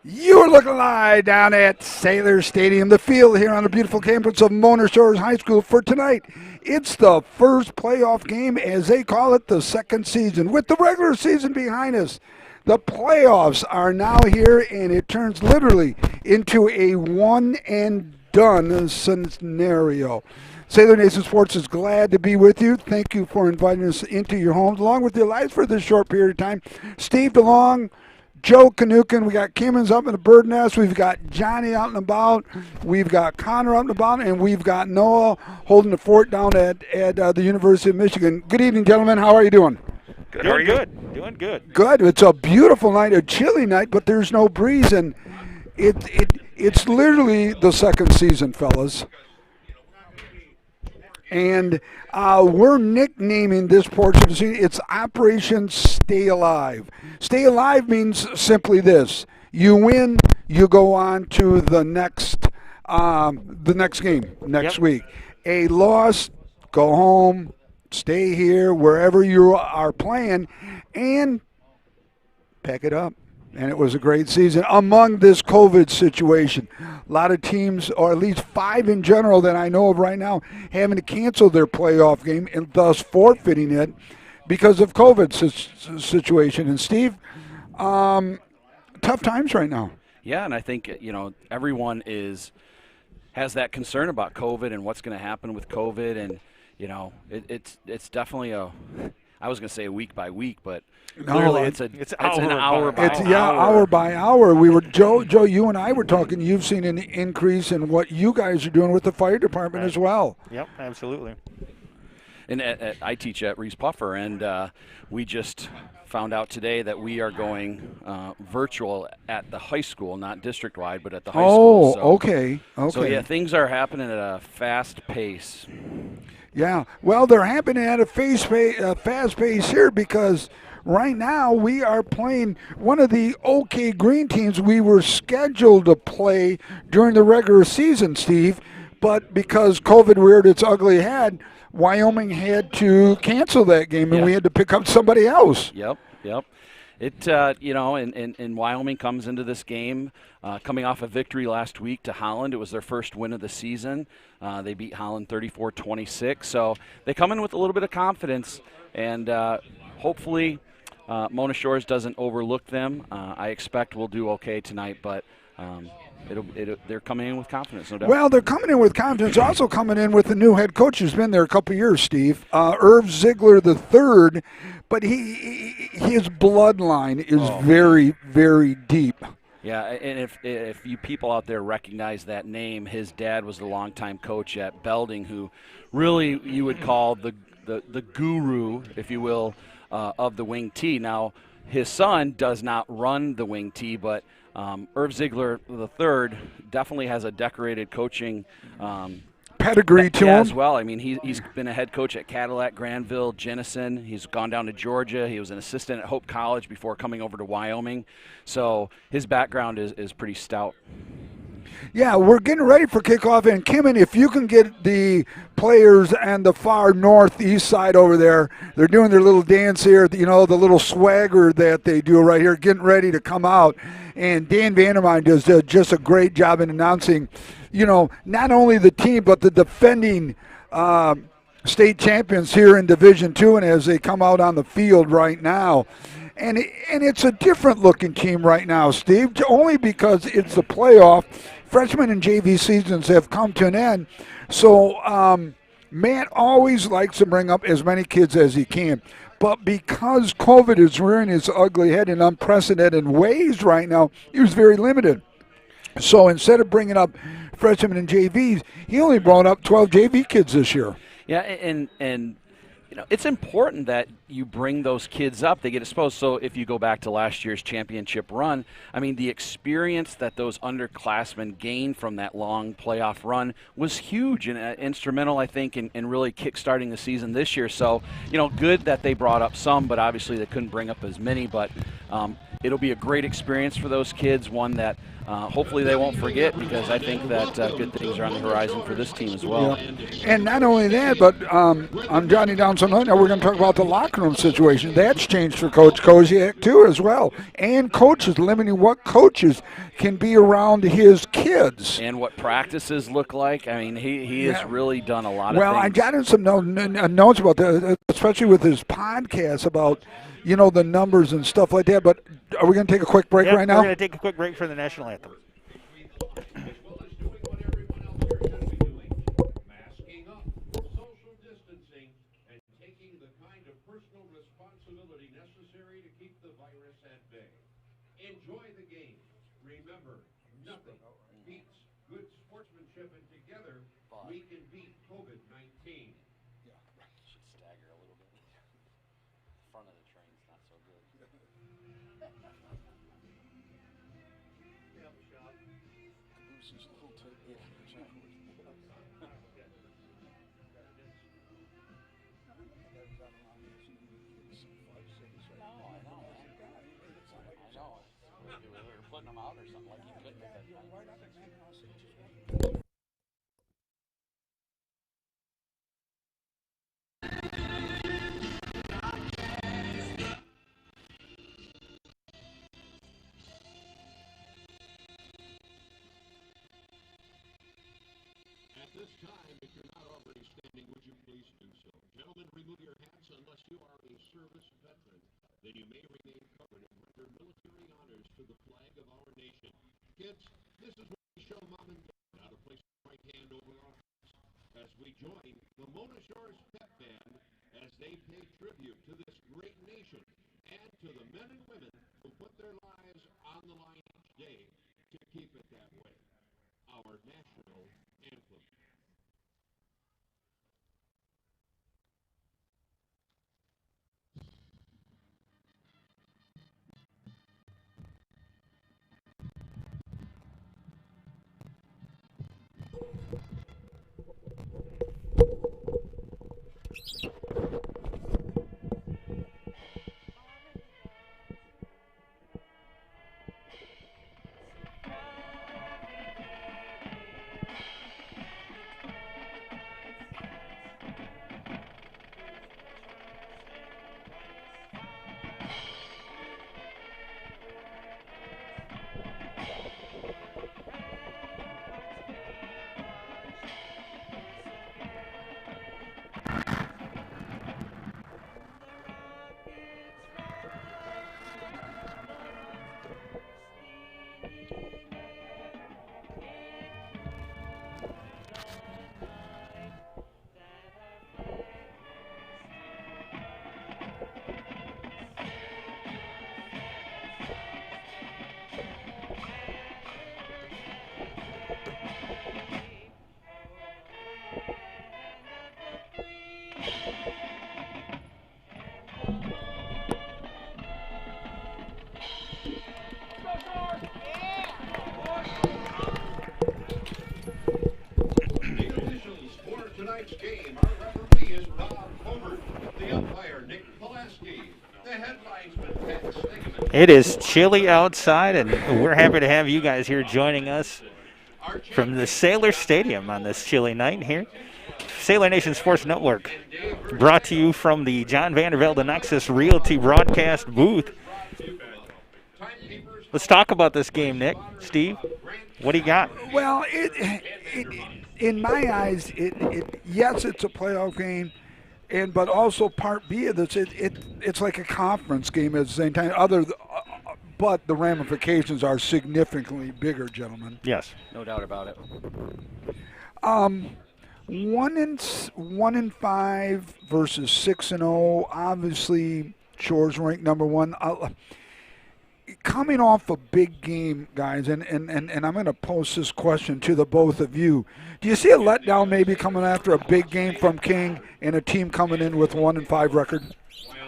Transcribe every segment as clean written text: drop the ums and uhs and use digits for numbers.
You're looking live down at Sailor Stadium, the field here on the beautiful campus of Mona Shores High School for tonight. It's the first playoff game, as they call it, the second season. With the regular season behind us, the playoffs are now here, and it turns literally into a one-and-done scenario. Sailor Nation Sports is glad to be with you. Thank you for inviting us into your homes, along with your lives for this short period of time. Steve DeLong, Joe Kanukin, we got Kimmons up in the bird nest, we've got Johnny out and about, we've got Connor out and about, and we've got Noah holding the fort down at the University of Michigan. Good evening, gentlemen. How are you doing? Good. How are you? Good. Doing good. Good. It's a beautiful night, a chilly night, but there's no breeze, and it's literally the second season, fellas. And we're nicknaming this portion of the season, it's Operation Stay Alive. Stay Alive means simply this: you win, you go on to the next game next week. A loss, go home, stay here wherever you are playing, and pack it up. And it was a great season among this COVID situation. A lot of teams, or at least 5 in general that I know of right now, having to cancel their playoff game and thus forfeiting it because of COVID situation. And Steve, tough times right now. Yeah, and I think everyone has that concern about COVID and what's going to happen with COVID, and it's definitely I was going to say week by week, but clearly it's an hour by hour. Hour by hour. We were Joe, you and I were talking. You've seen an increase in what you guys are doing with the fire department as well. Yep, absolutely. And I teach at Reese Puffer, and we just found out today that we are going virtual at the high school, not district-wide, but at the high school. Oh, okay. So, yeah, things are happening at a fast pace. Yeah, well, they're happening at a fast pace here because right now we are playing one of the OK Green teams we were scheduled to play during the regular season, Steve, but because COVID reared its ugly head, Wyoming had to cancel that game, and we had to pick up somebody else. Yep. It, and Wyoming comes into this game coming off a victory last week to Holland. It was their first win of the season. They beat Holland 34-26. So they come in with a little bit of confidence, and hopefully Mona Shores doesn't overlook them. I expect we'll do okay tonight, but they're coming in with confidence, no doubt. Well, they're coming in with confidence. Also coming in with a new head coach who's been there a couple of years, Steve. Irv Ziegler III, but his bloodline is very, very deep. Yeah, and if you people out there recognize that name, his dad was the longtime coach at Belding, who really you would call the guru, if you will, of the wing tee. Now, his son does not run the wing tee, but Irv Ziegler III definitely has a decorated coaching pedigree to him as well. I mean, he's been a head coach at Cadillac, Granville, Jenison. He's gone down to Georgia. He was an assistant at Hope College before coming over to Wyoming. So his background is pretty stout. Yeah, we're getting ready for kickoff, and Kimmin, if you can get the players and the far northeast side over there, they're doing their little dance here, the little swagger that they do right here, getting ready to come out. And Dan Vandermine does just a great job in announcing, not only the team, but the defending state champions here in Division II, and as they come out on the field right now. And it's a different-looking team right now, Steve, only because it's the playoff. Freshman and JV seasons have come to an end, so Matt always likes to bring up as many kids as he can. But because COVID is rearing its ugly head in unprecedented ways right now, he was very limited. So instead of bringing up freshmen and JVs, he only brought up 12 JV kids this year. Yeah, and it's important that you bring those kids up. They get exposed. So if you go back to last year's championship run, I mean, the experience that those underclassmen gained from that long playoff run was huge and instrumental, I think, in really kickstarting the season this year. So, good that they brought up some, but obviously they couldn't bring up as many. But it'll be a great experience for those kids, one that hopefully they won't forget, because I think that good things are on the horizon for this team as well. Yeah. And not only that, but I'm Johnny Down. So now we're going to talk about the locker locker room situation. That's changed for Coach Koziak, too, as well. And coaches, limiting what coaches can be around his kids. And what practices look like. I mean, he has really done a lot of well, things. I got in some notes about that, especially with his podcast about, the numbers and stuff like that. But are we going to take a quick break right now? We're going to take a quick break for the national anthem. Enjoy the game. Remember, nothing beats good sportsmanship, and together we can beat COVID-19. Yeah, should stagger a little bit. The front of the train's not so good. Putting them out or something like you couldn't have done. At this time, if you're not already standing, would you please do so? Gentlemen, remove your hats unless you are a service veteran. Then you may remain covered and render military honors to the flag of our nation. Kids, this is where we show mom and dad how to place the right hand over our hearts as we join the Mona Shores Pep Band as they pay tribute to this great nation and to the men and women who put their lives on the line each day to keep it that way. Our national anthem. Tonight's game, our referee is Bob Hobart, the umpire Nick Pulaski, the headlinesman Pat Stegeman. It is chilly outside, and we're happy to have you guys here joining us from the Sailor Stadium on this chilly night here. Sailor Nation Sports Network, brought to you from the John Vandervelde Nexus Realty broadcast booth. Let's talk about this game, Nick. Steve, what do you got? Well, in my eyes, yes, it's a playoff game, but also part B of this, it's like a conference game at the same time. But the ramifications are significantly bigger, gentlemen. Yes, no doubt about it. 1-5 versus 6-0. Obviously, Shores ranked number one. Coming off a big game, guys, and I'm going to pose this question to the both of you. Do you see a letdown maybe coming after a big game from King and a team coming in with 1-5 record?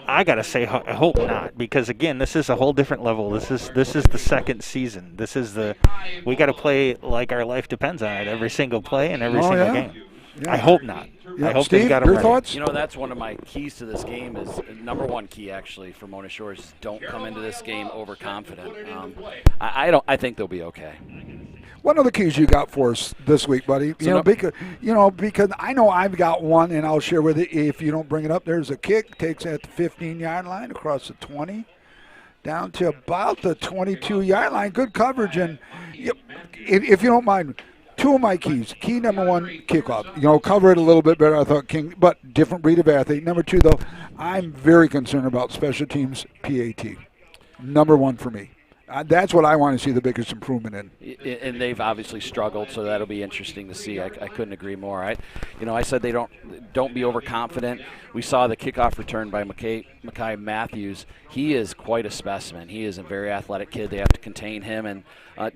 I got to say, I hope not, because, again, this is a whole different level. This is the second season. We got to play like our life depends on it, every single play and every single game. Yeah. I hope not. Yeah. I hope Steve, they've got your them thoughts? That's one of my keys to this game is number one key actually for Mona Shores is don't come into this game overconfident. I think they'll be okay. What other keys you got for us this week, buddy? Because I know I've got one, and I'll share with you. If you don't bring it up, there's a kick, takes it at the 15-yard line, across the 20, down to about the 22-yard line. Good coverage, and if you don't mind, two of my keys. Key number one, kickoff. Cover it a little bit better, I thought, King, but different breed of athlete. Number two, though, I'm very concerned about special teams PAT. Number one for me. That's what I want to see the biggest improvement in. And they've obviously struggled, so that'll be interesting to see. I couldn't agree more. I said they don't be overconfident. We saw the kickoff return by Mackay Matthews. He is quite a specimen. He is a very athletic kid. They have to contain him, and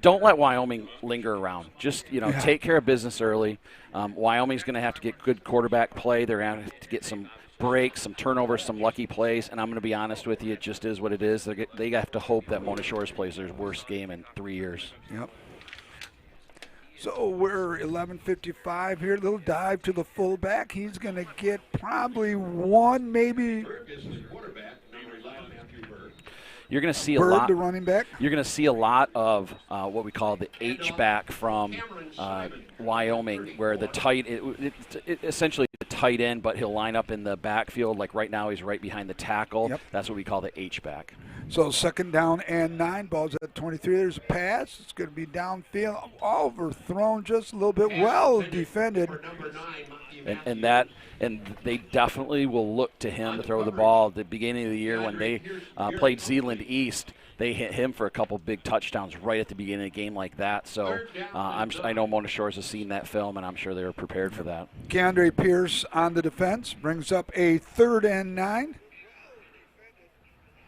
don't let Wyoming linger around. Just take care of business early. Wyoming's going to have to get good quarterback play. They're going to have to get some breaks, some turnovers, some lucky plays, and I'm going to be honest with you, it just is what it is. They have to hope that Mona Shores plays their worst game in 3 years. Yep. So we're 11:55 here. Little dive to the fullback. He's going to get probably one, maybe. You're going to see Bird, a lot. the running back. You're going to see a lot of what we call the H back from Wyoming, where the tight, essentially the tight end, but he'll line up in the backfield. Like right now, he's right behind the tackle. Yep. That's what we call the H back. So 2nd down and 9. Ball's at 23. There's a pass. It's going to be downfield. Overthrown just a little bit. Well defended. And they definitely will look to him to throw the ball. At the beginning of the year when they played Zeeland East, they hit him for a couple big touchdowns right at the beginning of the game like that. So I know Mona Shores has seen that film, and I'm sure they were prepared for that. Keandre Pierce on the defense brings up a 3rd and 9.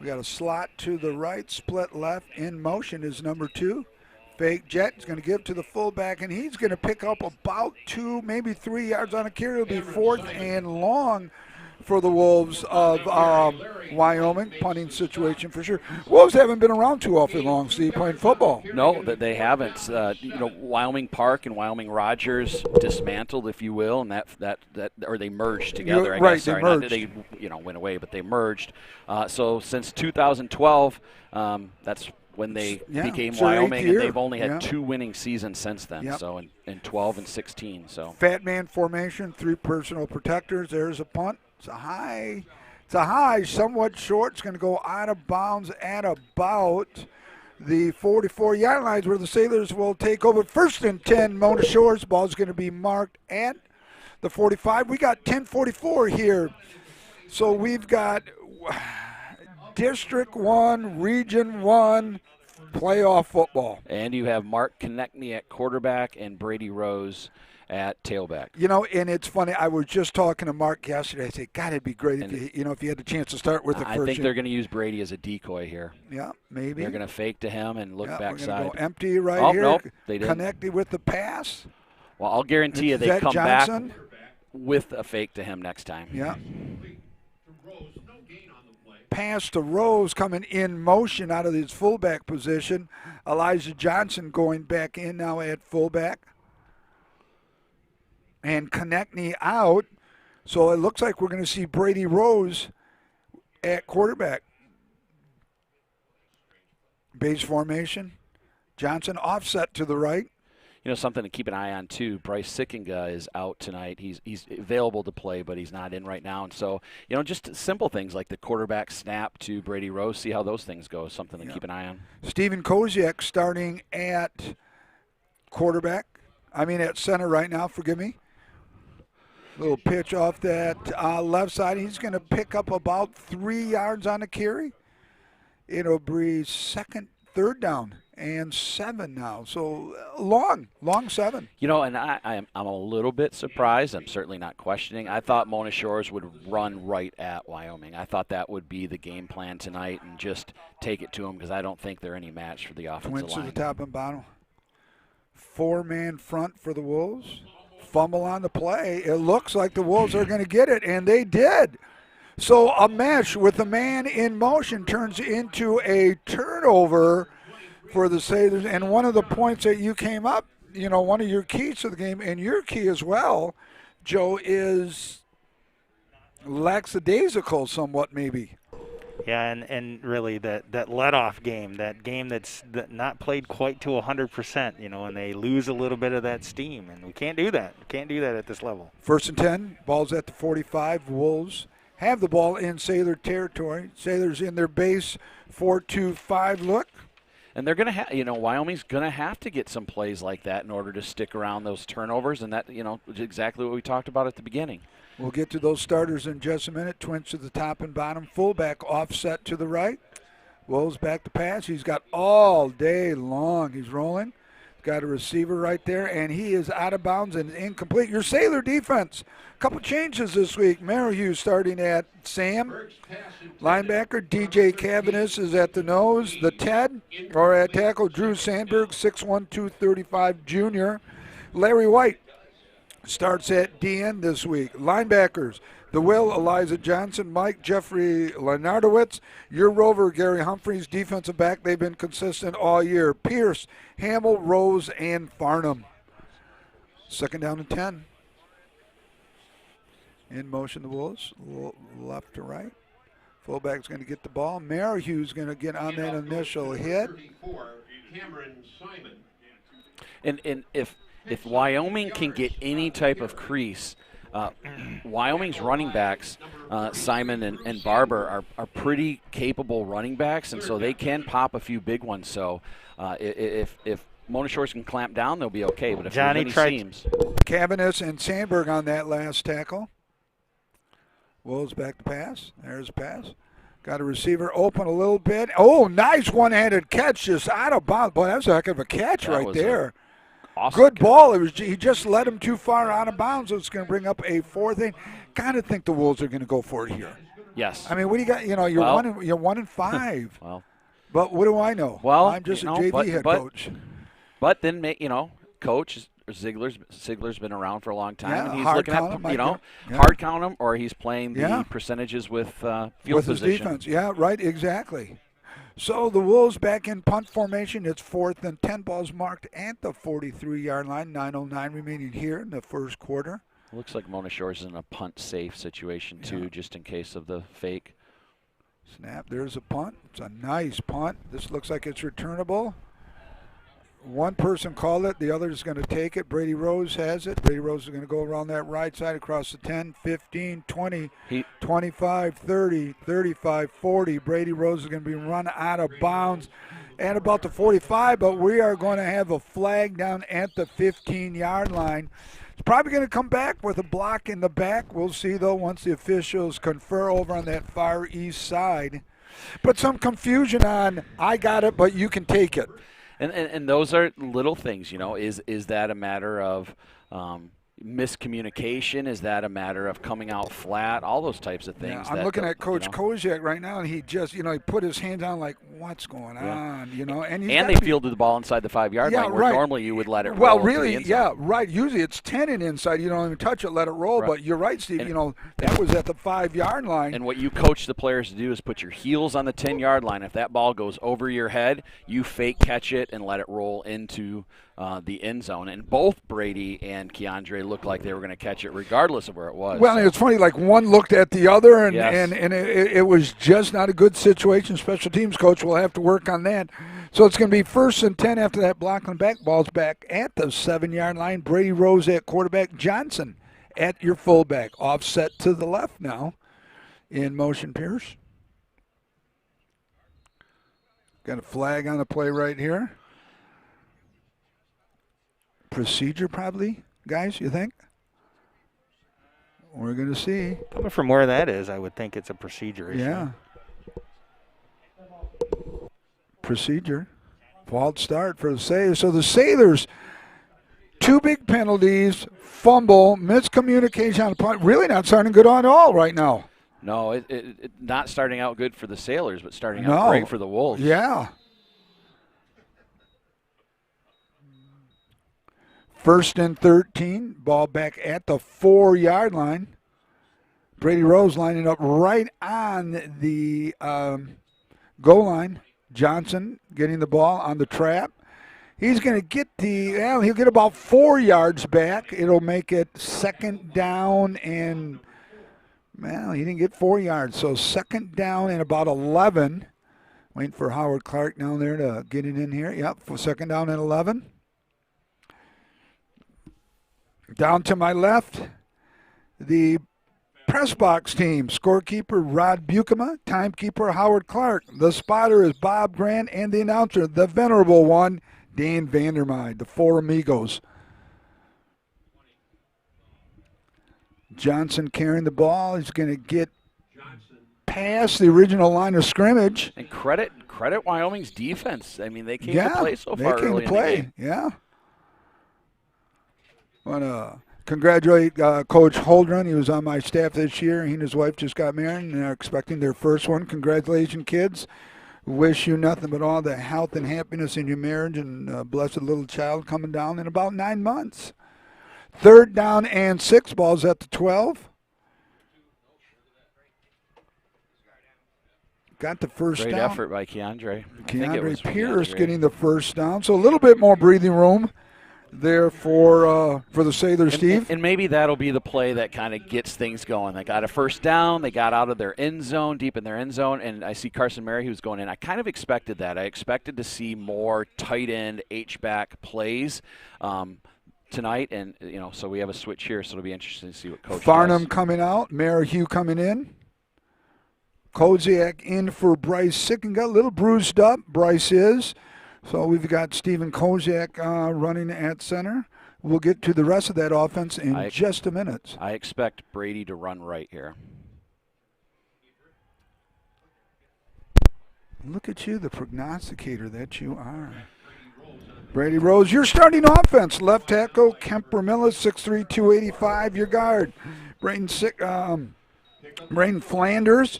We got a slot to the right, split left. In motion is number 2. Fake jet is going to give to the fullback, and he's going to pick up about 2, maybe 3 yards on a carry. It'll be 4th and long for the Wolves of Wyoming. Punting situation for sure. Wolves haven't been around too awfully long, Steve, playing football. No, they haven't. Wyoming Park and Wyoming Rogers dismantled, if you will, and that or they merged together. Right, Sorry, they merged. Not they went away, but they merged. So since 2012, that's when they became Wyoming, and they've only had 2 winning seasons since then. Yep. So in 12 and 16. So Fat man formation, 3 personal protectors. There's a punt. It's a high, somewhat short. It's going to go out of bounds at about the 44-yard lines, where the Sailors will take over. 1st and 10, Mona Shores. Ball's going to be marked at the 45. We got 10:44 here. So we've got District 1, Region 1, playoff football. And you have Mark Konechny at quarterback and Brady Rose at tailback. And it's funny. I was just talking to Mark yesterday. I said, God, it'd be great if you had the chance to start with the first. I think they're going to use Brady as a decoy here. Yeah, maybe. They're going to fake to him and look backside. We're going to go empty right here. Nope, they didn't. Connected with the pass. Well, I'll guarantee you they come Johnson? back with a fake to him next time. Yeah. Pass to Rose coming in motion out of his fullback position. Elijah Johnson going back in now at fullback. And Konechny out. So it looks like we're going to see Brady Rose at quarterback. Base formation. Johnson offset to the right. Something to keep an eye on, too. Bryce Sickinga is out tonight. He's available to play, but he's not in right now. And so, just simple things like the quarterback snap to Brady Rose, see how those things go, is something to keep an eye on. Steven Koziak starting at at center right now, forgive me. Little pitch off that left side. He's going to pick up about 3 yards on the carry. It'll be 3rd down and 7 now. So long 7. And I'm a little bit surprised. I'm certainly not questioning. I thought Mona Shores would run right at Wyoming. I thought that would be the game plan tonight and just take it to them, because I don't think they're any match for the offensive line. Twins to the top and bottom. 4-man front for the Wolves. Fumble on the play. It looks like the Wolves are going to get it, and they did. So a mesh with a man in motion turns into a turnover for the Sailors. And one of the points that you came up, one of your keys to the game, and your key as well, Joe, is lackadaisical somewhat maybe. Yeah, and really that let-off game, that game that's not played quite to 100%, and they lose a little bit of that steam, and we can't do that. We can't do that at this level. 1st and 10, ball's at the 45. Wolves have the ball in Sailor territory. Sailors in their base 4-2-5 look. And they're going to have, Wyoming's going to have to get some plays like that in order to stick around those turnovers, and that, is exactly what we talked about at the beginning. We'll get to those starters in just a minute. Twins to the top and bottom. Fullback offset to the right. Wolves back to pass. He's got all day long. He's rolling. Got a receiver right there, and he is out of bounds and incomplete. Your Sailor defense. A couple changes this week. Merrihew starting at Sam. Linebacker DJ Cavanis is at the nose. The Ted, or at tackle, Drew Sandberg, 6'1", 235 junior. Larry White starts at DN this week. Linebackers, the Will, Eliza Johnson, Mike, Jeffrey Leonardowitz, your Rover, Gary Humphreys, defensive back. They've been consistent all year. Pierce, Hamill, Rose, and Farnham. 2nd down and 10. In motion, the Wolves, left to right. Fullback's going to get the ball. Merrihew's going to get on that initial hit. And if Wyoming can get any type of crease, Wyoming's running backs, Simon and Barber, are pretty capable running backs, and so they can pop a few big ones. So if Mona Shores can clamp down, they'll be okay. But if Johnny there's any seams, Cavanis and Sandberg on that last tackle. Wolves back to pass. There's a pass. Got a receiver open a little bit. Oh, nice one-handed catch just out of bounds. Boy, that was a heck of a catch right there. Awesome. Good ball. He just let him too far out of bounds, so it's going to bring up a 4th thing. Got to think the Wolves are going to go for it here. Yes. I mean, what do you got? You're 1 and 5. Well, but what do I know? Well, I'm just a JV head coach. But then, Coach Ziegler's been around for a long time, Yeah, and he's hard looking count at him, hard count him, or he's playing the Yeah. percentages with field with his position. defense. Yeah, right, exactly. So the Wolves back in punt formation. It's 4th and 10. Balls marked at the 43-yard line. 9:09 remaining here in the first quarter. Looks like Mona Shores is in a punt safe situation too, just in case of the fake. Snap. There's a punt. It's a nice punt. This looks like it's returnable. One person called it. The other is going to take it. Brady Rose has it. Brady Rose is going to go around that right side across the 10, 15, 20, 25, 30, 35, 40. Brady Rose is going to be run out of bounds at about the 45, but we are going to have a flag down at the 15-yard line. It's probably going to come back with a block in the back. We'll see, though, once the officials confer over on that far east side. But some confusion on, I got it, but you can take it. And those are little things, Is that a matter of miscommunication? Is that a matter of coming out flat? All those types of things. Yeah, I'm looking at Coach Koziak right now, and he just, he put his hands on like, what's going on, And they fielded the ball inside the 5-yard line, where normally you would let it roll. Well, really, right. Usually it's 10 and inside. You don't even touch it, let it roll. Right. But you're right, Steve. That was at the 5-yard line. And what you coach the players to do is put your heels on the 10-yard line. If that ball goes over your head, you fake catch it and let it roll into the end zone. And both Brady and Keandre looked like they were going to catch it regardless of where it was. Well, it's funny, like one looked at the other, and, Yes. and it was just not a good situation. Special teams coach will have to work on that. So it's going to be 1st and 10 after that block on the back. Ball's back at the 7-yard line. Brady Rose at quarterback. Johnson at your fullback. Offset to the left now. In motion, Pierce. Got a flag on the play right here. Procedure probably, guys, you think? We're going to see. Coming from where that is, I would think it's a procedure issue. Yeah. Procedure. False start for the Sailors. So the Sailors, 2 big penalties, fumble, miscommunication on the punt. Really not starting good on all right now. No, it not starting out good for the Sailors, but starting out great for the Wolves. Yeah. 1st and 13. Ball back at the 4-yard line. Brady Rose lining up right on the goal line. Johnson getting the ball on the trap. He's going to get he'll get about 4 yards back. It'll make it 2nd down and Well, he didn't get 4 yards. So second down and about 11. Waiting for Howard Clark down there to get it in here. Yep, for second down and 11. Down to my left, the press box team. Scorekeeper Rod Bukema, timekeeper Howard Clark. The spotter is Bob Grant, and the announcer, the venerable one, Dan Vandermeide, the four amigos. Johnson carrying the ball. He's going to get past the original line of scrimmage. And credit Wyoming's defense. I mean, they came to play so far they came early to play. in the game. Yeah. Want to congratulate Coach Holdren. He was on my staff this year. He and his wife just got married, and they're expecting their first one. Congratulations, kids. Wish you nothing but all the health and happiness in your marriage, and a blessed little child coming down in about 9 months. Third down and 6. Ball's at the 12. Got the first Great down. effort by Keandre. Keandre Pierce getting the first down. So a little bit more breathing room there for the Sailors, Steve. And maybe that'll be the play that kind of gets things going. They got a first down. They got out of their end zone, deep in their end zone, and I see Carson Murray who's going in. I kind of expected that. I expected to see more tight end H-back plays tonight, and so we have a switch here, so it'll be interesting to see what Coach Farnham does. coming out, Merrihew coming in. Koziak in for Bryce Sicken. Got a little bruised up, Bryce is. So we've got Stephen Koziak running at center. We'll get to the rest of that offense in just a minute. I expect Brady to run right here. Look at you, the prognosticator that you are. Brady Rose, your starting offense. Left tackle, Kemper Millis, 6'3", 285. Your guard, Braden Flanders,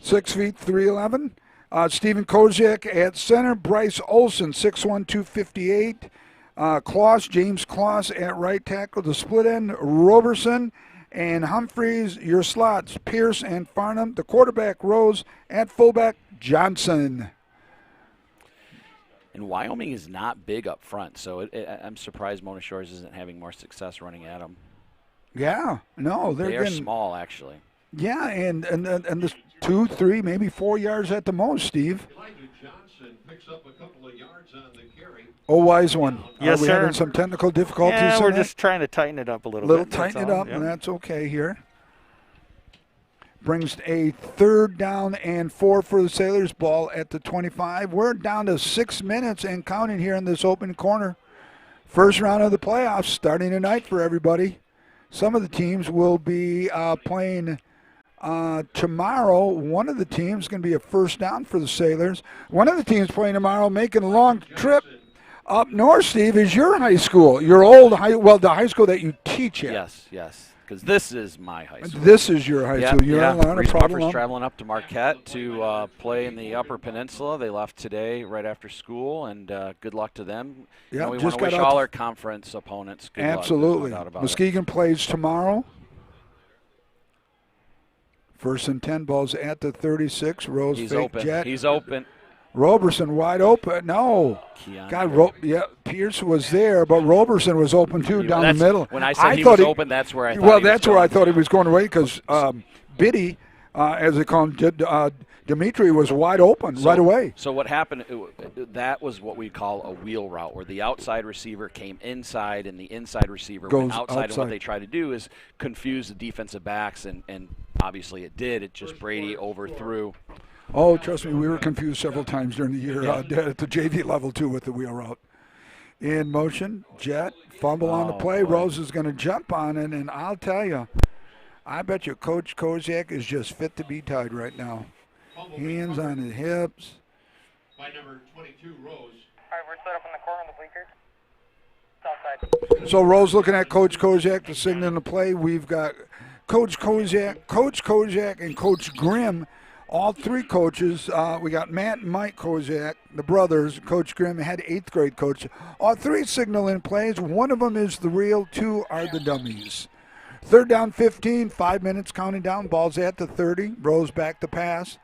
6 feet, 311. Stephen Koziak at center. Bryce Olson, 6'1", 258. James Kloss at right tackle. The split end, Roberson and Humphreys. Your slots, Pierce and Farnham. The quarterback, Rose. At fullback, Johnson. And Wyoming is not big up front, so I'm surprised Mona Shores isn't having more success running at them. Yeah, no, they are small, actually. Yeah, and the 2, 3, maybe 4 yards at the most, Steve. Johnson picks up a couple of yards on the carry. Oh, wise one. Yes, Are we sir. having some technical difficulties? Yeah, we're that? just trying to tighten it up a little bit. Tighten it up, Yep. and that's okay here. Brings a third down and 4 for the Sailors. Ball at the 25. We're down to 6 minutes and counting here in this open corner. First round of the playoffs starting tonight for everybody. Some of the teams will be playing tomorrow. One of the teams is going to be a first down for the Sailors. One of the teams playing tomorrow, making a long trip up north, Steve, is your high school. Your old the high school that you teach at. Yes. Because this is my high school. This is your high school. You're on Reese a Buffer's traveling up to Marquette to play in the Upper Peninsula. They left today right after school, and good luck to them. Yeah, we want to wish all our conference opponents good Absolutely. luck. Absolutely. Muskegon plays tomorrow. First and 10, balls at the 36. Rose He's fake open. jet. He's open. Roberson wide open. No. Pierce was there, but Roberson was open too down the middle. When I said he was open, that's where I thought he was going. That's where I thought he was going away because Biddy, as they call him, Dimitri was wide open right away. So what happened, that was what we call a wheel route, where the outside receiver came inside and the inside receiver went outside. And what they try to do is confuse the defensive backs, and obviously it did. It just Brady overthrew. Oh, trust me, we were confused several times during the year at the JV level, too, with the wheel route. In motion, jet, fumble on the play. Boy. Rose is going to jump on it, and I'll tell you, I bet you Coach Koziak is just fit to be tied right now. Hands on his hips. By number 22, Rose. All right, we're set up in the corner of the bleachers. South side. So Rose looking at Coach Koziak to signal the play. We've got Coach Koziak, and Coach Grimm. All three coaches, we got Matt and Mike Koziak, the brothers. Coach Grimm, head 8th grade coach. All three signal in plays. One of them is the real, 2 are the dummies. Third down 15, 5 minutes counting down. Ball's at the 30. Rose back to pass.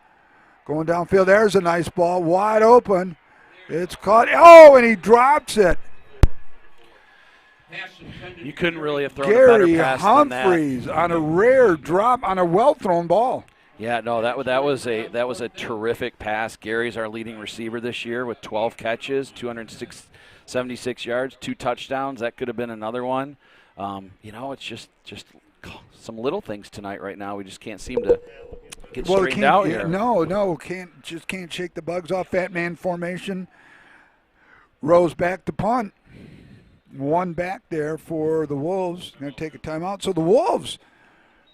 Going downfield. There's a nice ball. Wide open. It's caught. Oh, and he drops it. You couldn't really have thrown a better Gary pass than that. Humphreys on a rare drop on a well-thrown ball. Yeah, no, that was a terrific pass. Gary's our leading receiver this year with 12 catches, 276 yards, 2 touchdowns. That could have been another one. It's just some little things tonight right now. We just can't seem to get straightened out here. No, can't shake the bugs off. Fat man formation. Rose back to punt. One back there for the Wolves. Going to take a timeout. So the Wolves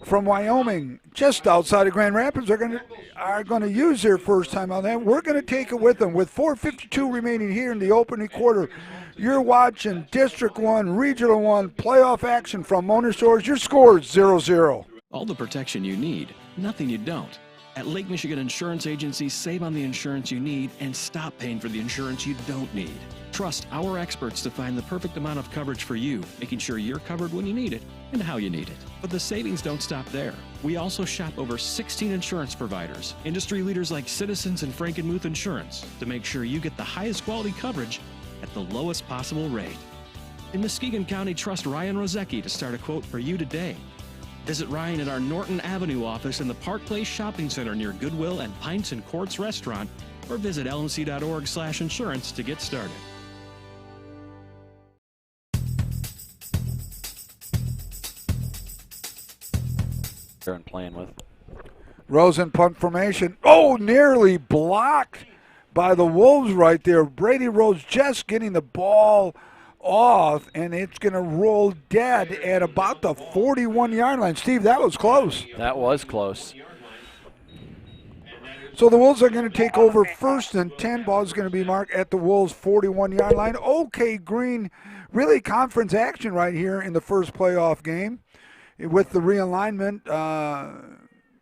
from Wyoming, just outside of Grand Rapids, are going to use their first timeout. And we're going to take it with them. With 4:52 remaining here in the opening quarter, you're watching District 1, Regional 1 playoff action from Mona Shores. Your score is 0-0. All the protection you need, nothing you don't. At Lake Michigan Insurance Agency, save on the insurance you need and stop paying for the insurance you don't need. Trust our experts to find the perfect amount of coverage for you, making sure you're covered when you need it and how you need it. But the savings don't stop there. We also shop over 16 insurance providers, industry leaders like Citizens and Frankenmuth Insurance, to make sure you get the highest quality coverage at the lowest possible rate. In Muskegon County, trust Ryan Rozecki to start a quote for you today. Visit Ryan at our Norton Avenue office in the Park Place Shopping Center near Goodwill and Pints and Courts Restaurant, or visit lmc.org/insurance to get started. And playing with. Rosen punt formation. Oh, nearly blocked by the Wolves right there. Brady Rose just getting the ball off, and it's going to roll dead at about the 41-yard line. Steve, that was close. That was close. So the Wolves are going to take over first and 10. Ball is going to be marked at the Wolves' 41-yard line. OK Green, really conference action right here in the first playoff game. With the realignment,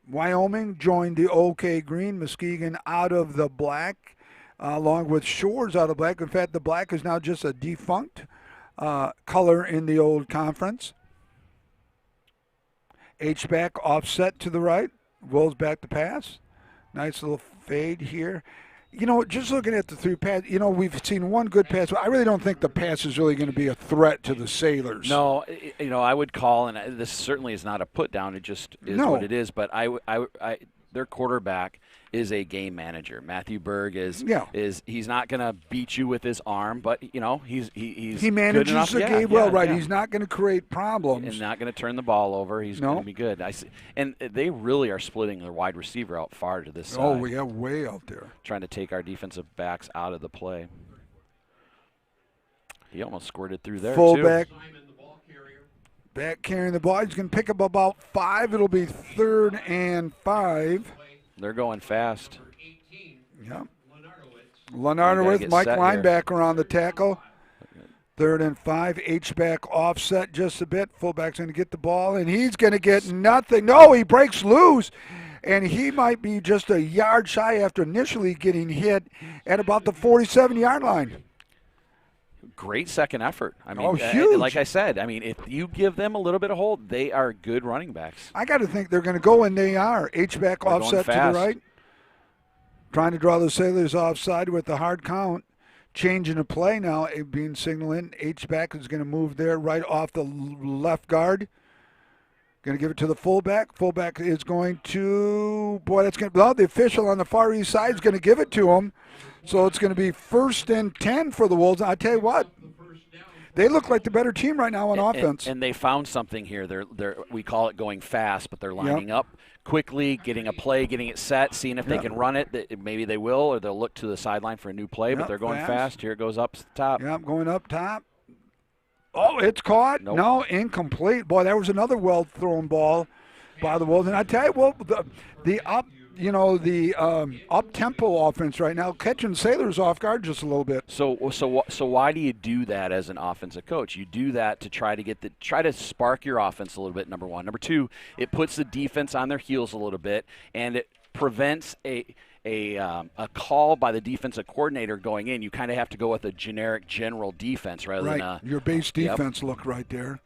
Wyoming joined the OK Green, Muskegon out of the black, along with Shores out of black. In fact, the black is now just a defunct color in the old conference. H-back offset to the right. Wolves back to pass. Nice little fade here. Just looking at the 3 pass, we've seen one good pass, but I really don't think the pass is really going to be a threat to the Sailors. No, I would call, and this certainly is not a put down. It just is what it is. But their quarterback is a game manager. Matthew Berg is he's not going to beat you with his arm, but he manages the game well, right? Yeah. He's not going to create problems and not going to turn the ball over. He's going to be good. And they really are splitting their wide receiver out far to this side. Oh, we have way out there, trying to take our defensive backs out of the play. He almost squirted through there. Fullback. Back carrying the ball. He's going to pick up about 5. It'll be 3rd and 5. They're going fast. Yep. Lenardowitz, Mike linebacker here on the tackle. 3rd and 5. H-back offset just a bit. Fullback's going to get the ball, and he's going to get nothing. No, he breaks loose, and he might be just a yard shy after initially getting hit at about the 47-yard line. Great second effort. I mean, huge. Like I said, if you give them a little bit of hold, they are good running backs. I got to think they're going to go, and they are. H-back offset to the right. Trying to draw the Sailors offside with the hard count. Changing the play now, being signaled in. H-back is going to move there right off the left guard. Going to give it to the fullback. Fullback is going to, the official on the far east side is going to give it to him. So it's going to be 1st and 10 for the Wolves. I tell you what, they look like the better team right now on offense. And they found something here. We call it going fast, but they're lining up quickly, getting a play, getting it set, seeing if they can run it. Maybe they will, or they'll look to the sideline for a new play, but they're going fast. Here it goes up top. Yep, going up top. Oh, it's caught. Nope. No, incomplete. Boy, that was another well-thrown ball by the Wolves. And I tell you, the up-tempo offense right now, catching Sailors off guard just a little bit. So why do you do that as an offensive coach? You do that to try to spark your offense a little bit, number one. Number two, it puts the defense on their heels a little bit, and it prevents a call by the defensive coordinator going in. You kind of have to go with a general defense rather than your base defense look right there.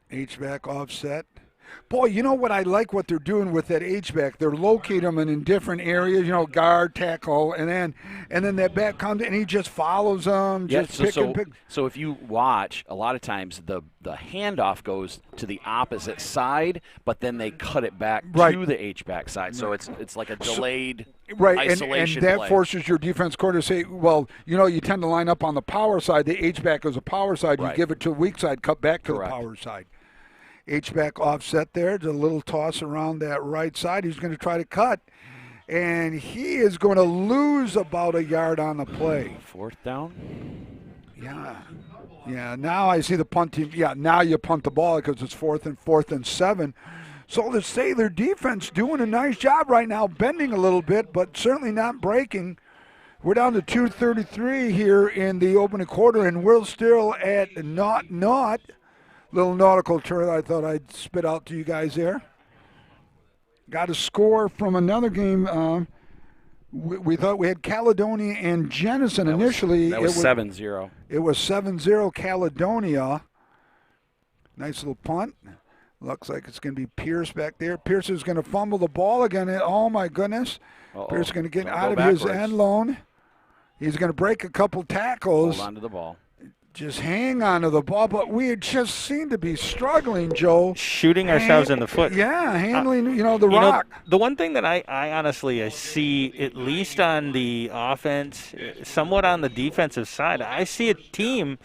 H-back offset. Boy, you know what I like what they're doing with that H-back? They're locating them in different areas, guard, tackle, and then that back comes and he just follows them, just pick and pick. So if you watch, a lot of times the handoff goes to the opposite side, but then they cut it back to the H-back side. So it's like a delayed isolation and that play. forces your defense coordinator to say, well, you tend to line up on the power side. The H-back is a power side. You give it to the weak side, cut back to the power side. H-back offset there. There's a little toss around that right side. He's going to try to cut, and he is going to lose about a yard on the play. Fourth down? Yeah, now I see the punt team. Yeah, now you punt the ball because it's fourth and 7. So to say their defense doing a nice job right now, bending a little bit, but certainly not breaking. We're down to 2:33 here in the opening quarter, and we're still at 0-0. Little nautical term I thought I'd spit out to you guys there. Got a score from another game. We thought we had Caledonia and Jenison initially. That was 7-0. It was 7-0 Caledonia. Nice little punt. Looks like it's going to be Pierce back there. Pierce is going to fumble the ball again. Oh, my goodness. Pierce is going to get out of his end zone. He's going to break a couple tackles. Hold on to the ball. Just hang on to the ball, but we just seem to be struggling, Joe. Shooting ourselves in the foot. Yeah, handling, the rock. The one thing that I honestly see, at least on the offense, somewhat on the defensive side, I see a team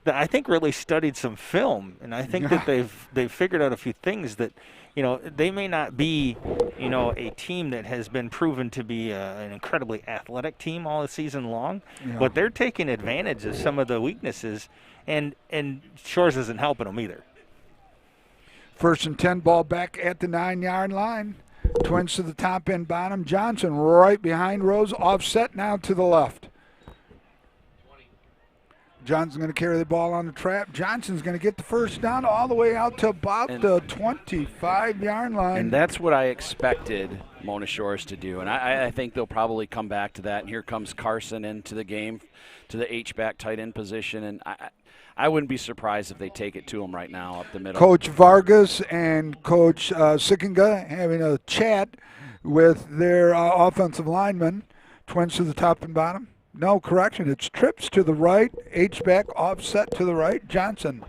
that I think really studied some film, and I think that they've figured out a few things that, they may not be, a team that has been proven to be an incredibly athletic team all season long, but they're taking advantage of some of the weaknesses, and Shores isn't helping them either. 1st and 10, ball back at the 9-yard line. Twins to the top end bottom. Johnson right behind Rose, offset now to the left. Johnson's going to carry the ball on the trap. Johnson's going to get the first down all the way out to about the 25-yard line. And that's what I expected Mona Shores to do. And I think they'll probably come back to that. And here comes Carson into the game to the H-back tight end position. And I wouldn't be surprised if they take it to him right now up the middle. Coach Vargas and Coach Sikinga having a chat with their offensive linemen. Twins to the top and bottom. No, correction. It's trips to the right, H-back offset to the right. Johnson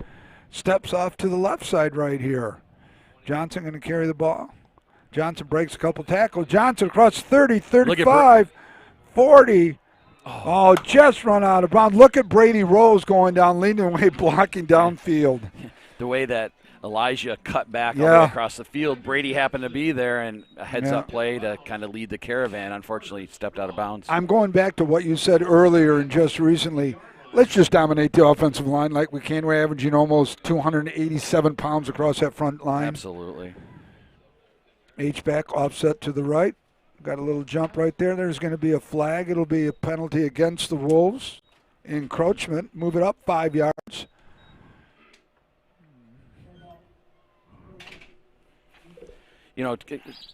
steps off to the left side right here. Johnson going to carry the ball. Johnson breaks a couple tackles. Johnson across 30, 35, 40. Oh, just run out of bounds. Look at Brady Rose going down, leading away, blocking downfield. The way that Elijah cut back all the way across the field. Brady happened to be there, and a heads-up play to kind of lead the caravan. Unfortunately, stepped out of bounds. I'm going back to what you said earlier and just recently. Let's just dominate the offensive line like we can. We're averaging almost 287 pounds across that front line. Absolutely. H-back offset to the right. Got a little jump right there. There's going to be a flag. It'll be a penalty against the Wolves. Encroachment. Move it up 5 yards.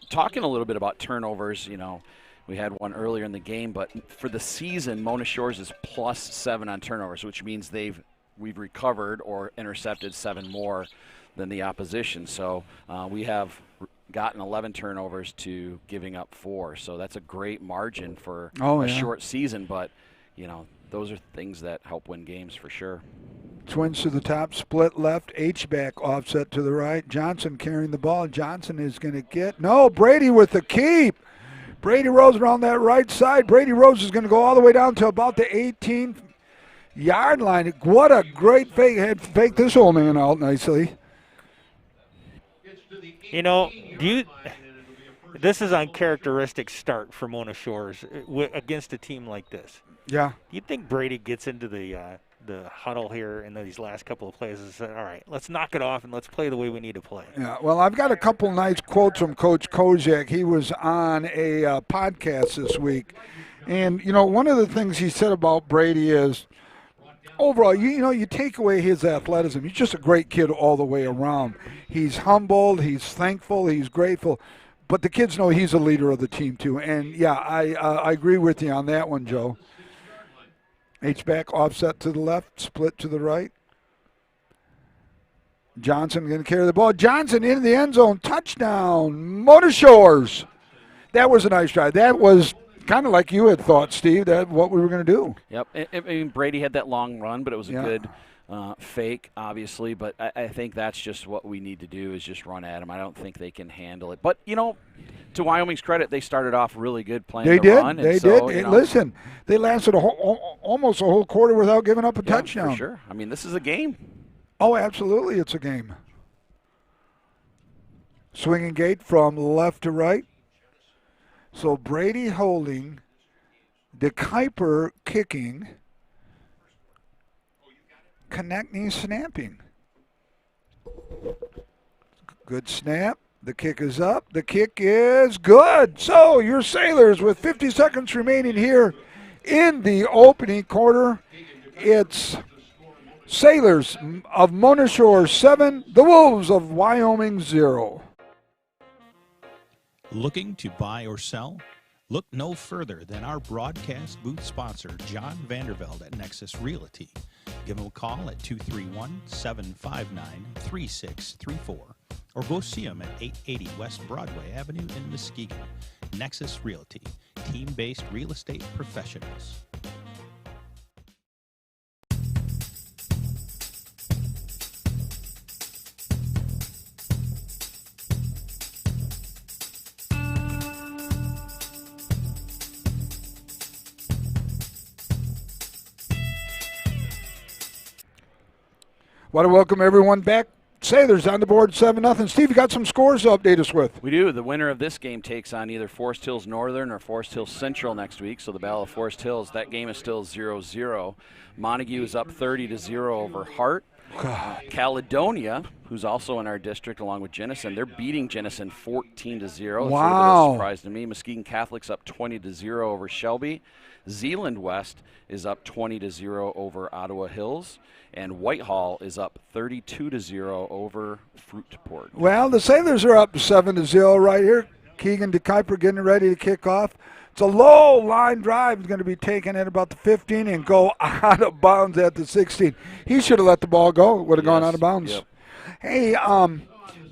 Talking a little bit about turnovers, we had one earlier in the game, but for the season, Mona Shores is +7 on turnovers, which means we've recovered or intercepted 7 more than the opposition. So we have gotten 11 turnovers to giving up 4. So that's a great margin for a short season, but, those are things that help win games for sure. Twins to the top, split left, H-back offset to the right. Johnson carrying the ball. Johnson is going to get, Brady with the keep. Brady Rose around that right side. Brady Rose is going to go all the way down to about the 18-yard line. What a great fake. Had faked this old man out nicely. This is uncharacteristic start for Mona Shores against a team like this. Yeah. Do you think Brady gets into the huddle here in these last couple of plays and said, all right, let's knock it off and let's play the way we need to play? Yeah, well, I've got a couple nice quotes from Coach Kozak. He was on a podcast this week. And, one of the things he said about Brady is, overall, you take away his athleticism. He's just a great kid all the way around. He's humbled, he's thankful, he's grateful. But the kids know he's a leader of the team, too. And, I agree with you on that one, Joe. H-back offset to the left, split to the right. Johnson going to carry the ball. Johnson into the end zone. Touchdown. Mona Shores. That was a nice drive. That was kind of like you had thought, Steve, that what we were going to do. Yep. I mean, Brady had that long run, but it was a good fake, obviously. But I think that's just what we need to do is just run at them. I don't think they can handle it. But, to Wyoming's credit, they started off really good playing the run. They did. Listen, they lasted almost a whole quarter without giving up a touchdown. For sure. I mean, this is a game. Oh, absolutely, it's a game. Swinging gate from left to right. So Brady holding, DeKuyper kicking, Konechny snapping. Good snap. The kick is up. The kick is good. So your Sailors with 50 seconds remaining here in the opening quarter. It's Sailors of Mona Shore 7, the Wolves of Wyoming 0. Looking to buy or sell? Look no further than our broadcast booth sponsor, John Vandervelde at Nexus Realty. Give him a call at 231-759-3634 or go see him at 880 West Broadway Avenue in Muskegon. Nexus Realty, team-based real estate professionals. Want to welcome everyone back. Sailors on the board 7-0. Steve, you got some scores to update us with. We do. The winner of this game takes on either Forest Hills Northern or Forest Hills Central next week. So the Battle of Forest Hills, that game is still 0-0. Montague is up 30-0 over Hart. Caledonia, who's also in our district along with Jenison, they're beating Jenison 14-0. That's a little bit of a surprise to me. Muskegon Catholic's up 20-0 over Shelby. Zeeland West is up 20-0 over Ottawa Hills. And Whitehall is up 32-0 over Fruitport. Well, the Sailors are up 7-0 right here. Keegan DeKuyper getting ready to kick off. It's a low line drive. It's going to be taken at about the 15 and go out of bounds at the 16. He should have let the ball go. It would have gone out of bounds. Yep. Hey,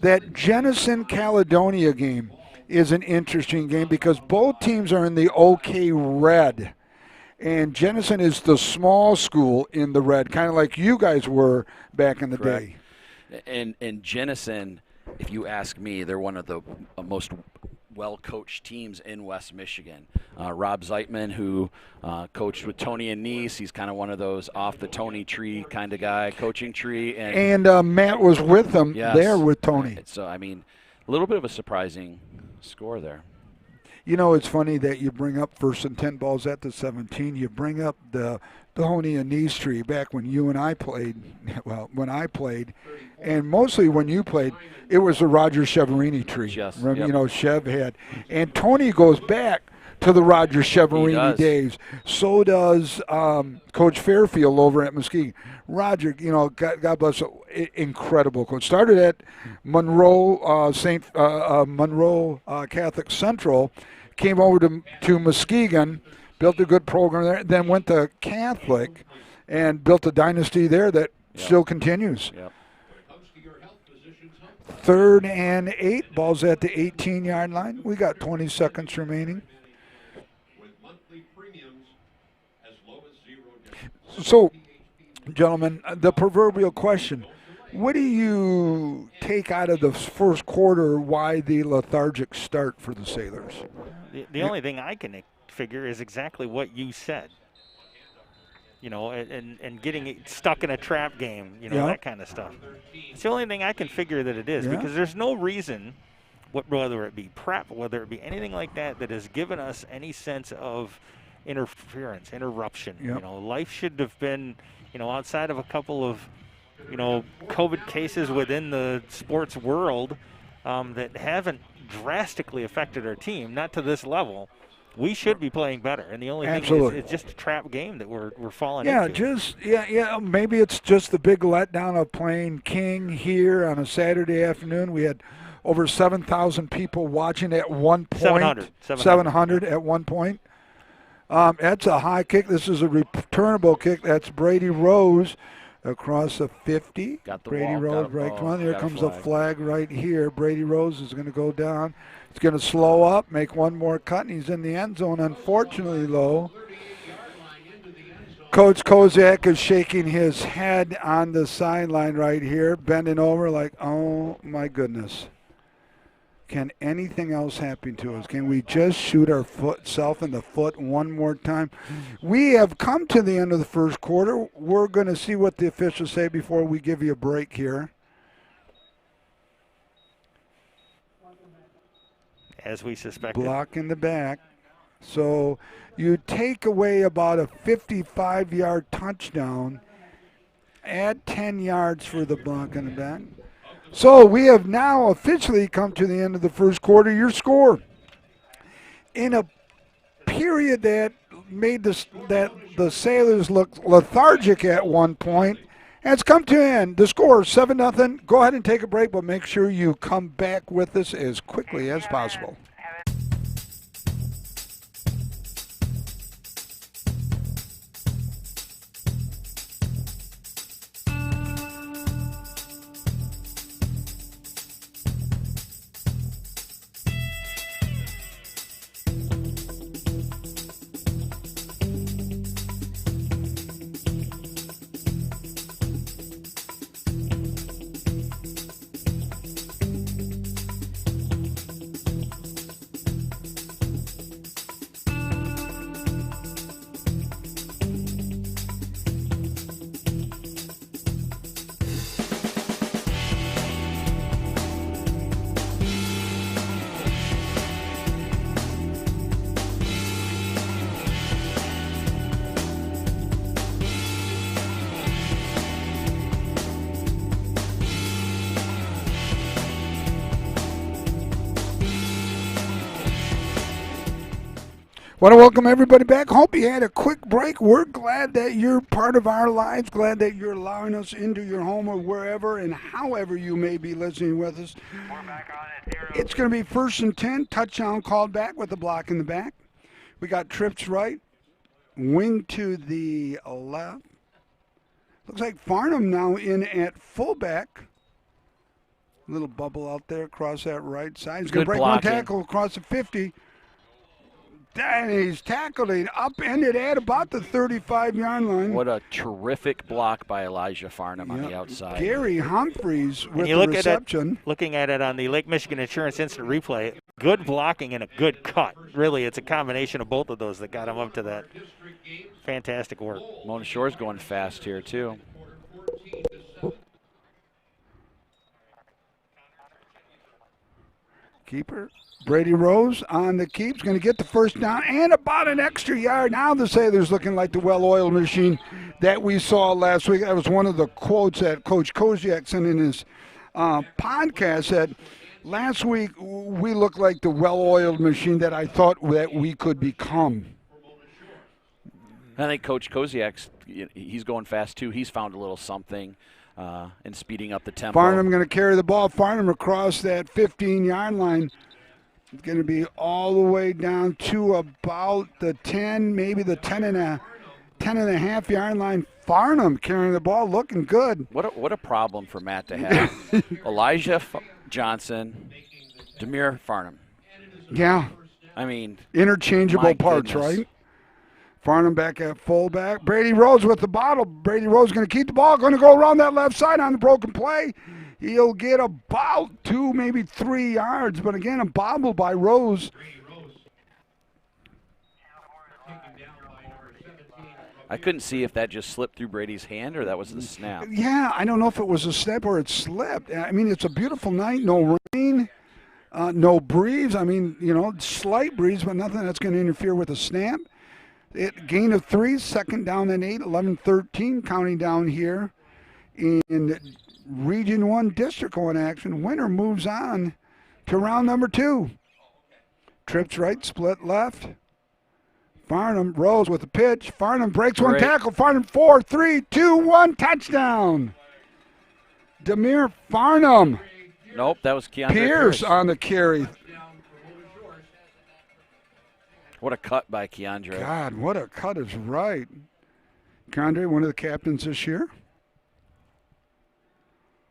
that Jenison-Caledonia game is an interesting game because both teams are in the OK red. And Jenison is the small school in the red, kind of like you guys were back in the day. And Jenison, if you ask me, they're one of the most well-coached teams in West Michigan. Rob Zeitman, who coached with Tony and Nice, he's kind of one of those off-the-Tony tree kind of guy, coaching tree. And Matt was with them there with Tony. So, I mean, a little bit of a surprising score there. You know, it's funny that you bring up 1st and 10 balls at the 17. You bring up the Tony and Nice tree back when you and I played. Well, when I played, and mostly when you played, it was the Roger Cheverini tree. Yes. Remember, Yep. you know, Chev had. And Tony goes back to the Roger Cheverini days. So does Coach Fairfield over at Muskegon. Roger, you know, God bless him, incredible coach. Started at Monroe Monroe Catholic Central, came over to Muskegon, built a good program there, then went to Catholic and built a dynasty there that still continues. Yep. 3rd and 8, balls at the 18-yard line. We got 20 seconds remaining. So, gentlemen, the proverbial question, what do you take out of the first quarter why the lethargic start for the Sailors? The only thing I can figure is exactly what you said. You know, and getting it stuck in a trap game, you know, that kind of stuff. It's the only thing I can figure that it is because there's no reason, whether it be prep, whether it be anything like that, that has given us any sense of interference, interruption. You know, life should have been, you know, outside of a couple of, you know, COVID cases within the sports world that haven't drastically affected our team, not to this level. We should be playing better, and the only thing is it's just a trap game that we're falling into. Maybe it's just the big letdown of playing King here on a Saturday afternoon. We had over 7,000 people watching at one point. 700 at one point. That's a high kick. This is a returnable kick. That's Brady Rose. across the 50. Got the Brady wall. Rose Got a- right. oh, Come on, there got a comes the flag. flag right here. Brady Rose is going to go down. He's going to slow up, make one more cut, and he's in the end zone. Unfortunately, though, Coach Koziak is shaking his head on the sideline right here, bending over like, oh my goodness. Can anything else happen to us? Can we just shoot ourself in the foot one more time? We have come to the end of the first quarter. We're going to see what the officials say before we give you a break here. As we suspected. Block in the back. So you take away about a 55-yard touchdown, add 10 yards for the block in the back. So we have now officially come to the end of the first quarter. Your score in a period that made the Sailors look lethargic at one point has come to an end. The score is 7-0. Go ahead and take a break, but make sure you come back with us as quickly as possible. Want to welcome everybody back. Hope you had a quick break. We're glad that you're part of our lives. Glad that you're allowing us into your home or wherever and however you may be listening with us. It's going to be 1st and 10. Touchdown called back with the block in the back. We got trips right. Wing to the left. Looks like Farnham now in at fullback. Little bubble out there across that right side. He's going to break blocking. one tackle across the 50. And he's tackled it, upended at about the 35-yard line. What a terrific block by Elijah Farnham on the outside. Gary Humphreys with you the look reception. Looking at it on the Lake Michigan Insurance Instant Replay, good blocking and a good cut. Really, it's a combination of both of those that got him up to that. Fantastic work. Mona Shore's going fast here, too. Keeper Brady Rose on the keeps, going to get the first down and about an extra yard. Now the Sailors looking like the well-oiled machine that we saw last week. That was one of the quotes that Coach Koziak sent in his podcast, that last week we looked like the well-oiled machine that I thought that we could become. I think Coach Koziak's, he's going fast, too. He's found a little something and speeding up the tempo. Farnham going to carry the ball. Farnham across that 15-yard line. It's going to be all the way down to about the 10, maybe the 10 and a half yard line. Farnham carrying the ball, looking good. What a problem for Matt to have. Elijah Johnson, Demir Farnham. Yeah. I mean, interchangeable parts, goodness. right? Farnham back at fullback. Brady Rose with the bottle. Brady Rose going to keep the ball, going to go around that left side on the broken play. He'll get about 2, maybe 3 yards, but again, a bobble by Rose. I couldn't see if that just slipped through Brady's hand or that was the snap. Yeah, I don't know if it was a snap or it slipped. I mean, it's a beautiful night, no rain, no breeze. I mean, slight breeze, but nothing that's going to interfere with the snap. Gain of 3, 2nd down and 8, 11-13, counting down here in Region 1 District 1 action. Winner moves on to round number 2. Trips right, split left. Farnham rolls with the pitch. Farnham breaks one tackle. Farnham 4, 3, 2, 1, touchdown. Demir Farnham. Nope, that was Keandre Pierce on the carry. What a cut by Keandre. God, what a cut is right. Keandre, one of the captains this year.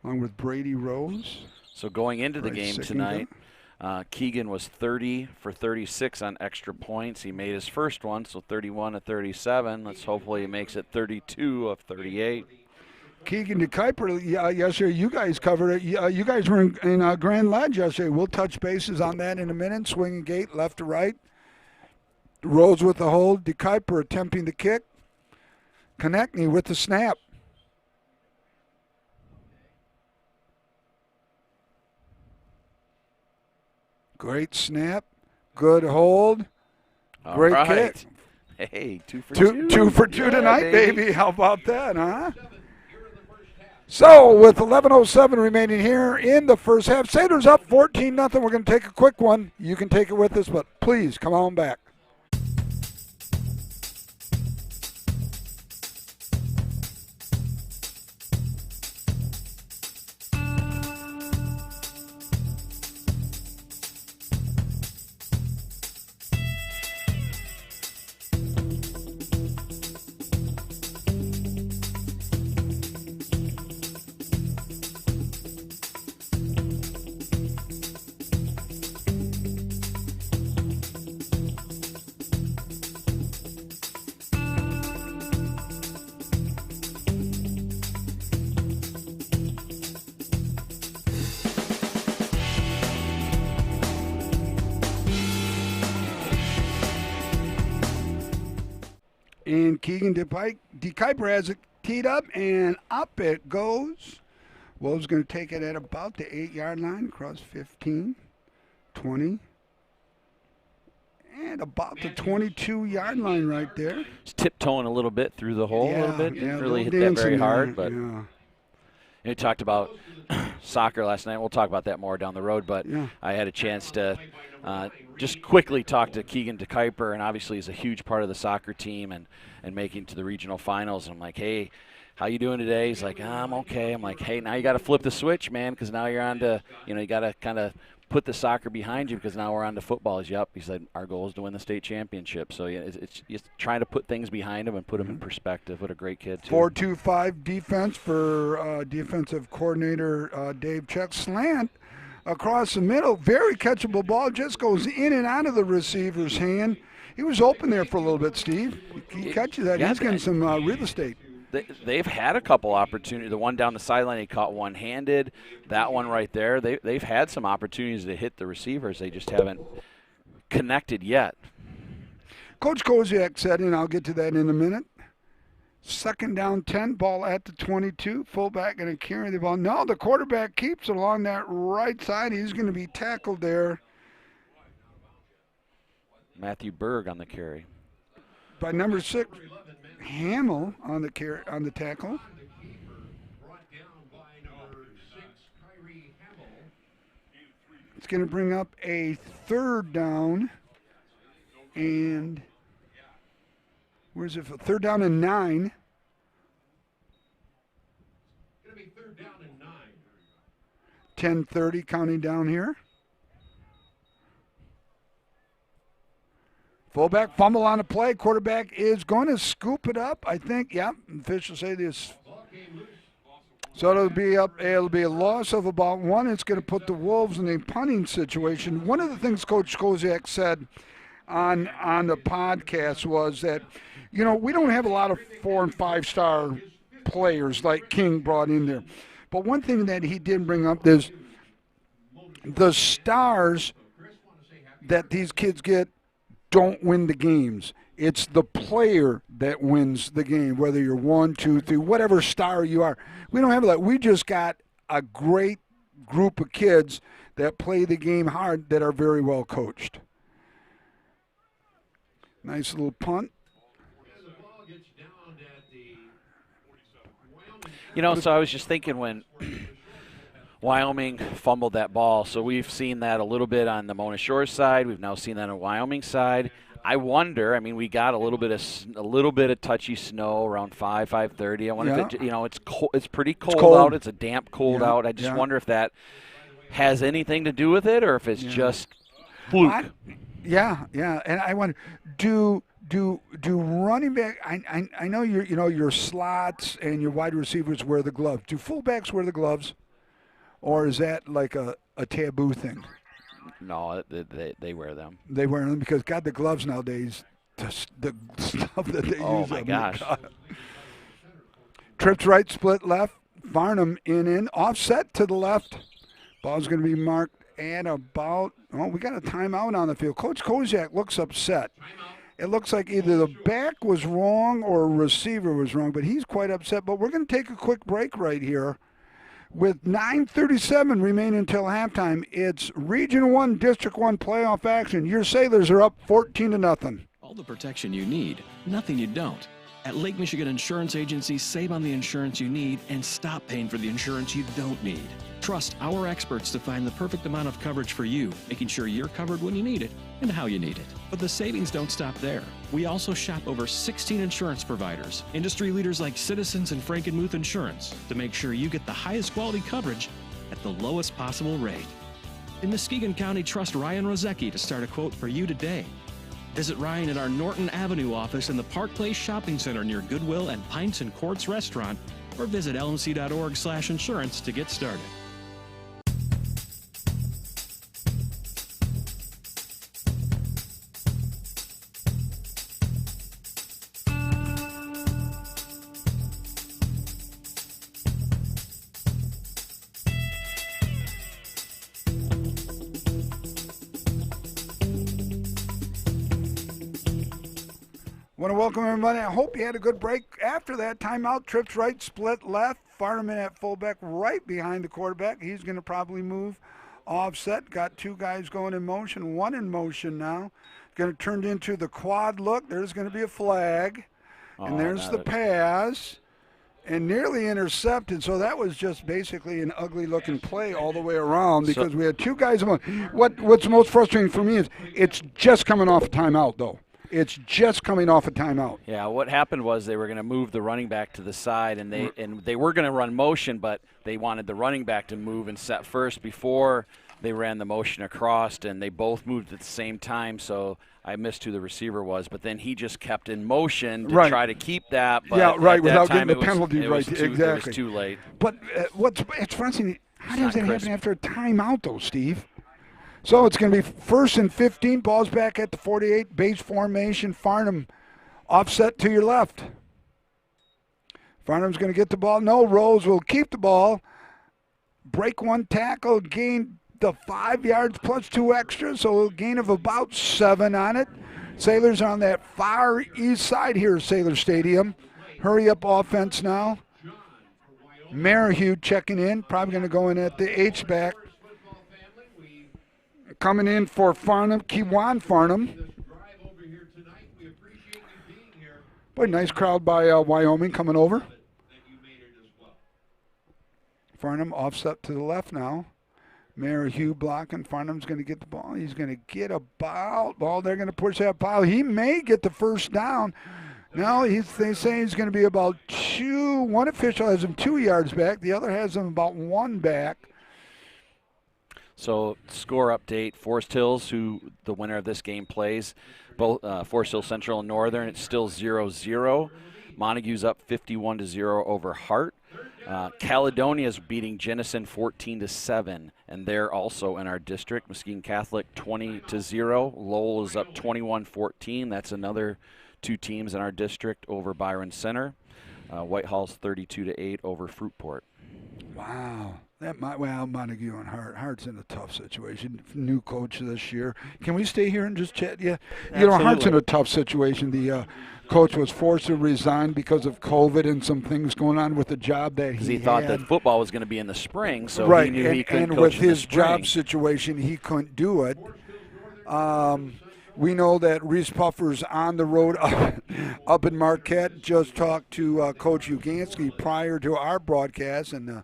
along with Brady Rose. So going into the Bryce game Sickington. tonight, Keegan was 30 for 36 on extra points. He made his first one, so 31 of 37. Let's hopefully he makes it 32 of 38. Keegan DeKuyper, yesterday you guys covered it. You guys were in Grand Ledge yesterday. We'll touch bases on that in a minute. Swinging gate, left to right. Rose with the hold. DeKuyper attempting the kick. Konechny with the snap. Great snap. Good hold. All Great right. kick. Hey, 2 for 2. 2 for 2 Yeah, tonight, baby. How about that, huh? So, with 11:07 remaining here in the first half, Sailors up 14-0. We're going to take a quick one. You can take it with us, but please come on back. And Keegan DeKuyper has it teed up, and up it goes. Wolves going to take it at about the 8-yard line, across 15, 20, and about the 22-yard line right there. It's tiptoeing a little bit through the hole a little bit. Didn't really hit that dancing very hard, there, but yeah. we talked about soccer last night. We'll talk about that more down the road, but Yeah. I had a chance to just quickly talk to Keegan DeKuyper, and obviously he's a huge part of the soccer team and making to the regional finals. And I'm like, hey, how you doing today? He's like, I'm okay. I'm like, hey, now you got to flip the switch, man, because now you're on to, you got to kind of put the soccer behind you because now we're on to football. He's, yep. He said, our goal is to win the state championship. So yeah, it's just trying to put things behind him and put him in perspective. What a great kid, too. 4-2-5 defense for defensive coordinator Dave Check. Slant across the middle. Very catchable ball. Just goes in and out of the receiver's hand. He was open there for a little bit, Steve. He catches that. Yeah, He's getting some real estate. They've had a couple opportunities. The one down the sideline, he caught one-handed. That one right there, they've had some opportunities to hit the receivers. They just haven't connected yet. Coach Koziak said, and I'll get to that in a minute, 2nd down 10, ball at the 22. Fullback going to carry the ball. No, the quarterback keeps it along that right side. He's going to be tackled there Matthew Berg on the carry. by number 6, Hamill on the tackle. It's going to bring up a 3rd down, and where's it? 3rd down and 9. Going to be 3rd down and 9. 10:30 counting down here. Fullback fumble on the play. Quarterback is going to scoop it up, I think. Yep, officials say this. So it'll be a loss of about 1. It's going to put the Wolves in a punting situation. One of the things Coach Koziak said on the podcast was that, we don't have a lot of 4- and 5-star players like King brought in there. But one thing that he did bring up is the stars that these kids get don't win the games. It's the player that wins the game, whether you're 1, 2, 3, whatever star you are. We don't have that. We just got a great group of kids that play the game hard that are very well coached. Nice little punt. So I was just thinking when Wyoming fumbled that ball, so we've seen that a little bit on the Mona Shores side. We've now seen that on Wyoming side. I wonder. We got a little bit of touchy snow around 5:30. I wonder if it's cold. It's pretty cold out. It's a damp cold out. I just wonder if that has anything to do with it, or if it's just fluke. Yeah. And I wonder, do running back? I know your slots and your wide receivers wear the gloves. Do fullbacks wear the gloves? or is that like a taboo thing? No, they wear them. They wear them because, God, the gloves nowadays, the stuff that they use. Oh, my gosh. God. Trips right, split left. Farnham in, offset to the left. Ball's going to be marked at about, we got a timeout on the field. Coach Kozak looks upset. It looks like either the back was wrong or a receiver was wrong, but he's quite upset. But we're going to take a quick break right here. With 9:37 remaining until halftime, it's Region 1, District 1 playoff action. Your Sailors are up 14-0. All the protection you need, nothing you don't. At Lake Michigan Insurance Agency, save on the insurance you need and stop paying for the insurance you don't need. Trust our experts to find the perfect amount of coverage for you, making sure you're covered when you need it and how you need it. But the savings don't stop there. We also shop over 16 insurance providers, industry leaders like Citizens and Frankenmuth Insurance, to make sure you get the highest quality coverage at the lowest possible rate. In Muskegon County, trust Ryan Rozecki to start a quote for you today. Visit Ryan at our Norton Avenue office in the Park Place Shopping Center near Goodwill and Pints and Courts Restaurant, or visit lmc.org/insurance to get started. Want to welcome everybody. I hope you had a good break. After that timeout, trips right, split left. Farnham at fullback right behind the quarterback. He's going to probably move offset. Got two guys going in motion, one in motion now. Going to turn into the quad look. There's going to be a flag. And there's the pass. And nearly intercepted. So that was just basically an ugly-looking play all the way around because we had two guys. What's most frustrating for me is it's just coming off a timeout, though. It's just coming off a timeout. Yeah, what happened was they were going to move the running back to the side, and they were going to run motion, but they wanted the running back to move and set first before they ran the motion across, and they both moved at the same time, so I missed who the receiver was, but then he just kept in motion to try to keep that. But without getting the penalty exactly. It was too late. But it's frustrating. How does that happen after a timeout, though, Steve? So it's going to be 1st and 15. Ball's back at the 48. Base formation. Farnham offset to your left. Farnham's going to get the ball. No, Rose will keep the ball. Break one tackle. Gain the 5 yards plus 2 extras. So a gain of about 7 on it. Sailors on that far east side here at Sailor Stadium. Hurry up offense now. Merrihew checking in. Probably going to go in at the H-back. Coming in for Farnham, Kiwan Farnham. Boy, nice crowd by Wyoming coming over. Farnham offset to the left now. Merrihew blocking. Farnham's going to get the ball. He's going to get a ball. They're going to push that ball. He may get the first down. No, they say he's going to be about 2. One official has him 2 yards back. The other has him about 1 back. So score update, Forest Hills, who the winner of this game plays, both Forest Hills Central and Northern, it's still 0-0. Montague's up 51-0 over Hart. Caledonia's beating Jenison 14-7, and they're also in our district. Muskegon Catholic 20-0. Lowell is up 21-14. That's another 2 teams in our district over Byron Center. Whitehall's 32-8 over Fruitport. Wow. Montague and Hart's in a tough situation. New coach this year. Can we stay here and just chat? Yeah. You know, Hart's in a tough situation. The coach was forced to resign because of COVID and some things going on with the job that he thought that football was going to be in the spring, so he knew he couldn't and coach with in the his spring. job situation, he couldn't do it. We know that Reese Puffer's on the road up in Marquette. Just talked to Coach Ugansky prior to our broadcast, and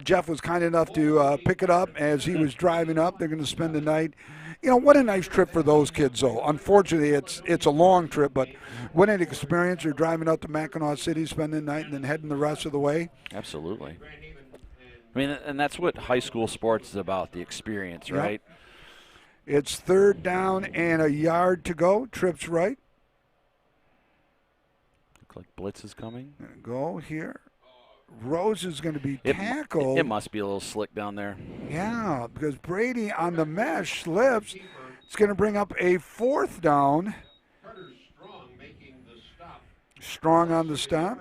Jeff was kind enough to pick it up as he was driving up. They're going to spend the night. You know, what a nice trip for those kids, though. Unfortunately, it's a long trip, but what an experience. You're driving up to Mackinac City, spending the night, and then heading the rest of the way. Absolutely. I mean, and that's what high school sports is about, the experience, right? It's 3rd down and a yard to go. Trips right. Looks like blitz is coming. Go here. Rose is going to be tackled. It must be a little slick down there. Yeah, because Brady on the mesh slips. It's going to bring up a 4th down. Strong on the stop.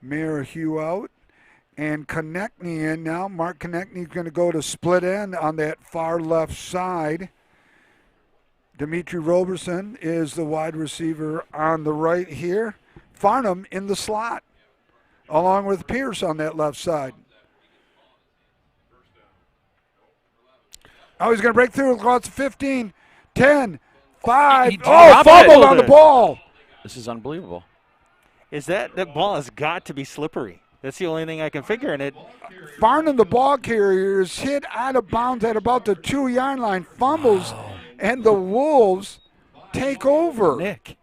Merrihew out. And Konechny in now. Mark Konechny is going to go to split end on that far left side. Dimitri Roberson is the wide receiver on the right here. Farnham in the slot, along with Pierce on that left side. Oh, he's going to break through across 15, 10, 5. Oh, fumbled on the ball. This is unbelievable. Is that ball has got to be slippery. That's the only thing I can figure. And it. Farnham, the ball carrier, is hit out of bounds at about the 2-yard line, fumbles, and the Wolves take over. Nick.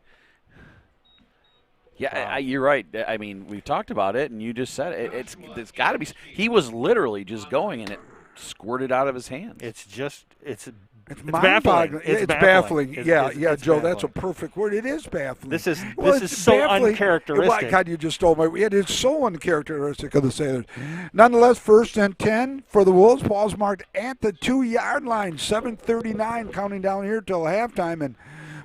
Yeah, you're right. I mean, we've talked about it, and you just said it. It's got to be. He was literally just going, and it squirted out of his hands. It's mind-boggling. It's baffling. It's Joe, baffling. that's a perfect word. It is baffling. This is it's so baffling. uncharacteristic. God, you just stole my. It is so uncharacteristic of the Sailors. Nonetheless, 1st and 10 for the Wolves. Ball's marked at the 2-yard line. 7:39 counting down here till halftime. And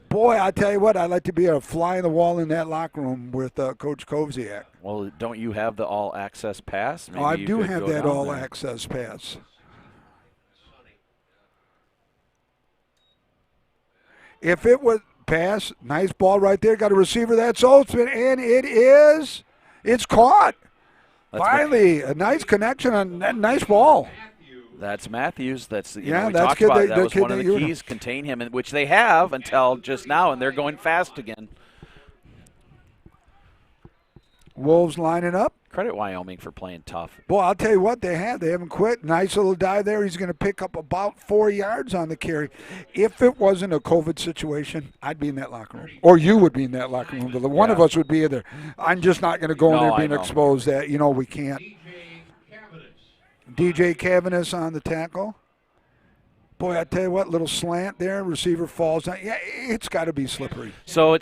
boy, I tell you what, I'd like to be a fly in the wall in that locker room with Coach Koziak. Well, don't you have the all-access pass? Maybe I you do could have go that down all-access pass. If it was pass, nice ball right there. Got a receiver. That's Oldsman, and it's caught. Finally, a nice connection on that nice ball. That's Matthews. That's we that's talked good. about it. The That was kid one of that the you- keys. Contain him, which they have until just now, and they're going fast again. Wolves lining up. Credit Wyoming for playing tough. Boy, I'll tell you what, they haven't quit. Nice little dive there. He's going to pick up about 4 yards on the carry. If it wasn't a COVID situation, I'd be in that locker room. Or you would be in that locker room. One of us would be in there. I'm just not going to go in there being exposed that, we can't. DJ Cavanis on the tackle. Boy, I tell you what, little slant there. Receiver falls down. Yeah, it's got to be slippery. So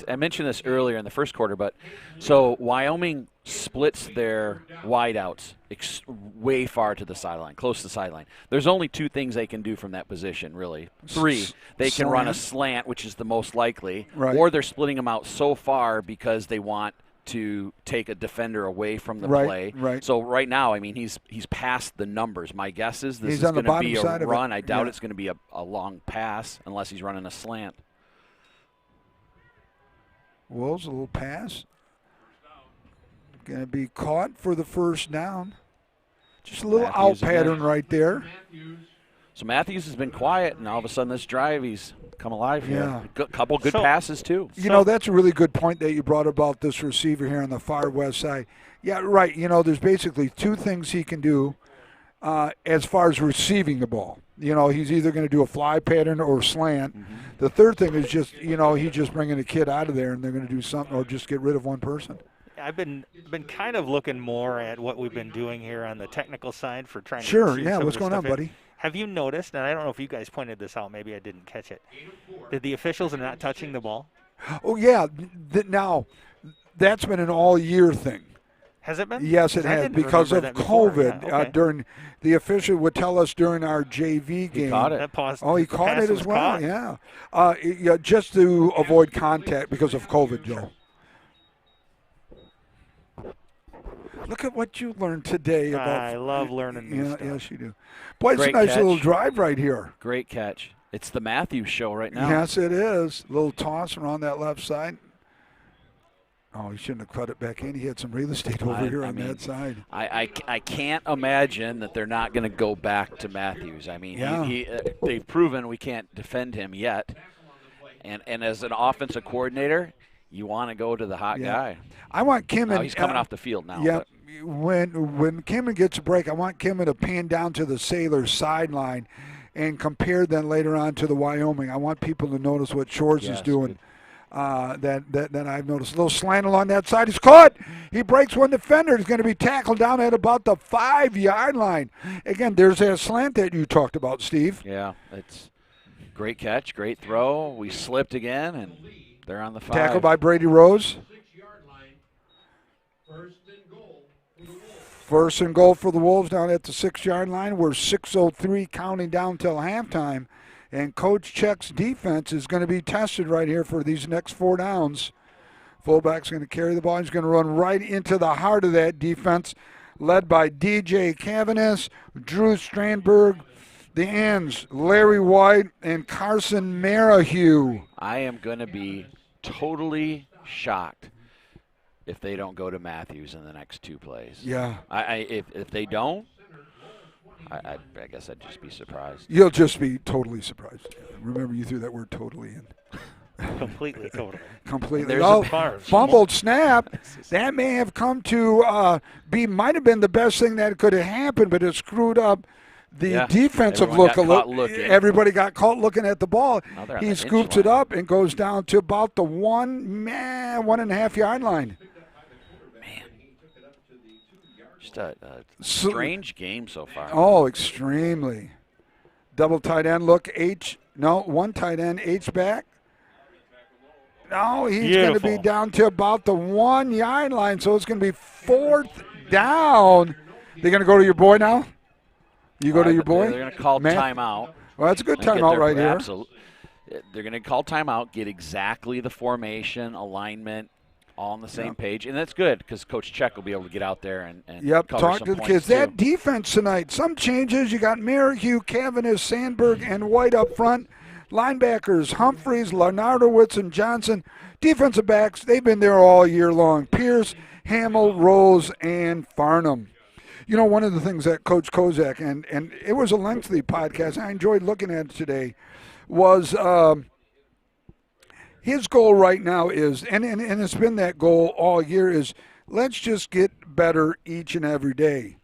I mentioned this earlier in the first quarter, but so Wyoming splits their wideouts way far to the sideline, close to the sideline. There's only 2 things they can do from that position, really. 3, they can run a slant, which is the most likely, or they're splitting them out so far because they want to take a defender away from the play. Right. So right now, I mean, he's past the numbers. My guess is this He's is on the going to be bottom side a of it. run. I doubt it's going to be a long pass unless he's running a slant. Wolves, a little pass. Going to be caught for the 1st down. Just a little out pattern right there. So Matthews has been quiet, and all of a sudden this drive, he's come alive here. Yeah. A couple good passes, too. That's a really good point that you brought about this receiver here on the far west side. Yeah, right. There's basically 2 things he can do as far as receiving the ball. He's either going to do a fly pattern or slant. Mm-hmm. The 3rd thing is just, he's just bringing a kid out of there, and they're going to do something or just get rid of one person. I've been kind of looking more at what we've been doing here on the technical side for trying to Sure, shoot yeah, some what's of this going on, stuff in. buddy? Have you noticed, and I don't know if you guys pointed this out, maybe I didn't catch it, that the officials are not touching the ball? Oh, yeah. Now, that's been an all-year thing. Has it been? Yes, it has, because of COVID. Yeah, okay. During the official would tell us during our JV game. He caught it. He caught it as well, yeah. Just to avoid contact because of COVID, Joe. Look at what you learned today about. I love learning new stuff. Yes, you do. Boy, it's a Great nice catch. little drive right here. Great catch. It's the Matthews show right now. Yes, it is. Little toss around that left side. Oh, he shouldn't have cut it back in. He had some real estate over here on that side. I can't imagine that they're not going to go back to Matthews. I mean, they've proven we can't defend him yet. And as an offensive coordinator, you want to go to the hot guy. I want Kimmin. He's coming off the field now. Yeah. When Kimmin gets a break, I want Kimmin to pan down to the Sailors sideline and compare them later on to the Wyoming. I want people to notice what Shores is doing. That I've noticed. A little slant along that side. He's caught. He breaks one defender. He's going to be tackled down at about the 5-yard line. Again, there's that slant that you talked about, Steve. Yeah, it's great catch, great throw. We slipped again, and They're on the 5. Tackled by Brady Rose. 6-yard line. First and goal for the Wolves. First and goal for the Wolves down at the 6-yard line. We're 6:03 counting down till halftime. And Coach Check's defense is going to be tested right here for these next 4 downs. Fullback's going to carry the ball. He's going to run right into the heart of that defense, led by DJ Cavanis, Drew Strandberg, the ends, Larry White, and Carson Marahue. I am going to be totally shocked if they don't go to Matthews in the next 2 plays. Yeah. If they don't, I guess I'd just be surprised. You'll just be totally surprised. Remember, you threw that word totally in. Completely, totally. Completely. There's Oh, a fumbled snap. That may have come to might have been the best thing that could have happened, but it screwed up the defensive look. Everybody got caught looking at the ball. He scoops it up and goes down to about the 1.5 yard line. Man, just a strange game so far. Oh, extremely. Double tight end look. One tight end, H back. No, he's going to be down to about the 1 yard line, so it's going to be 4th down. They're going to go to your boy now? You go to your boy? They're going to call timeout. Well, that's a good timeout right here. Absolutely. They're going to call timeout, get exactly the formation, alignment, all on the same page, and that's good because Coach Check will be able to get out there and cover talk some to the points kids. too. That defense tonight, some changes. You got Marahue, Cavanis, Sandberg, and White up front. Linebackers, Humphreys, Larnardowitz, and Johnson. Defensive backs, they've been there all year long. Pierce, Hamill, Rose, and Farnham. You know, one of the things that Coach Kozak, and it was a lengthy podcast, I enjoyed looking at it today, was his goal right now is, and it's been that goal all year, is let's just get better each and every day.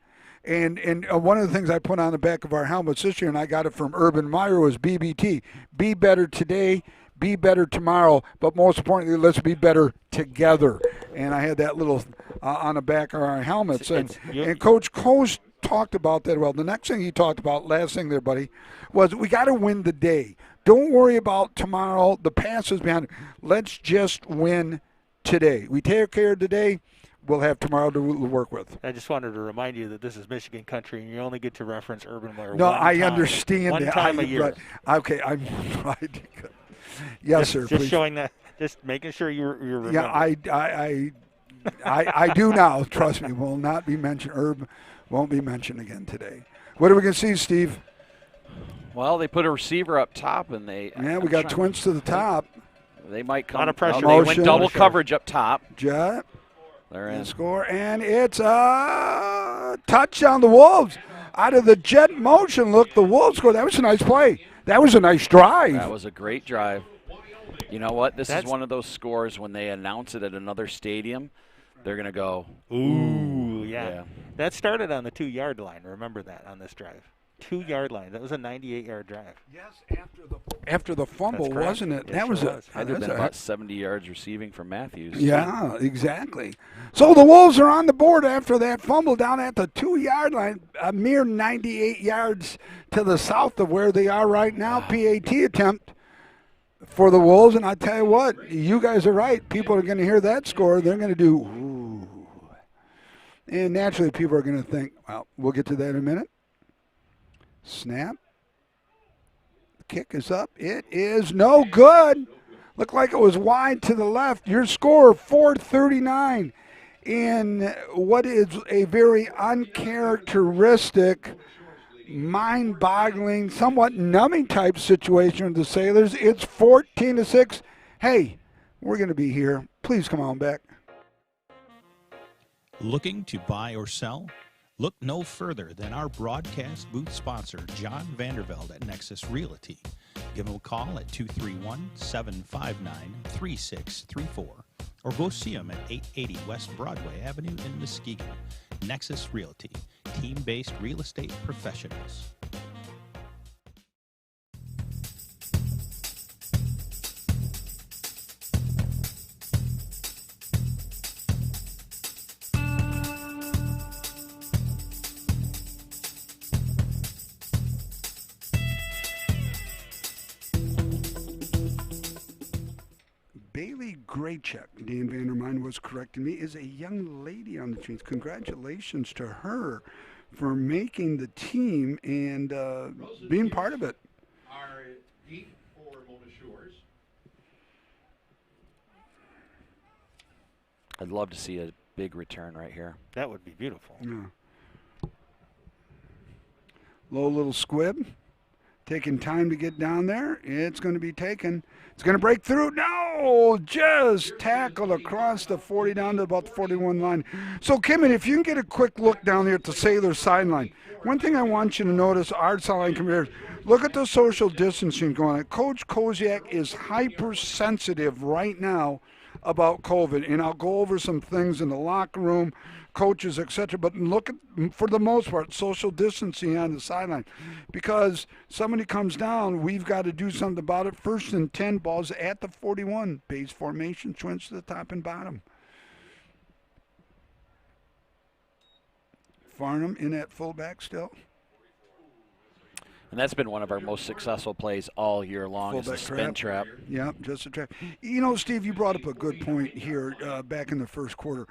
And one of the things I put on the back of our helmets this year, and I got it from Urban Meyer, was BBT. Be better today, be better tomorrow, but most importantly, let's be better together. And I had that little on the back of our helmets. And Coach Coase talked about that. Well, the next thing he talked about, last thing there, buddy, was we got to win the day. Don't worry about tomorrow. The past is behind. Let's just win today. We take care of today. We'll have tomorrow to work with. I just wanted to remind you that this is Michigan country, and you only get to reference Urban Meyer I understand one that. time a year. Okay, I'm right. Yes, sir. Just please. showing that, just making sure you're remembering. Yeah, I do now. Trust me, will not be mentioned. Herb won't be mentioned again today. What are we going to see, Steve? Well, they put a receiver up top, and we got twins to the top. They might come. A lot of pressure. They went double coverage up top. Jet. They're in. Score, and it's a touchdown. The Wolves out of the jet motion. Look, the Wolves score. That was a nice play. That was a nice drive. That was a great drive. You know what? This is one of those scores when they announce it at another stadium, they're going to go, ooh, yeah. That started on the 2 yard line. Remember that on this drive. 2 yard line. That was a 98-yard drive. Yes, after the fumble, wasn't it? Yes, that was had to have been about 70 yards receiving from Matthews. Yeah, exactly. So the Wolves are on the board after that fumble down at the 2 yard line, a mere 98 yards to the south of where they are right now. PAT attempt for the Wolves, and I tell you what, you guys are right. People are going to hear that score. They're going to do, ooh. And naturally, people are going to think, well, we'll get to that in a minute. Snap. The kick is up. It is no good. Looked like it was wide to the left. Your score, 439. In what is a very uncharacteristic, mind-boggling, somewhat numbing type situation of the Sailors. It's 14-6. Hey, we're going to be here. Please come on back. Looking to buy or sell? Look no further than our broadcast booth sponsor, John Vandervelde at Nexus Realty. Give him a call at 231-759-3634 or go see him at 880 West Broadway Avenue in Muskegon. Nexus Realty, team-based real estate professionals. Kaylee Graycheck, Dan Vandermine was correcting me, is a young lady on the team. Congratulations to her for making the team and being part of it. Are deep for Mona Shores. I'd love to see a big return right here. That would be beautiful. Yeah. Low little squib. Taking time to get down there. It's going to be taken. It's going to break through. No! Just tackled across the 40 down to about the 41 line. So, Kimmy, if you can get a quick look down there at the Sailor sideline. One thing I want you to notice, our sideline compares, look at the social distancing going on. Coach Koziak is hypersensitive right now about COVID, and I'll go over some things in the locker room, coaches, etc. But look at, for the most part, social distancing on the sideline, because somebody comes down, we've got to do something about it. 1st and 10, balls at the 41, base formation, swings to the top and bottom. Farnham in at fullback still. And that's been one of our most successful plays all year long, is the spin trap. Yeah, just a trap. You know, Steve, you brought up a good point here back in the first quarter.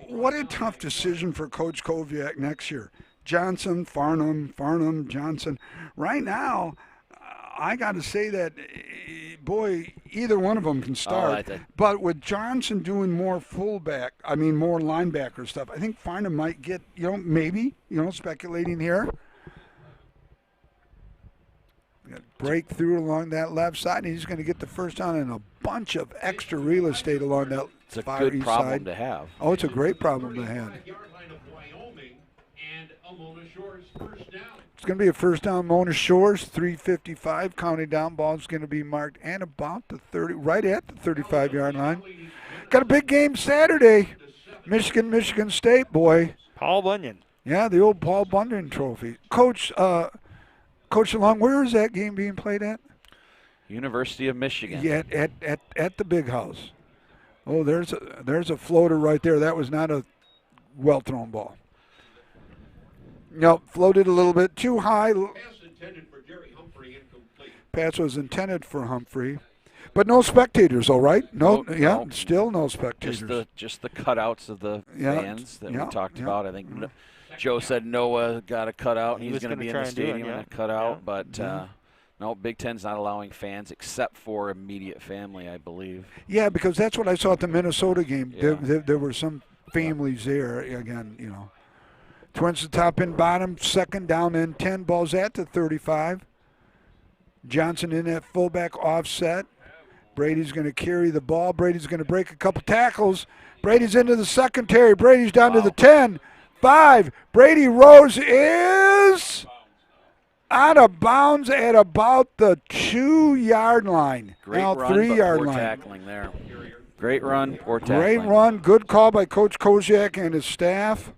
What a tough decision for Coach Koziak next year. Johnson, Farnham, Johnson. Right now, I got to say that, boy, either one of them can start. But with Johnson doing more fullback, more linebacker stuff, I think Farnham might get, maybe, speculating here. Break through along that left side, and he's going to get the first down and a bunch of extra real estate along that It's a far good east problem side. to have. Oh, it's a great problem to have. Yard line of Wyoming and a Mona Shores first down. It's going to be a first down, Mona Shores, 3:55. Counting down, ball's going to be marked and about the 30, right at the 35-yard line. Got a big game Saturday. Michigan State, boy. Paul Bunyan. Yeah, the old Paul Bunyan trophy. Coach Long, where is that game being played at? University of Michigan. Yeah, at the big house. Oh, there's a floater right there. That was not a well-thrown ball. Nope, floated a little bit too high. Pass intended for Jerry Humphrey, incomplete. Pass was intended for Humphrey. But no spectators, all right? No, No. Still no spectators. Just the cutouts of the fans that we talked about. I think Joe said Noah got a cutout, and he's going to be in the stadium and a cutout. But no, Big Ten's not allowing fans except for immediate family, I believe. Yeah, because that's what I saw at the Minnesota game. Yeah. There were some families there. Again, Twins to top and bottom, 2nd down and 10. Balls at the 35. Johnson in at fullback offset. Brady's going to carry the ball. Brady's going to break a couple tackles. Brady's into the secondary. Brady's down to the 10. 5. Brady Rose is out of bounds at about the 2-yard line. Great now run, 3-yard but poor line. tackling there. Great run, poor tackling. Great run. Good call by Coach Koziak and his staff.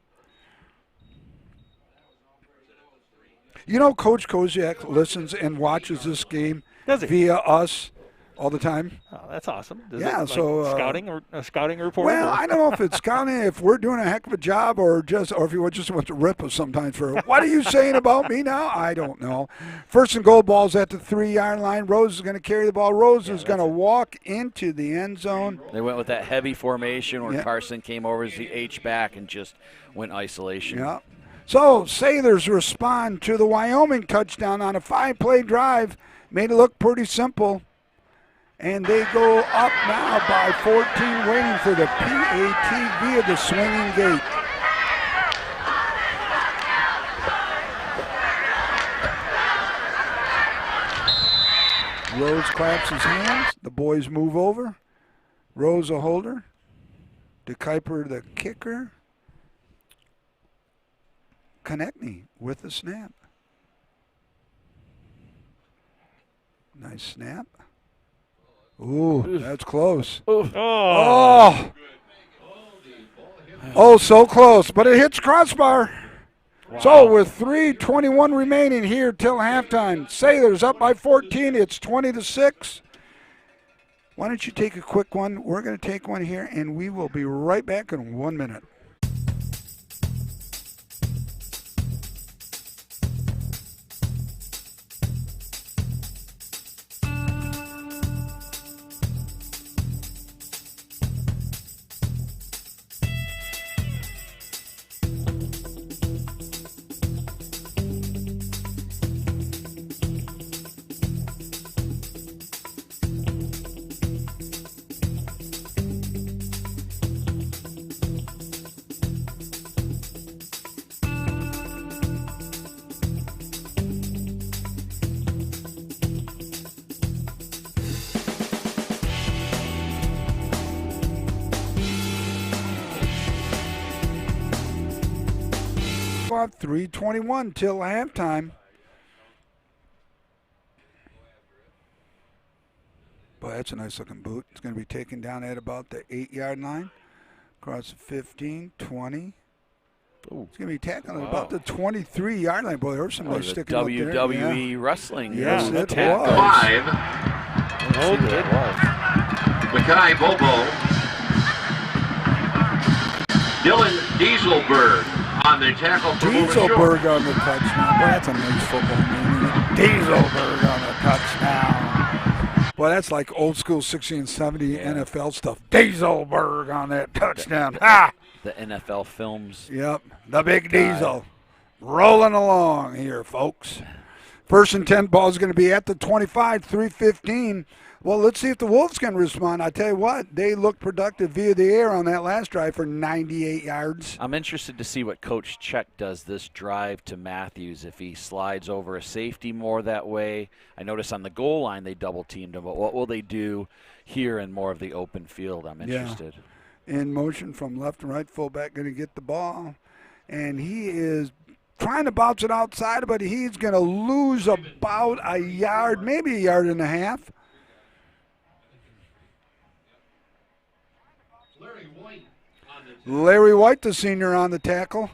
Coach Koziak listens and watches this game via us all the time. Oh, that's awesome. Scouting or a scouting report? Well, I don't know if it's scouting, if we're doing a heck of a job, or if he just wants to rip us sometimes for, what are you saying about me now? I don't know. 1st and goal, ball's at the 3-yard line. Rose is going to carry the ball. Rose is going to walk into the end zone. They went with that heavy formation where Carson came over as the H-back and just went isolation. Yeah. So Sailors respond to the Wyoming touchdown on a 5-play drive. Made it look pretty simple. And they go up now by 14, waiting for the PAT via the swinging gate. Rose claps his hands. The boys move over. Rose a holder. DeKuyper the kicker. Konechny with the snap. Nice snap. Ooh, that's close. Oh, so close, but it hits crossbar. Wow. So with 3:21 remaining here till halftime, Sailors up by 14. It's 20-6. Why don't you take a quick one? We're going to take one here, and we will be right back in 1 minute. kickoff, 3:21 till halftime. Boy, that's a nice-looking boot. It's going to be taken down at about the 8-yard line. Across the 15, 20. Ooh. It's going to be tackled at about the 23-yard line. Boy, there was some nice sticking up there. WWE wrestling. Yes, it was. 5. Mackay Bobo. Dylan Dieselberg on the tackle for Dieselberg on the touchdown. Boy, that's a nice football name. Dieselberg on the touchdown. Boy, that's like old school 60 and 70 NFL stuff. Dieselberg on that touchdown. Ha! The NFL films. Yep, the big Diesel. Rolling along here, folks. First and 10 ball is going to be at the 25, 3:15. Well, let's see if the Wolves can respond. I tell you what, they looked productive via the air on that last drive for 98 yards. I'm interested to see what Coach Check does this drive to Matthews, if he slides over a safety more that way. I noticed on the goal line they double-teamed him, but what will they do here in more of the open field? I'm interested. In motion from left and right, fullback going to get the ball. And he is trying to bounce it outside, but he's going to lose about a yard, maybe a yard and a half. Larry White, the senior, on the tackle.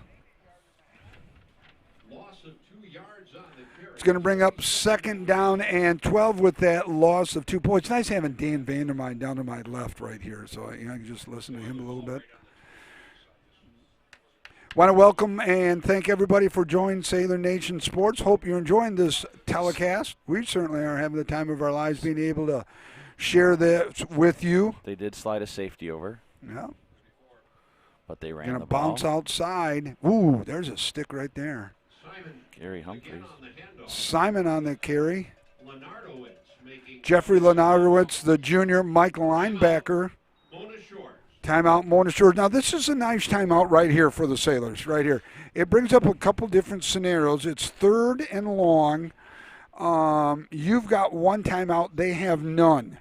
It's going to bring up 2nd down and 12 with that loss of 2 points. Nice having Dan Vandermine down to my left right here, so I can just listen to him a little bit. Want to welcome and thank everybody for joining Sailor Nation Sports. Hope you're enjoying this telecast. We certainly are having the time of our lives being able to share that with you. They did slide a safety over. Yeah. But they ran the ball. Bounce outside. Ooh, there's a stick right there. Gary Humphreys. Simon on the carry. Jeffrey Lenardowitz, the junior Mike linebacker. Timeout, Mona Shores. Now, this is a nice timeout right here for the Sailors, right here. It brings up a couple different scenarios. It's 3rd and long. You've got 1 timeout. They have none.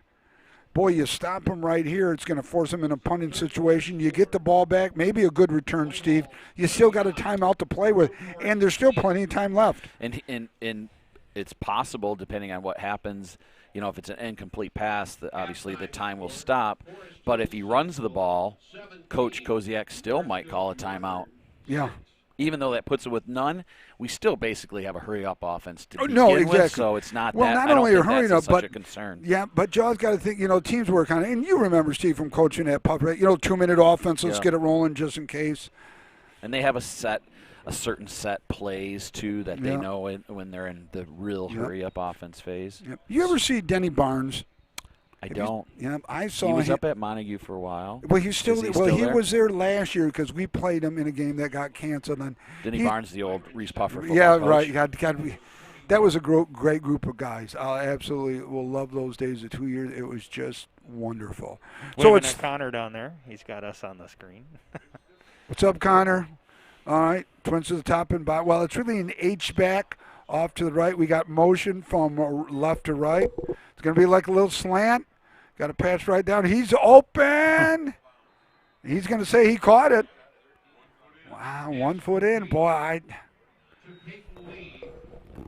Boy, you stop them right here, it's going to force them in a punting situation. You get the ball back, maybe a good return, Steve. You still got a timeout to play with, and there's still plenty of time left. And it's possible, depending on what happens, if it's an incomplete pass, obviously the time will stop. But if he runs the ball, Coach Koziak still might call a timeout. Yeah. Even though that puts it with none, we still basically have a hurry-up offense to begin exactly. with, so it's not well, that. Not I don't only think are hurrying that's up, such a concern. Yeah, but Joe's got to think, teams work on it. And you remember, Steve, from coaching that pup, right? 2-minute offense, let's get it rolling just in case. And they have a certain set plays, too, that they know when they're in the real hurry-up offense phase. Yep. You ever see Denny Barnes? I don't. I saw him. He was him up at Montague for a while. Well, he was there last year because we played him in a game that got canceled. And Denny Barnes, the old Reese Puffer football coach. Right. That was a great group of guys. I absolutely will love those days of 2 years. It was just wonderful. So it's Connor down there. He's got us on the screen. What's up, Connor? All right, twins to the top and bottom. Well, it's really an H-back off to the right. We got motion from left to right. It's going to be like a little slant. Got a pass right down. He's open. He's going to say he caught it. Wow, 1 foot in. Boy,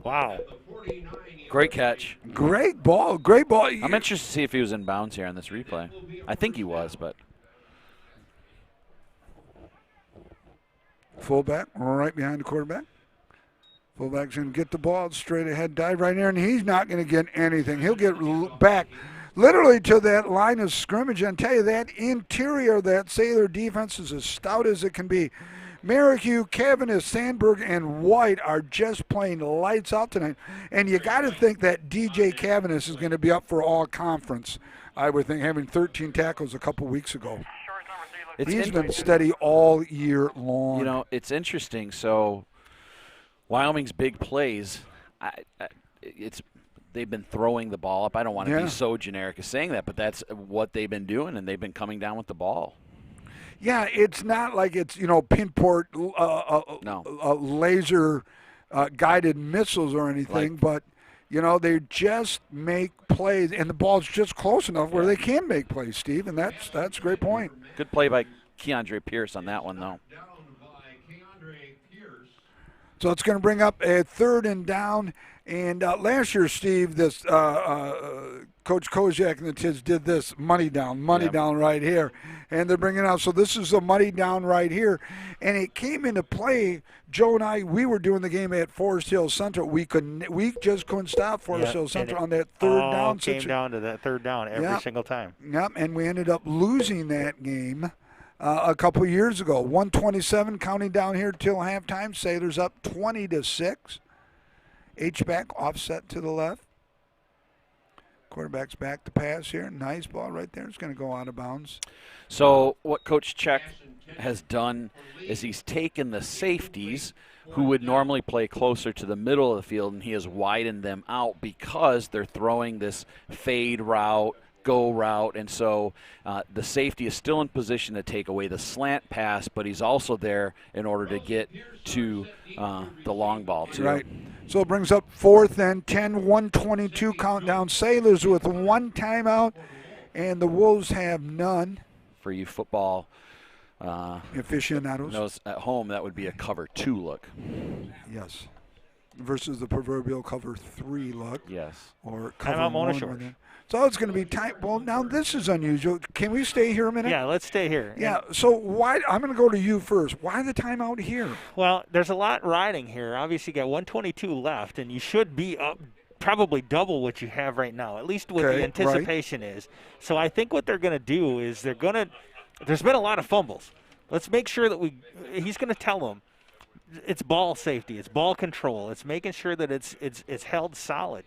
Wow. Great catch. Great ball. Great ball. I'm interested to see if he was in bounds here on this replay. I think he was, but. Fullback right behind the quarterback. Fullback's going to get the ball straight ahead, dive right there, and he's not going to get anything. He'll get back literally to that line of scrimmage. And tell you, that interior of that Sailor defense is as stout as it can be. Merrick, Cavanagh, Sandberg, and White are just playing lights out tonight. And you got to think that DJ Cavanagh is going to be up for all conference, I would think, having 13 tackles a couple weeks ago. He's been steady all year long. It's interesting. So Wyoming's big plays, they've been throwing the ball up. I don't want to be so generic as saying that, but that's what they've been doing, and they've been coming down with the ball. Yeah, it's not like it's, pinpoint laser guided missiles or anything, but, they just make plays, and the ball's just close enough where they can make plays, Steve, and that's a great point. Good play by Keandre Pierce on that one, though. So it's going to bring up a 3rd and down. And last year, Steve, this Coach Kozak and the kids did this money down right here. And they're bringing out. So this is a money down right here. And it came into play. Joe and I, we were doing the game at Forest Hill Central. We just couldn't stop Forest Hill Central on that 3rd down situation. Came down to that 3rd down every single time. Yep, and we ended up losing that game a couple years ago. 127 counting down here till halftime. Sailors up 20-6. H-back offset to the left. Quarterback's back to pass here. Nice ball right there. It's going to go out of bounds. So what Coach Check has done is he's taken the safeties who would normally play closer to the middle of the field, and he has widened them out because they're throwing this fade route, go route, and so the safety is still in position to take away the slant pass, but he's also there in order to get to the long ball too. Right. So it brings up 4th and 10, 122 countdown. Sailors with 1 timeout, and the Wolves have none. For you football aficionados knows at home, that would be a cover 2 look. Yes. Versus the proverbial cover 3 look. Yes. Or cover Timeout 1. Montessori. So it's going to be time. Well, now this is unusual. Can we stay here a minute? Yeah, let's stay here. Yeah, so why? I'm going to go to you first. Why the timeout here? Well, there's a lot riding here. Obviously, you got 122 left, and you should be up probably double what you have right now, at least what the anticipation is. So I think what they're going to do is there's been a lot of fumbles. Let's make sure that he's going to tell them it's ball safety, it's ball control, it's making sure that it's held solid.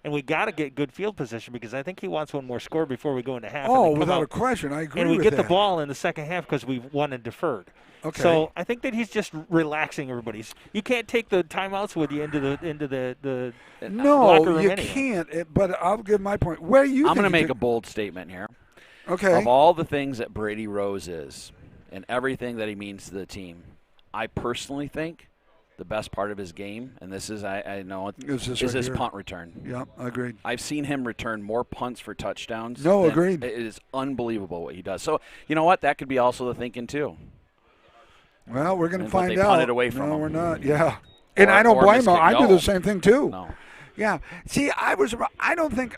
And we got to get good field position because I think he wants one more score before we go into half. Oh, without a question. I agree with that. And we get the ball in the second half because we won and deferred. Okay. So I think that he's just relaxing everybody. You can't take the timeouts with you into the locker room you anyway. can't. But I'll give my point. Where you? I'm going to make a bold statement here. Okay. Of all the things that Brady Rose is and everything that he means to the team, I personally think the best part of his game, and this is, I know, is his punt return. Yeah, agreed. I've seen him return more punts for touchdowns. No, agreed. It is unbelievable what he does. So, you know what? That could be also the thinking, too. Well, we're going to find out. They punted away from him. No, we're not. Yeah. And I don't blame him. I do the same thing, too. No. Yeah. See, I don't think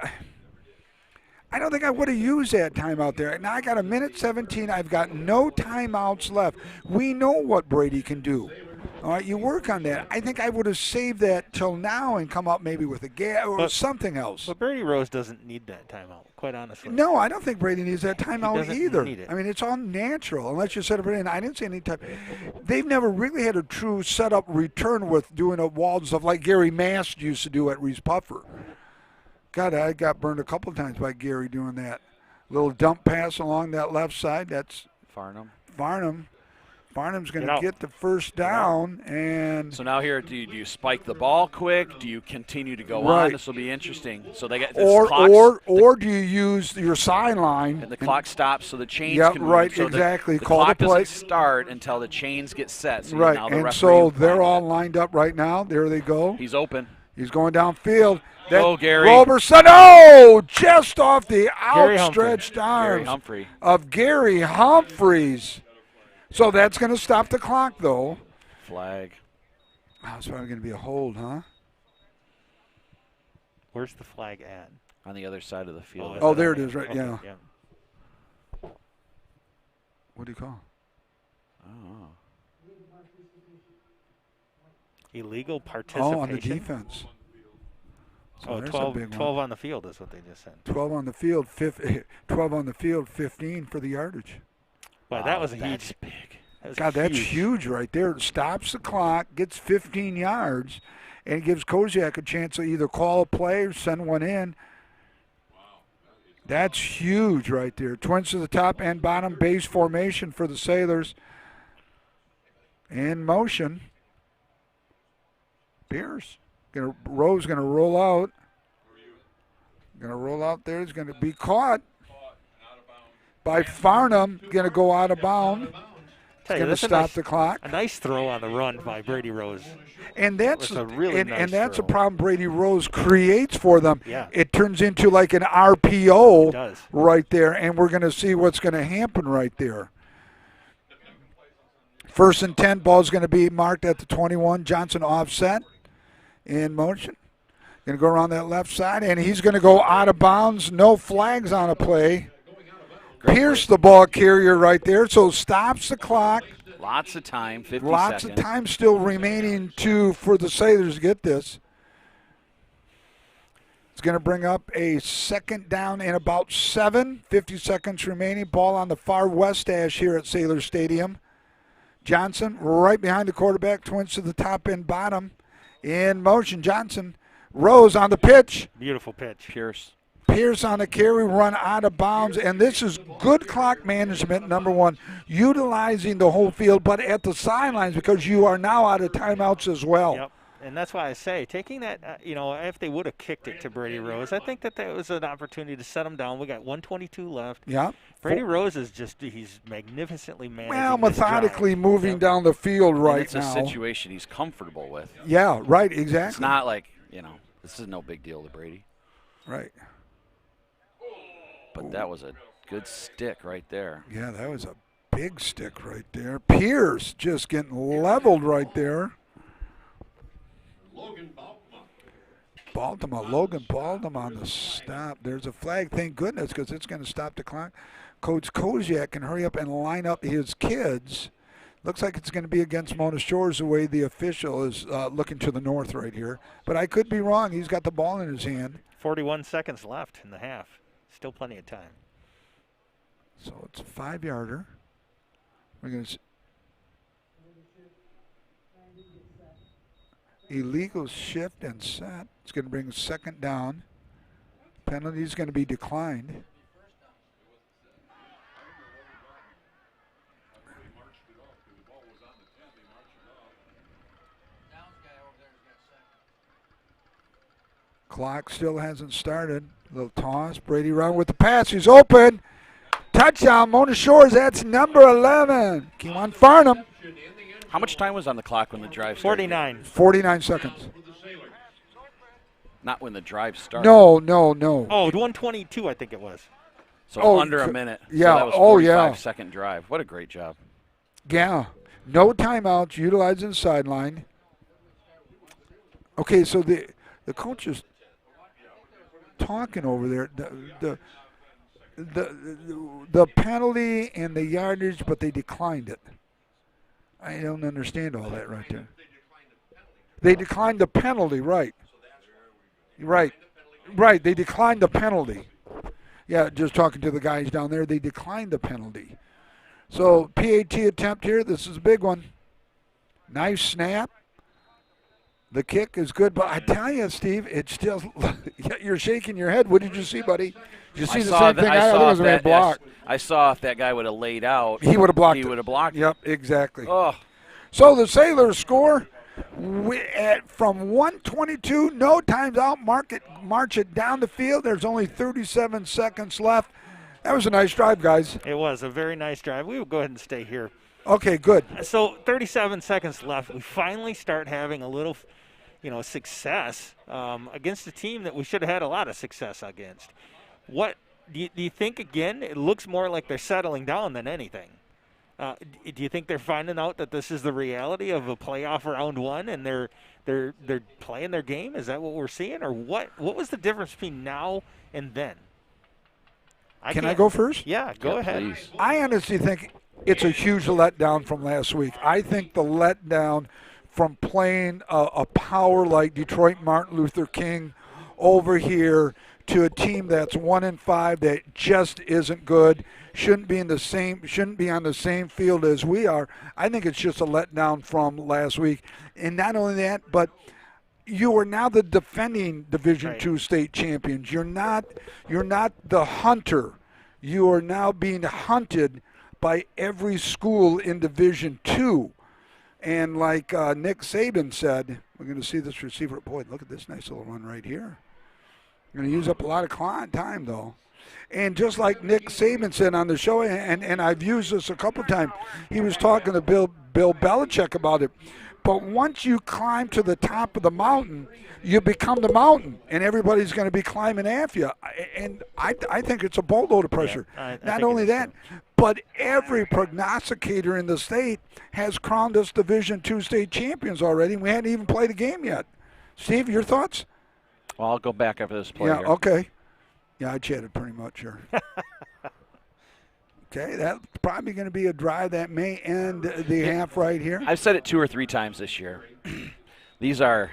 I would have used that timeout there. Now I got 1:17. I've got no timeouts left. We know what Brady can do. All right, you work on that. I think I would have saved that till now and come up maybe with a gap or something else. But Brady Rose doesn't need that timeout, quite honestly. No, I don't think Brady needs that timeout either. Need it. I mean, it's all natural unless you set up in. I didn't see any time. They've never really had a true setup return with doing a wall and stuff like Gary Mast used to do at Reese Puffer. God, I got burned a couple of times by Gary doing that. Little dump pass along that left side. That's Farnham. Farnham's going to get the first down. And so now here, do you spike the ball quick? Do you continue to go on? This will be interesting. So they got this or do you use your sideline? And the clock stops so the chains can move. Right, so exactly. The Call clock the play. doesn't start until the chains get set. So right, now the and so they're all lined up right now. There they go. He's open. He's going downfield. Go, Gary. Roberson, just off the outstretched arms of Gary Humphreys. So that's going to stop the clock, though. Flag. Oh, it's probably going to be a hold, huh? Where's the flag at? On the other side of the field. Oh, there it is, right? Okay, yeah. What do you call? Oh. Illegal participation. Oh, on the defense. So 12 on the field is what they just said. 12 on the field, 12 on the field, 15 for the yardage. Wow, that was a huge. Big. That's huge right there. It stops the clock, gets 15 yards, and gives Kozak a chance to either call a play or send one in. That's huge right there. Twins to the top and bottom, base formation for the Sailors. In motion. Pierce. Rowe's going to roll out. Going to roll out there. He's going to be caught by Farnham. Going to go out of bounds. Going to stop the clock. A nice throw on the run by Brady Rose. And that's a really nice that's throw. a problem Brady Rose creates for them. Yeah. It turns into like an RPO it does. Right there, and we're going to see what's going to happen right there. First and 10, ball's going to be marked at the 21. Johnson offset in motion. Going to go around that left side, and he's going to go out of bounds. No flags on a play. Pierce the ball carrier right there, so stops the clock. Lots of time, 50 Lots seconds. of time still remaining for the Sailors to get this. It's going to bring up a second down in about 7. 50 seconds remaining. Ball on the far west edge here at Sailor Stadium. Johnson right behind the quarterback, twins to the top and bottom. In motion, Johnson. Rose on the pitch. Beautiful pitch. Pierce on the carry, run out of bounds, and this is good clock management, number one, utilizing the whole field, but at the sidelines because you are now out of timeouts as well. Yep, and that's why I say taking that, if they would have kicked it to Brady Rose, I think that was an opportunity to set him down. We got 122 left. Yeah. Brady Rose is he's magnificently managing methodically moving down the field right and it's now. It's a situation he's comfortable with. Yeah, right, exactly. It's not like, this is no big deal to Brady. Right. But that was a good stick right there. Yeah, that was a big stick right there. Pierce just getting leveled right there. Logan Logan Baltimore on the stop. There's a flag, thank goodness, because it's going to stop the clock. Coach Koziak can hurry up and line up his kids. Looks like it's going to be against Mona Shores the way the official is looking to the north right here. But I could be wrong. He's got the ball in his hand. 41 seconds left in the half. Still plenty of time. So it's a 5-yarder. We're going to illegal shift and set. It's going to bring second down. Penalty is going to be declined. Clock still hasn't started. Little toss. Brady around with the pass. He's open. Touchdown, Mona Shores. That's number 11. Keelan Farnham. How much time was on the clock when the drive started? 49 seconds. Not when the drive started. No. Oh, 122, I think it was. So under a minute. Yeah. So that was 45-second drive. What a great job. Yeah. No timeouts. Utilizing the sideline. Okay, so the coach is talking over there. The penalty and the yardage, but they declined it. I don't understand all that right there. They declined the penalty, right? Right. They declined the penalty. Yeah, just talking to the guys down there, they declined the penalty. So PAT attempt here. This is a big one. Nice snap. The kick is good, but I tell you, Steve, it's still. You're shaking your head. What did you see, buddy? Did you see the same thing? I was going to block. I saw if that guy would have laid out, he would have blocked. He would have blocked. Yep, exactly. Oh. So the Sailors score from 122. No times out. March it down the field. There's only 37 seconds left. That was a nice drive, guys. It was a very nice drive. We will go ahead and stay here. Okay, good. So 37 seconds left. We finally start having a little, success against a team that we should have had a lot of success against. What do you think? Again, it looks more like they're settling down than anything. Do you think they're finding out that this is the reality of a playoff round one, and they're playing their game? Is that what we're seeing, or what? What was the difference between now and then? Can I go first? Yeah, go ahead. Please. I honestly think it's a huge letdown from last week. I think the letdown from playing a power like Detroit Martin Luther King over here to a team that's 1-5 that just isn't good, shouldn't be on the same field as we are. I think it's just a letdown from last week. And not only that, but you are now the defending Division II state champions. You're not the hunter. You are now being hunted by every school in Division II. And like Nick Saban said, we're going to see this receiver. Boy, look at this nice little run right here. Going to use up a lot of time, though. And just like Nick Saban said on the show, and I've used this a couple times, he was talking to Bill Belichick about it. But once you climb to the top of the mountain, you become the mountain, and everybody's going to be climbing after you. And I think it's a boatload of pressure. I Not think only it is that, too. but every prognosticator in the state has crowned us Division II state champions already, and we hadn't even played a game yet. Steve, your thoughts? Well, I'll go back after this play Yeah, here. okay. Yeah, I chatted pretty much here. Okay, that's probably going to be a drive that may end the half right here. I've said it 2 or 3 times this year. These are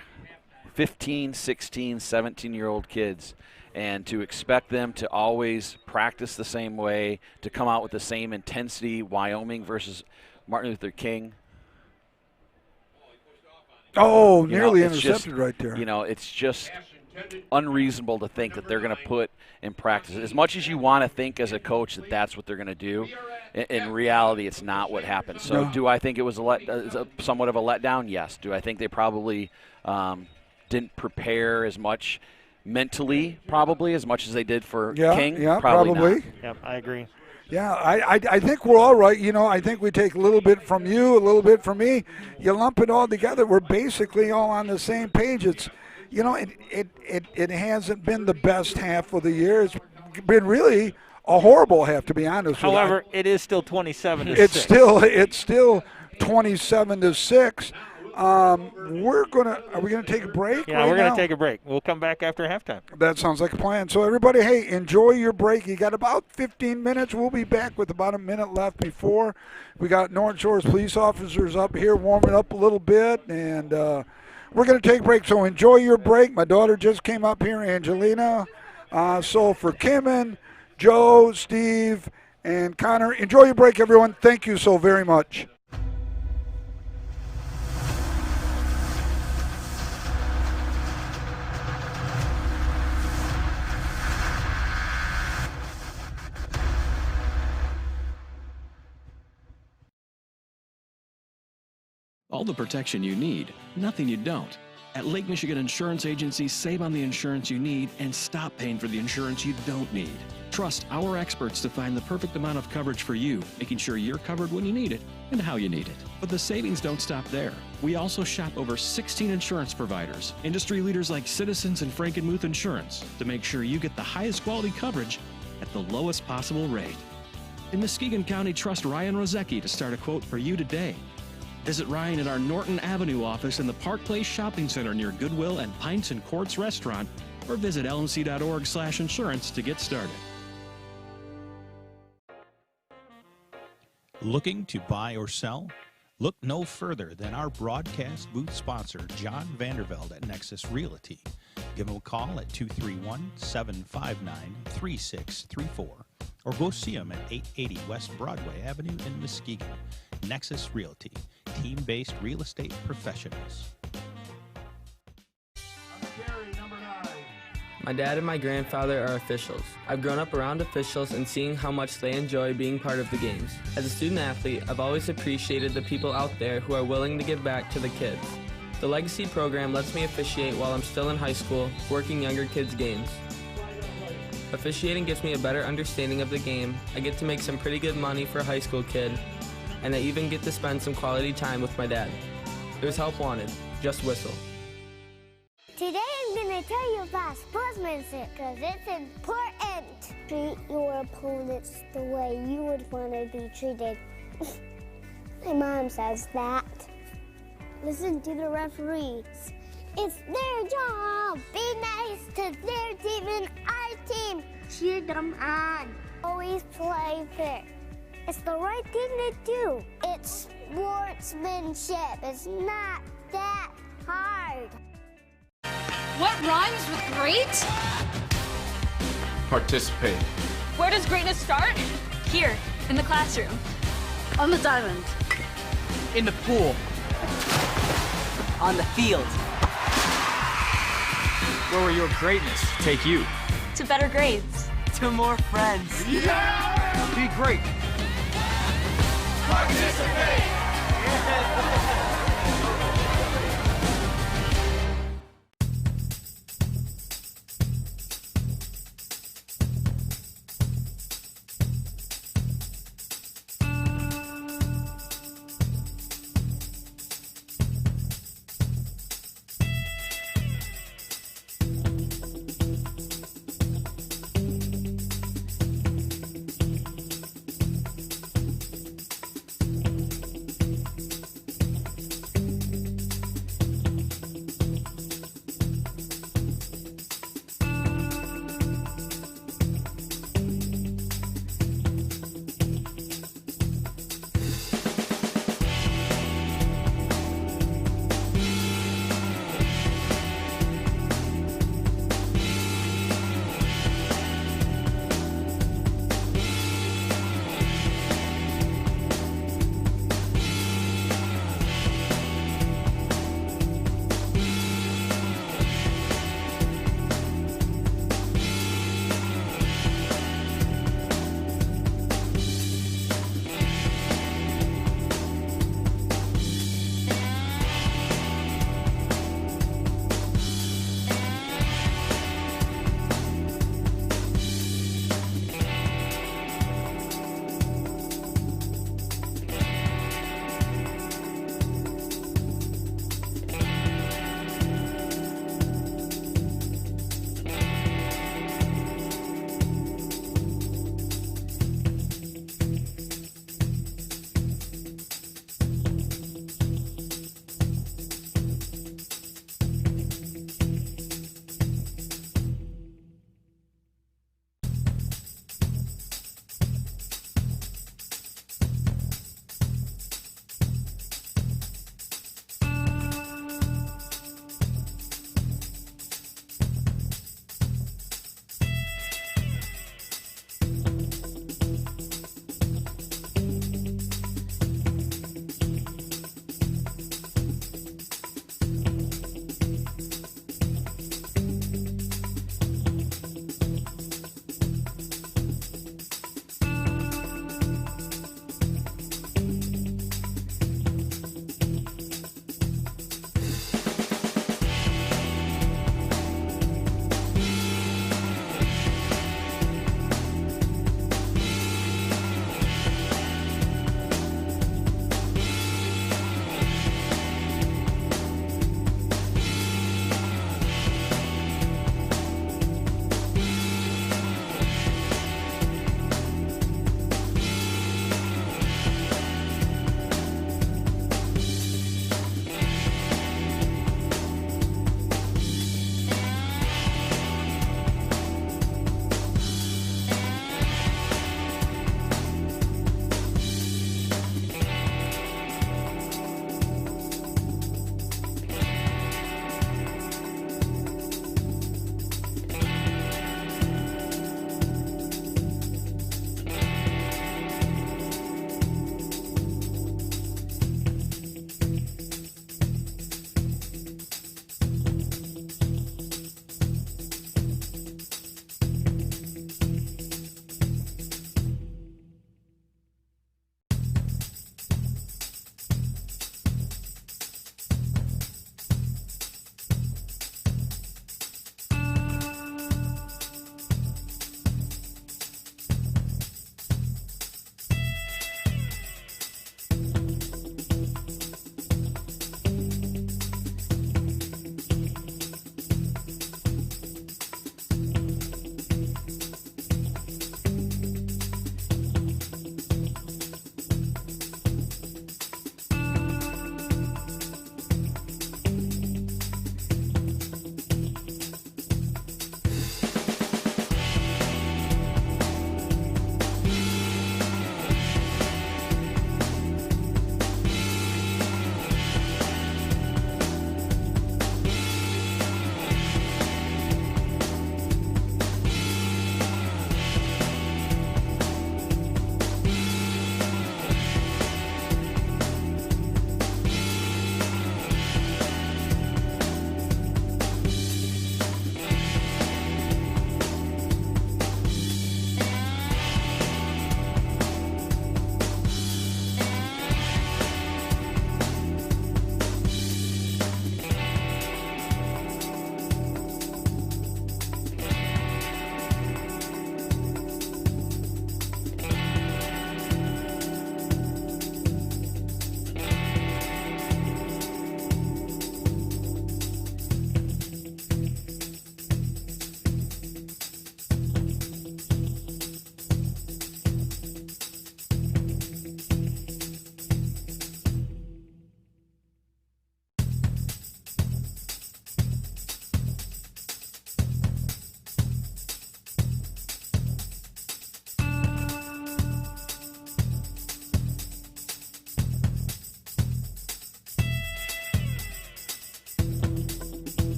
15, 16, 17-year-old kids, and to expect them to always practice the same way, to come out with the same intensity, Wyoming versus Martin Luther King. Oh, You know, nearly it's intercepted just, right there. You know, it's just unreasonable to think that they're going to put in practice. As much as you want to think as a coach that that's what they're going to do, in reality, it's not what happened. So No. do I think it was somewhat of a letdown? Yes. Do I think they probably didn't prepare as much mentally, probably, as much as they did for King? Yeah, Probably probably. not. Yep, I agree. Yeah, I think we're all right. You know, I think we take a little bit from you, a little bit from me. You lump it all together, we're basically all on the same page. It's, you know, it hasn't been the best half of the year. It's been really a horrible half, to be honest with you. However, it is still 27 to 6. It's still 27-6. Are we gonna take a break? Yeah, we're going to take a break. We'll come back after halftime. That sounds like a plan. So everybody, hey, enjoy your break. You got about 15 minutes. We'll be back with about a minute left before. We got North Shores police officers up here warming up a little bit, and we're going to take a break. So enjoy your break. My daughter just came up here, Angelina. So for Kimmin, Joe, Steve, and Connor, enjoy your break, everyone. Thank you so very much. All the protection you need, nothing you don't. At Lake Michigan Insurance Agency, save on the insurance you need and stop paying for the insurance you don't need. Trust our experts to find the perfect amount of coverage for you, making sure you're covered when you need it and how you need it. But the savings don't stop there. We also shop over 16 insurance providers, industry leaders like Citizens and Frankenmuth Insurance, to make sure you get the highest quality coverage at the lowest possible rate. In Muskegon County, trust Ryan Rozecki to start a quote for you today. Visit Ryan at our Norton Avenue office in the Park Place Shopping Center near Goodwill and Pints and Courts Restaurant, or visit lmc.org/insurance to get started. Looking to buy or sell? Look no further than our broadcast booth sponsor, John Vandervelde at Nexus Realty. Give him a call at 231-759-3634 or go see him at 880 West Broadway Avenue in Muskegon. Nexus Realty, team-based real estate professionals. My dad and my grandfather are officials. I've grown up around officials and seeing how much they enjoy being part of the games. As a student athlete, I've always appreciated the people out there who are willing to give back to the kids. The Legacy program lets me officiate while I'm still in high school, working younger kids' games. Officiating gives me a better understanding of the game. I get to make some pretty good money for a high school kid, and I even get to spend some quality time with my dad. There's help wanted. Just whistle. Today I'm going to tell you about sportsmanship because it's important. Treat your opponents the way you would want to be treated. My mom says that. Listen to the referees. It's their job. Be nice to their team and our team. Cheer them on. Always play fair. It's the right thing to do. It's sportsmanship. It's not that hard. What rhymes with great? Participate. Where does greatness start? Here, in the classroom. On the diamond. In the pool. On the field. Where will your greatness take you? To better grades. To more friends. Yeah! Be great. Participate!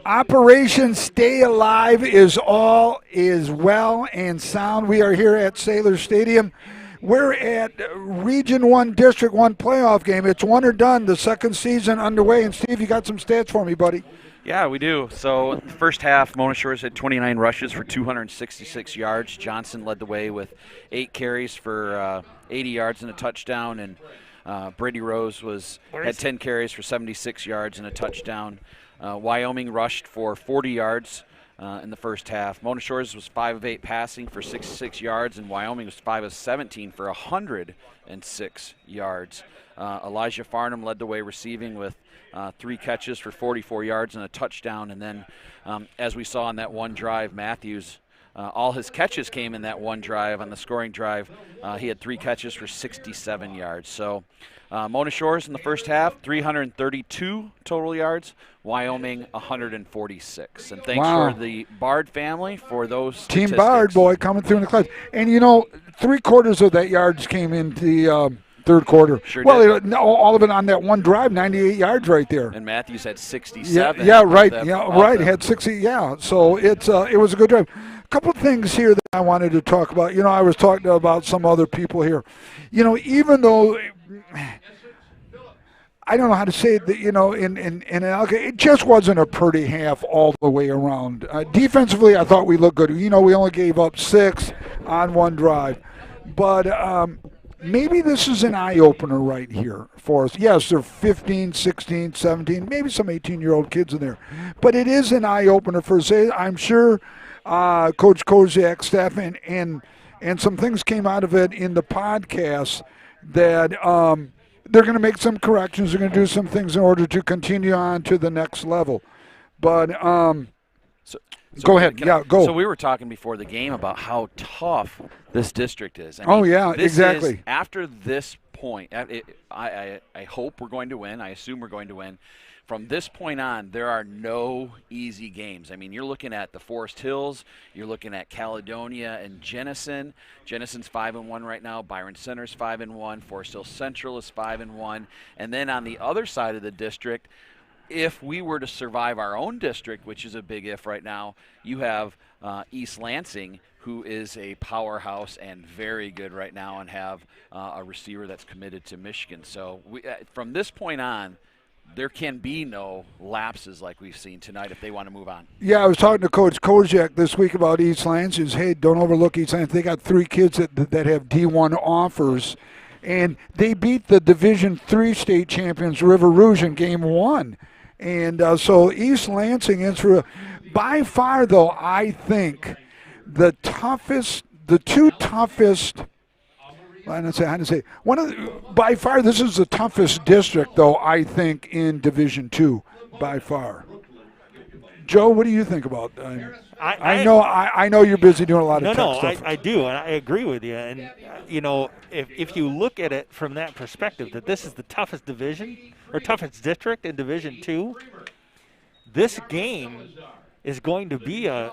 Operation Stay Alive is well and sound. We are here at Saylor Stadium. We're at Region 1, District 1 playoff game. It's one or done, the second season underway. And, Steve, you got some stats for me, buddy. Yeah, we do. So the first half, Mona Shores had 29 rushes for 266 yards. Johnson led the way with 8 carries for 80 yards and a touchdown. And Brady Rose had 10 carries for 76 yards and a touchdown. Wyoming rushed for 40 yards in the first half. Mona Shores was 5 of 8 passing for 66 yards, and Wyoming was 5 of 17 for 106 yards. Elijah Farnham led the way receiving with 3 catches for 44 yards and a touchdown. And then, as we saw on that one drive, Matthews, all his catches came in that one drive. On the scoring drive, he had 3 catches for 67 yards. So Mona Shores in the first half, 332 total yards. Wyoming, 146. And thanks for the Bard family for those statistics. Team Bard, boy, coming through in the class. And, 3/4 of that yards came in the third quarter. Sure did. All of it on that one drive, 98 yards right there. And Matthews had 67. Yeah, right. Had 60. Yeah, so it was a good drive. A couple of things here that I wanted to talk about. I was talking about some other people here. Even though I don't know how to say it, it just wasn't a pretty half all the way around. Defensively, I thought we looked good. We only gave up 6 on one drive. But maybe this is an eye-opener right here for us. Yes, there are 15, 16, 17, maybe some 18-year-old kids in there. But it is an eye-opener for us. I'm sure Coach Koziak's staff and some things came out of it in the podcast that they're going to make some corrections. They're going to do some things in order to continue on to the next level. But go ahead. Go. So we were talking before the game about how tough this district is. Exactly. After this point, I hope we're going to win. I assume we're going to win. From this point on, there are no easy games. You're looking at the Forest Hills. You're looking at Caledonia and Jenison. Jenison's 5-1 right now. Byron Center's 5-1. Forest Hills Central is 5-1. And then on the other side of the district, if we were to survive our own district, which is a big if right now, you have East Lansing, who is a powerhouse and very good right now, and have a receiver that's committed to Michigan. So from this point on, there can be no lapses like we've seen tonight if they want to move on. Yeah, I was talking to Coach Koziak this week about East Lansing. Hey, don't overlook East Lansing. They got 3 kids that have D1 offers, and they beat the Division III state champions River Rouge in Game 1. And so East Lansing is by far, though, I think the two toughest. By far, this is the toughest district, though, I think, in Division II, by far. Joe, what do you think about that? I know you're busy doing a lot of tech stuff. I do, and I agree with you. And, if you look at it from that perspective, that this is the toughest division or toughest district in Division II, this game is going to be a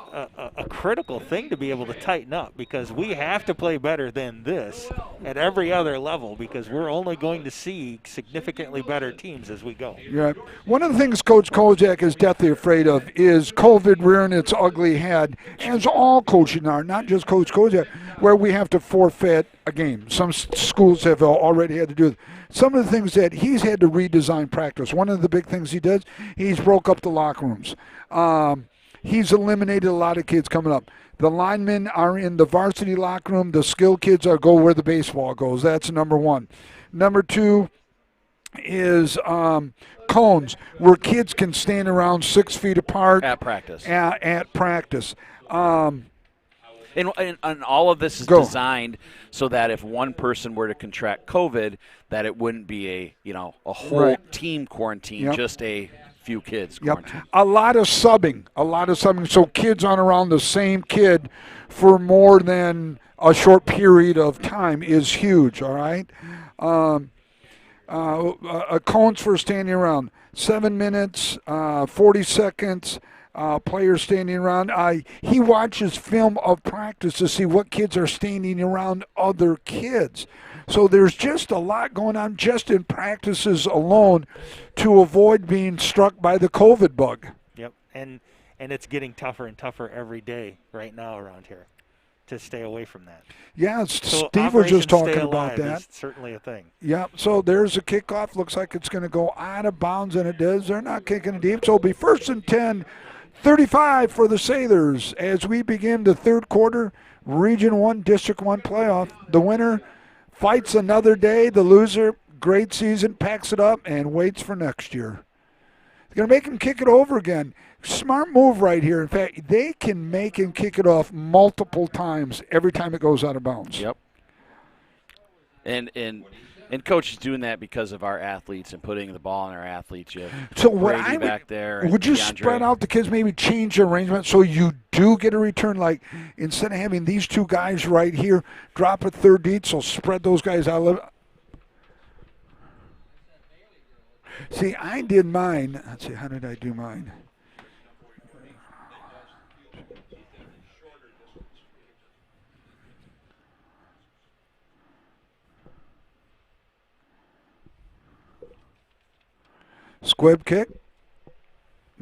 critical thing to be able to tighten up, because we have to play better than this at every other level, because we're only going to see significantly better teams as we go. Yeah. One of the things Coach Koziak is deathly afraid of is COVID rearing its ugly head, as all coaches are, not just Coach Koziak, where we have to forfeit a game. Some schools have already had to do it. Some of the things that he's had to redesign practice. One of the big things he does, he's broke up the locker rooms. He's eliminated a lot of kids coming up. The linemen are in the varsity locker room. The skill kids go where the baseball goes. That's number 1. Number 2 is cones, where kids can stand around 6 feet apart. At practice. At practice. And all of this is designed so that if one person were to contract COVID, that it wouldn't be a whole team quarantine, just a few kids quarantine. A lot of subbing, so kids aren't around the same kid for more than a short period of time is huge, all right? Cones for standing around, 7 minutes, 40 seconds, players standing around. He watches film of practice to see what kids are standing around other kids. So there's just a lot going on just in practices alone to avoid being struck by the COVID bug. Yep, and it's getting tougher and tougher every day right now around here to stay away from that. Yeah, So Steve was just Operation Stay talking about Alive that. is certainly a thing. Yeah, so there's a kickoff. Looks like it's going to go out of bounds, and it does. They're not kicking it deep. So it'll be 1st and 10, 35 for the Sailors as we begin the third quarter, Region 1, District 1 playoff. The winner fights another day. The loser, great season, packs it up, and waits for next year. They're going to make him kick it over again. Smart move right here. In fact, they can make him kick it off multiple times every time it goes out of bounds. Yep. And Coach is doing that because of our athletes and putting the ball in our athletes. You have So what Brady I would, back there. and would you DeAndre. spread out the kids, maybe change the arrangement so you do get a return? Like instead of having these two guys right here, drop a third deed, so spread those guys out. See, I did mine. Let's see, how did I do mine? Squib kick.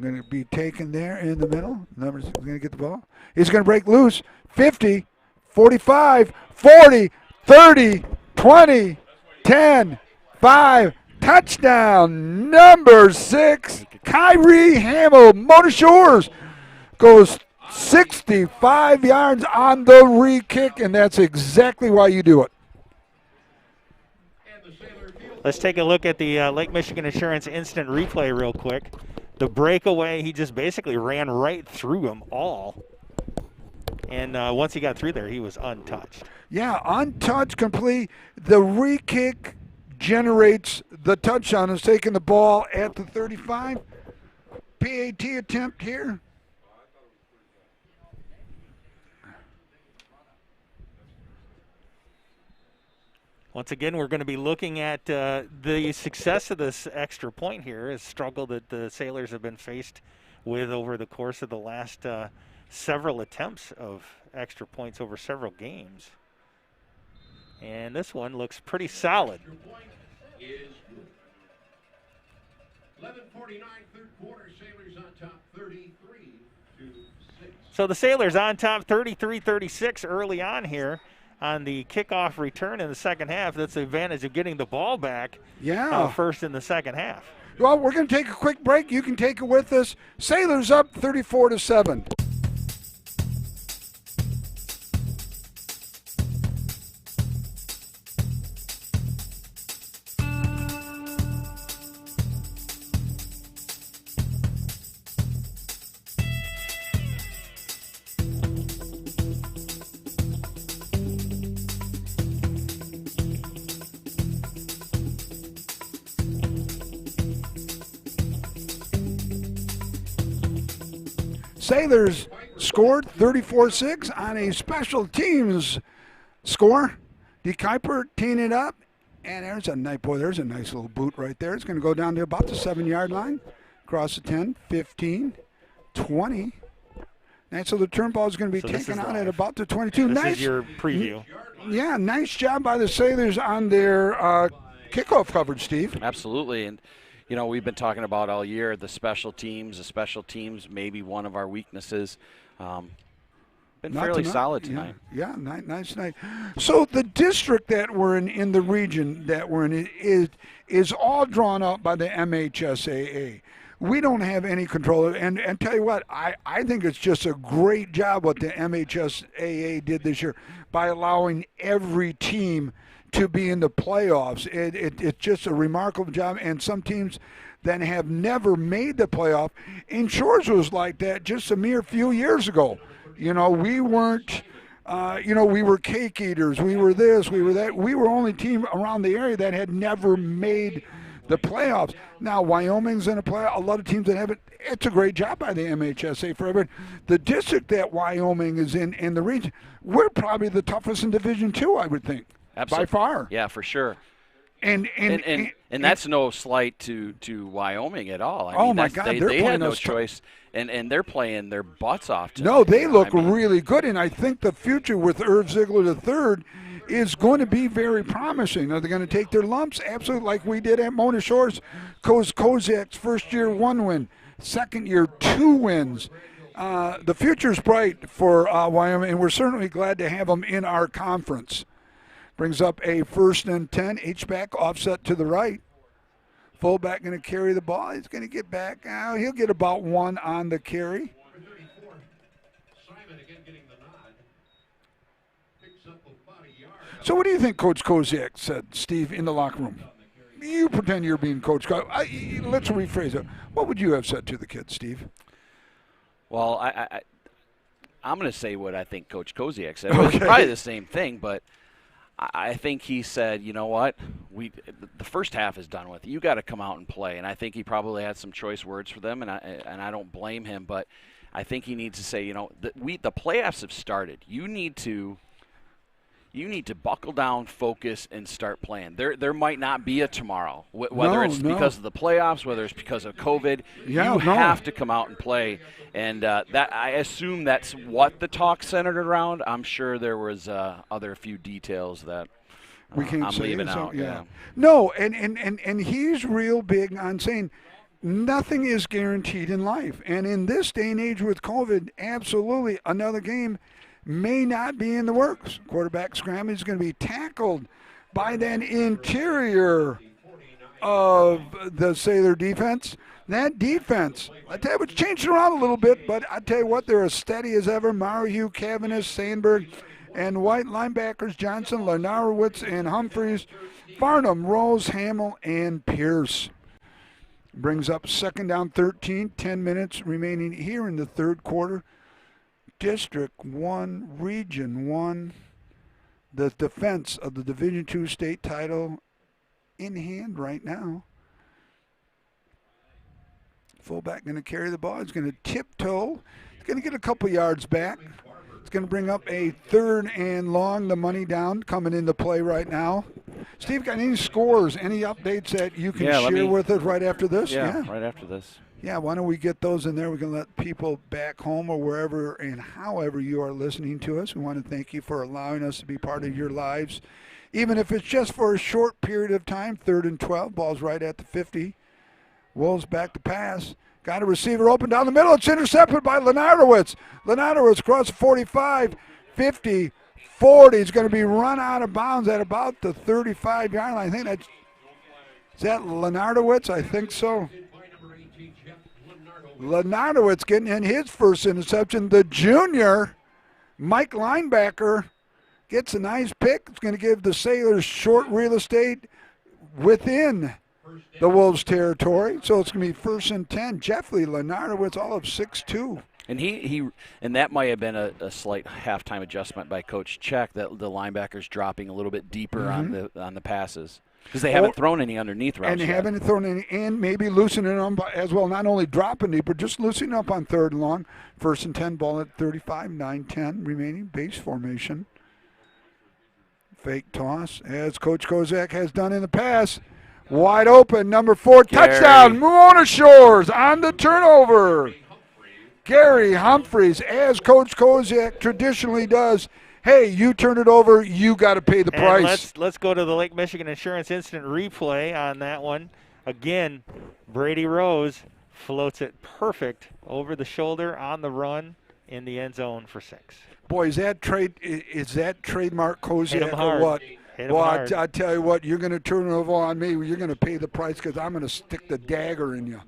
Going to be taken there in the middle. Numbers going to get the ball. He's going to break loose. 50, 45, 40, 30, 20, 10, 5. Touchdown, number 6. Kyrie Hamill, Motor Shores, goes 65 yards on the re-kick, and that's exactly why you do it. Let's take a look at the Lake Michigan Insurance instant replay real quick. The breakaway, he just basically ran right through them all. And once he got through there, he was untouched. Yeah, untouched, complete. The re-kick generates the touchdown. Is taking the ball at the 35. PAT attempt here. Once again, we're going to be looking at the success of this extra point here, a struggle that the Sailors have been faced with over the course of the last several attempts of extra points over several games. And this one looks pretty solid. 11:49 third quarter, Sailors on top 33-6. So the Sailors on top 33-36 early on here on the kickoff return in the second half. That's the advantage of getting the ball back first in the second half. Well, we're going to take a quick break. You can take it with us. Sailors up 34-7. Sailors scored 34-6 on a special teams score. D. Kuiper teeing it up, and there's a nice little boot right there. It's going to go down to about the 7-yard line, across the 10, 15, 20. And so the turn ball is going to be taken out at about the 22. This nice, is your preview. Yeah, nice job by the Sailors on their kickoff coverage, Steve. Absolutely, and you know, we've been talking about all year the special teams may be one of our weaknesses. Been fairly solid tonight. Yeah, nice night. So the district that we're in the region that we're in is all drawn up by the MHSAA. We don't have any control of it. And tell you what, I think it's just a great job what the MHSAA did this year by allowing every team to be in the playoffs. It's just a remarkable job, and some teams that have never made the playoff. And Shores was like that just a mere few years ago. You know, we weren't, we were cake eaters. We were this, we were that. We were only team around the area that had never made the playoffs. Now, Wyoming's in a playoff. A lot of teams that haven't. It's a great job by the MHSA for everyone. The district that Wyoming is in the region, we're probably the toughest in Division II, I would think. Absolutely. By far. Yeah, for sure. And that's no slight to Wyoming at all. I oh mean, my God, they had no us choice, and they're playing their butts off tonight. No, they look really good, and I think the future with Irv Ziegler III is going to be very promising. Are they going to take their lumps? Absolutely, like we did at Mona Shores. Kozak's first year 1 win. second year, 2 wins. The future's bright for Wyoming, and we're certainly glad to have them in our conference. Brings up a 1st and 10. H-back offset to the right. Fullback going to carry the ball. He's going to get back. He'll get about 1 on the carry. So what do you think Coach Koziak said, Steve, in the locker room? You pretend you're being Coach. Let's rephrase it. What would you have said to the kids, Steve? Well, I'm going to say what I think Coach Koziak said. Okay. It's probably the same thing, but I think he said, you know what, the first half is done with. You got to come out and play. And I think he probably had some choice words for them, and I don't blame him. But I think he needs to say, the playoffs have started. You need to buckle down, focus, and start playing. There might not be a tomorrow, whether it's because of the playoffs, whether it's because of COVID. You have to come out and play, and that I assume that's what the talk centered around. I'm sure there was other few details that we can't I'm leaving out. Yeah. No, and he's real big on saying nothing is guaranteed in life, and in this day and age with COVID, absolutely another game may not be in the works. Quarterback scramble is going to be tackled by that interior of the Sailor defense. That defense, I tell you what's changed around a little bit, but I tell you what, they're as steady as ever. Mario, Cavanagh, Sandberg, and White linebackers, Johnson, Lenarowitz, and Humphreys, Farnham, Rose, Hamill, and Pierce. Brings up 2nd down 13, 10 minutes remaining here in the 3rd quarter. District 1, Region 1, the defense of the Division II state title in hand right now. Fullback going to carry the ball. He's going to tiptoe. He's going to get a couple yards back. It's going to bring up a 3rd and long. The money down coming into play right now. Steve, got any scores, any updates that you can share with us right after this? Yeah, right after this. Yeah, why don't we get those in there? We can let people back home or wherever and however you are listening to us. We want to thank you for allowing us to be part of your lives, even if it's just for a short period of time. 3rd and 12, ball's right at the 50. Wolves back to pass. Got a receiver open down the middle. It's intercepted by Lenarowitz. Lenarowitz across the 45, 50, 40. He's going to be run out of bounds at about the 35-yard line. I think that's, is that Lenarowitz? I think so. Lenarowitz getting in his first interception. The junior, Mike linebacker, gets a nice pick. It's going to give the Sailors short real estate within the Wolves territory. So it's going to be 1st and 10. Jeffley Lenarowitz, all of 6'2". And he that might have been a slight halftime adjustment by Coach Check, that the linebackers dropping a little bit deeper on the passes. Because they haven't thrown any underneath routes. And they haven't thrown any, and maybe loosening them as well. Not only dropping deep, but just loosening up on 3rd and long. 1st and 10, ball at 35, 9-10 remaining, base formation. Fake toss, as Coach Kozak has done in the past. Wide open, number 4, touchdown, Mona Shores on the turnover. Gary Humphreys, as Coach Kozak traditionally does. Hey, you turn it over, you got to pay the price. Let's go to the Lake Michigan Insurance Instant Replay on that one. Again, Brady Rose floats it perfect over the shoulder on the run in the end zone for 6. Boy, is that trademark Kozak or what? Well, I tell you what, you're going to turn it over on me. You're going to pay the price because I'm going to stick the dagger in you.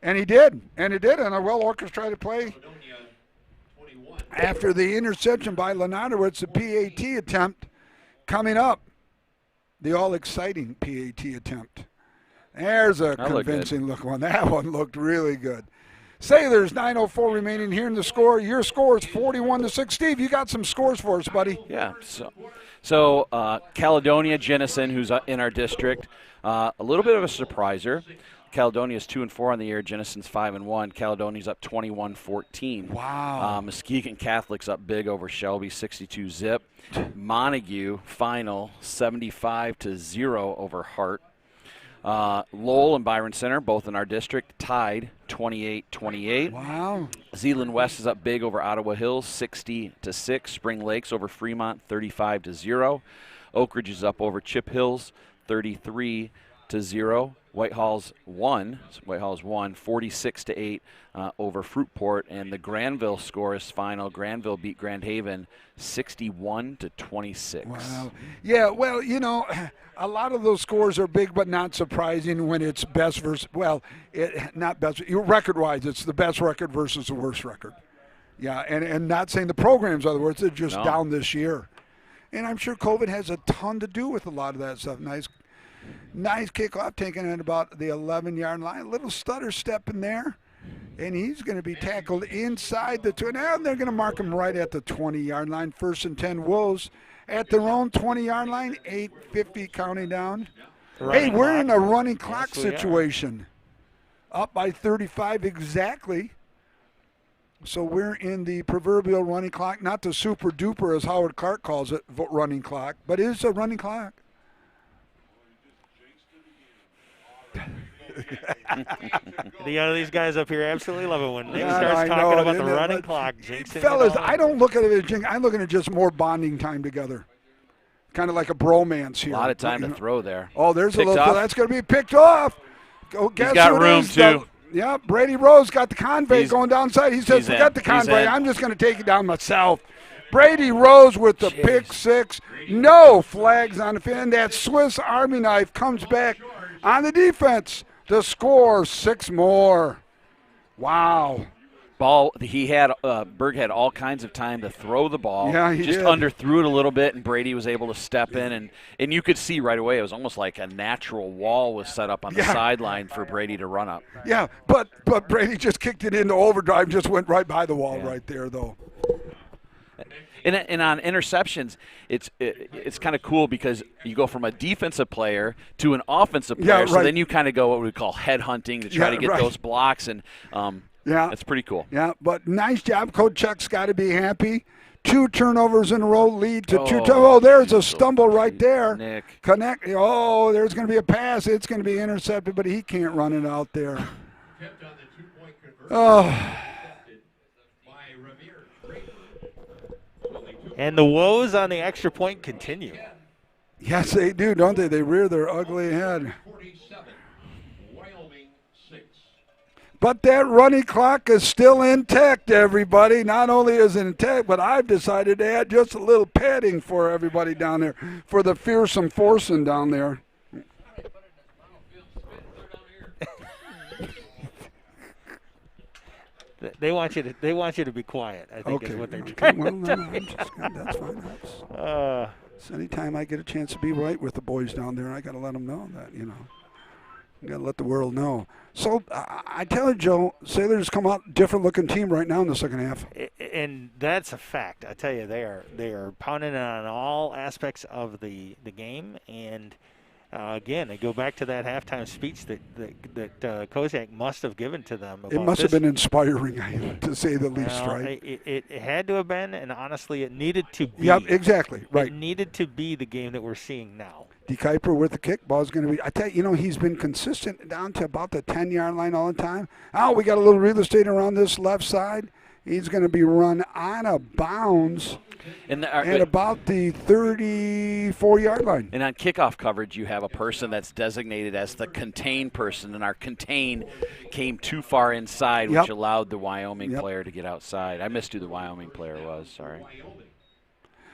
And he did, and a well-orchestrated play. After the interception by Lenarowitz, the PAT attempt coming up. The all-exciting PAT attempt. There's a convincing look one. That one looked really good. Sailors, 9:04 remaining here in the score. Your score is 41-6. Steve, you got some scores for us, buddy. Yeah, so Caledonia Jennison, who's in our district, a little bit of a surpriser. Caledonia's 2-4 on the year. Jennison's 5-1. Caledonia's up 21-14. Wow. Muskegon Catholic's up big over Shelby, 62-zip. Montague final 75-0 over Hart. Lowell and Byron Center, both in our district, tied 28-28. Wow. Zeeland West is up big over Ottawa Hills, 60-6. Spring Lakes over Fremont, 35-0. Oak Ridge is up over Chip Hills, 33-0. Whitehall's won 46-8 over Fruitport, and the Granville score is final. Granville beat Grand Haven 61-26. Wow. Yeah, well, you know, a lot of those scores are big but not surprising when it's best versus, well, not best, record-wise, it's the best record versus the worst record. Yeah, and not saying the programs are the worst, they're just down this year. And I'm sure COVID has a ton to do with a lot of that stuff. Nice kickoff taken at about the 11-yard line. A little stutter step in there. And he's going to be tackled inside the 2. Now they're going to mark him right at the 20-yard line. 1st and 10 Wolves at their own 20-yard line. 8:50 counting down. Hey, we're in a running clock situation. Up by 35 exactly. So we're in the proverbial running clock. Not the super duper, as Howard Clark calls it, running clock. But it is a running clock. These guys up here absolutely love it when Nick starts talking about the running clock. Fellas, I don't look at it as jinx. I look at it just more bonding time together. Kind of like a bromance here. A lot of time to throw there. Oh, there's a little. That's going to be picked off. He's got room, too. Yeah, Brady Rose got the convoy going downside. He says, forget the convoy. I'm just going to take it down myself. Brady Rose with the pick 6. No flags on the fin. That Swiss Army knife comes back on the defense. The score, 6 more. Wow. Ball, Berg had all kinds of time to throw the ball. Yeah, he just did. Underthrew it a little bit, and Brady was able to step in, and you could see right away it was almost like a natural wall was set up on the sideline for Brady to run up. Yeah, but Brady just kicked it into overdrive, just went right by the wall right there, though. And on interceptions, it's kind of cool because you go from a defensive player to an offensive player, right. So then you kind of go what we call headhunting to try to get those blocks, and it's pretty cool. Yeah, but nice job. Coach Chuck's got to be happy. 2 turnovers in a row lead to 2. Oh, there's a stumble right there. Nick. Connect. Oh, there's going to be a pass. It's going to be intercepted, but he can't run it out there. Oh. And the woes on the extra point continue. Yes, they do, don't they? They rear their ugly head. But that running clock is still intact, everybody. Not only is it intact, but I've decided to add just a little padding for everybody down there, for the fearsome foursome down there. They want you to be quiet, I think, is what they're trying to tell you. That's fine. So anytime I get a chance to be right with the boys down there, I got to let them know that, you got to let the world know. So I tell you, Joe, Sailors come out different-looking team right now in the second half. And that's a fact. I tell you, they are pounding on all aspects of the game, and again, they go back to that halftime speech that Kozak must have given to them. It must have been inspiring, to say the least, right? It had to have been, and honestly, it needed to be. Yep, exactly, right. It needed to be the game that we're seeing now. D. Kuiper with the kick. Ball's going to be, I tell you, he's been consistent down to about the 10-yard line all the time. Oh, we got a little real estate around this left side. He's going to be run out of bounds at about the 34-yard line. And on kickoff coverage, you have a person that's designated as the contain person, and our contain came too far inside, which allowed the Wyoming player to get outside. I missed who the Wyoming player was, sorry.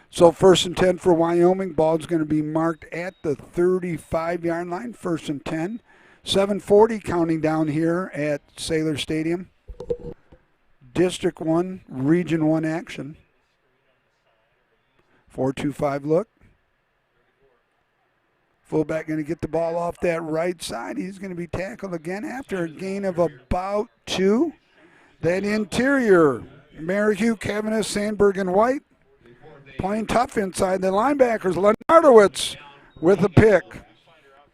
So 1st and 10 for Wyoming. Ball's going to be marked at the 35-yard line, 1st and 10. 7:40 counting down here at Sailor Stadium. District 1, Region 1 action. 4-2-5 look. Fullback going to get the ball off that right side. He's going to be tackled again after a gain of about 2. That interior, Merrihew, Kavanagh, Sandberg, and White. Playing tough inside the linebackers. Lenardowitz with a pick.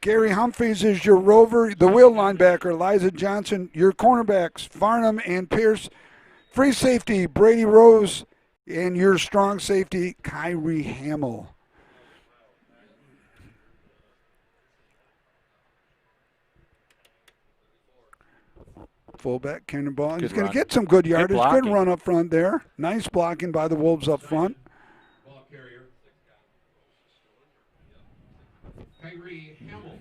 Gary Humphreys is your rover, the wheel linebacker. Liza Johnson, your cornerbacks. Farnham and Pierce. Free safety, Brady Rose. And your strong safety, Kyrie Hamill. Fullback, Kendon Ball. He's going to get some good yardage. Good run up front there. Nice blocking by the Wolves up front. Ball carrier. Kyrie Hamill.